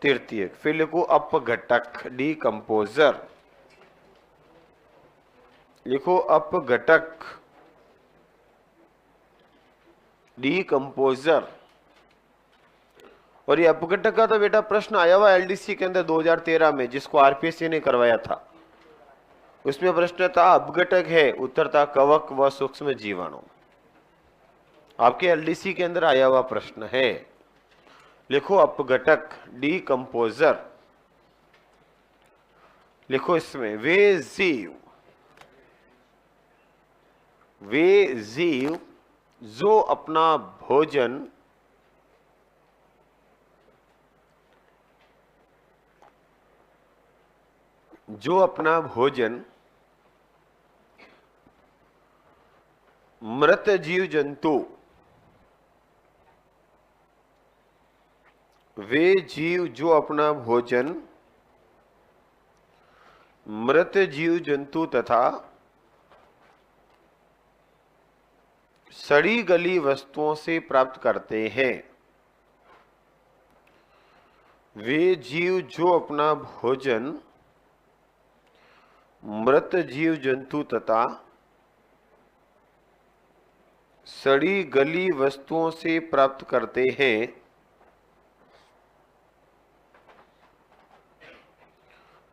Speaker 1: तृतीयक। फिर लिखो अपघटक, डीकंपोजर। लिखो अपघटक, डीकंपोजर। और ये अपघटक का तो बेटा प्रश्न आया हुआ एलडीसी के अंदर 2013 में, जिसको आरपीएससी ने करवाया था। उसमें प्रश्न था अपघटक है, उत्तर था कवक व सूक्ष्म जीवाणु। आपके एलडीसी के अंदर आया हुआ प्रश्न है। लिखो अपघटक, डीकंपोजर। लिखो इसमें वे जीव जो अपना भोजन मृत जीव जंतु, वे जीव जो अपना भोजन मृत जीव जंतु तथा सड़ी गली वस्तुओं से प्राप्त करते हैं, वे जीव जो अपना भोजन मृत जीव जंतु तथा सड़ी गली वस्तुओं से प्राप्त करते हैं,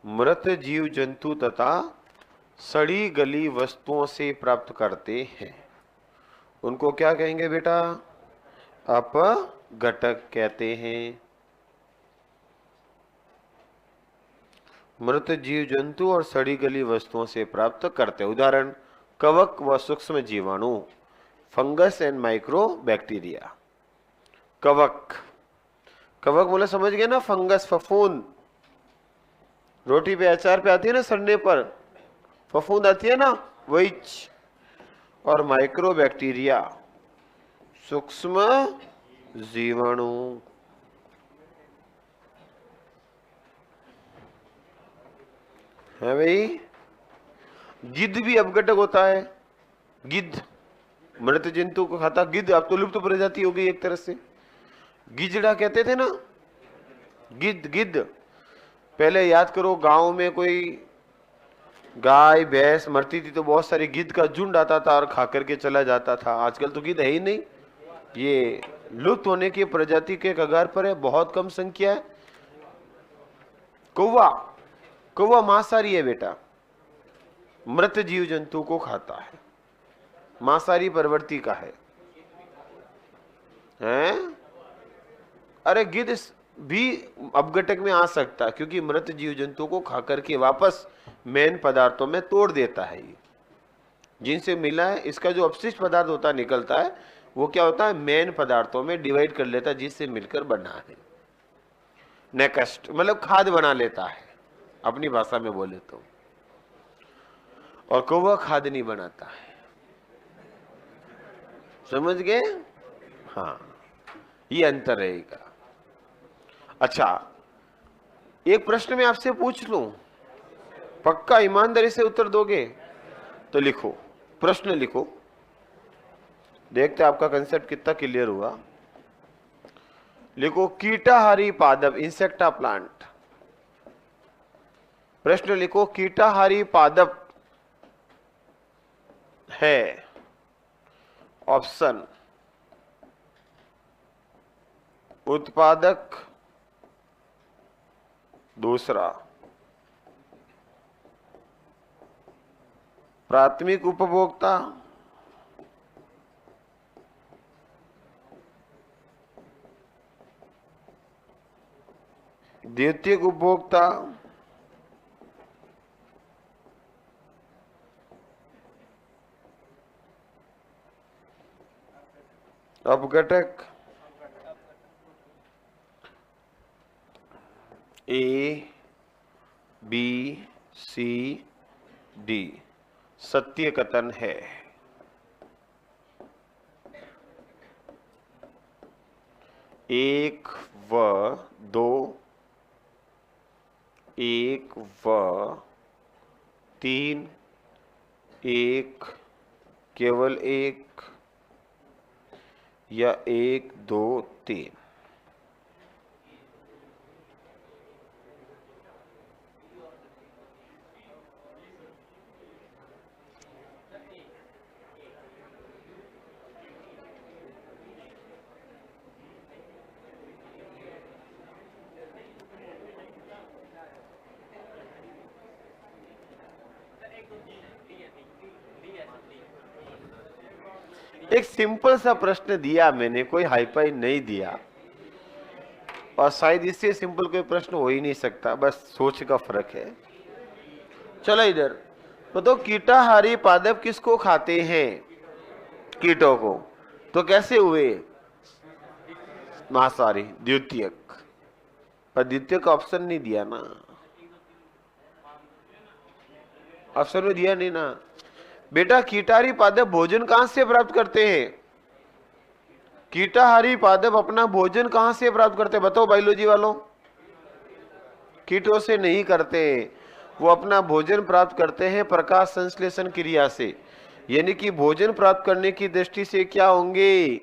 Speaker 1: मृत जीव जंतु तथा सड़ी गली वस्तुओं से प्राप्त करते हैं, उनको क्या कहेंगे बेटा? अपघटक कहते हैं। मृत जीव जंतु और सड़ी गली वस्तुओं से प्राप्त करते हैं। उदाहरण, कवक व सूक्ष्म जीवाणु, फंगस एंड माइक्रो बैक्टीरिया। कवक बोले समझ गए ना? फंगस, फफूंद, रोटी पे अचार पे आती है ना, सड़ने पर फफूंद आती है ना, वही। और माइक्रो बैक्टीरिया, सूक्ष्म जीवाणु। है भाई। गिद्ध भी अपघटक होता है। गिद्ध मृत जंतु को खाता। गिद्ध अब तो लुप्त प्रजाति हो गई एक तरह से। गिजड़ा कहते थे ना, गिद्ध। पहले याद करो, गांव में कोई गाय भैंस मरती थी तो बहुत सारे गिद्ध का झुंड आता था और खा करके चला जाता था। आजकल तो गिद्ध है ही नहीं, ये लुप्त होने की प्रजाति के कगार पर है, बहुत कम संख्या है। कौवा मांसाहारी है बेटा, मृत जीव जंतु को खाता है, मांसाहारी प्रवृत्ति का है। अरे गिद्ध भी अपघटक में आ सकता है, क्योंकि मृत जीव जंतु को खाकर के वापस मेन पदार्थों में तोड़ देता है। ये जिनसे मिला है, इसका जो अपशिष्ट पदार्थ होता है निकलता है, वो क्या होता है? मेन पदार्थों में डिवाइड कर लेता है, जिससे मिलकर बना है। नेक्स्ट मतलब खाद बना लेता है, अपनी भाषा में बोले तो, और कौवा खाद नहीं बनाता है। समझ गए? हाँ, ये अंतर रहेगा। अच्छा, एक प्रश्न मैं आपसे पूछ लूं, पक्का ईमानदारी से उत्तर दोगे? तो लिखो, प्रश्न लिखो, देखते आपका कंसेप्ट कितना क्लियर हुआ। लिखो, कीटाहारी पादप, इंसेक्टा प्लांट। प्रश्न लिखो, कीटाहारी पादप है। ऑप्शन, उत्पादक, दूसरा प्राथमिक उपभोक्ता, द्वितीयक उपभोक्ता, अपघटक। ए बी सी डी सत्य कथन है। एक व दो, एक व तीन, एक केवल एक, या एक दो तीन। एक सिंपल सा प्रश्न दिया मैंने, कोई हाईफाई नहीं दिया, और शायद इससे सिंपल कोई प्रश्न हो ही नहीं सकता, बस सोच का फर्क है। चलो इधर तो कीटाहारी पादप किसको खाते हैं? कीटों को। तो कैसे हुए? मांसाहारी, द्वितीयक। पर द्वितीयक का ऑप्शन नहीं दिया ना, ऑप्शन में दिया नहीं ना बेटा। कीटाहारी पादप भोजन कहां से प्राप्त करते हैं? कीटाहारी पादप अपना भोजन कहां से प्राप्त करते हैं? बताओ बायोलॉजी वालों। कीटों से नहीं करते, वो अपना भोजन प्राप्त करते हैं प्रकाश संश्लेषण क्रिया से। यानी कि भोजन प्राप्त करने की दृष्टि से क्या होंगे?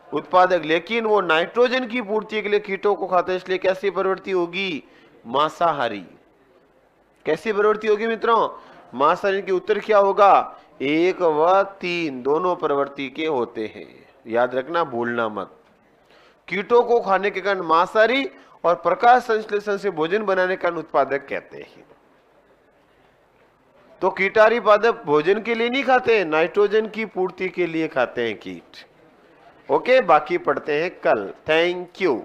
Speaker 1: उत्पादक। लेकिन वो नाइट्रोजन की पूर्ति के लिए कीटों को खाते हैं, इसलिए कैसी प्रवृत्ति होगी? मांसाहारी। कैसी प्रवृत्ति होगी मित्रों? मांसाहारी। की उत्तर क्या होगा? एक व तीन दोनों प्रवृत्ति के होते हैं, याद रखना, भूलना मत। कीटों को खाने के कारण मांसाहारी और प्रकाश संश्लेषण से भोजन बनाने का उत्पादक कहते हैं। तो कीटाहारी पादप भोजन के लिए नहीं खाते, नाइट्रोजन की पूर्ति के लिए खाते हैं कीट। ओके, बाकी पढ़ते हैं कल। Thank you.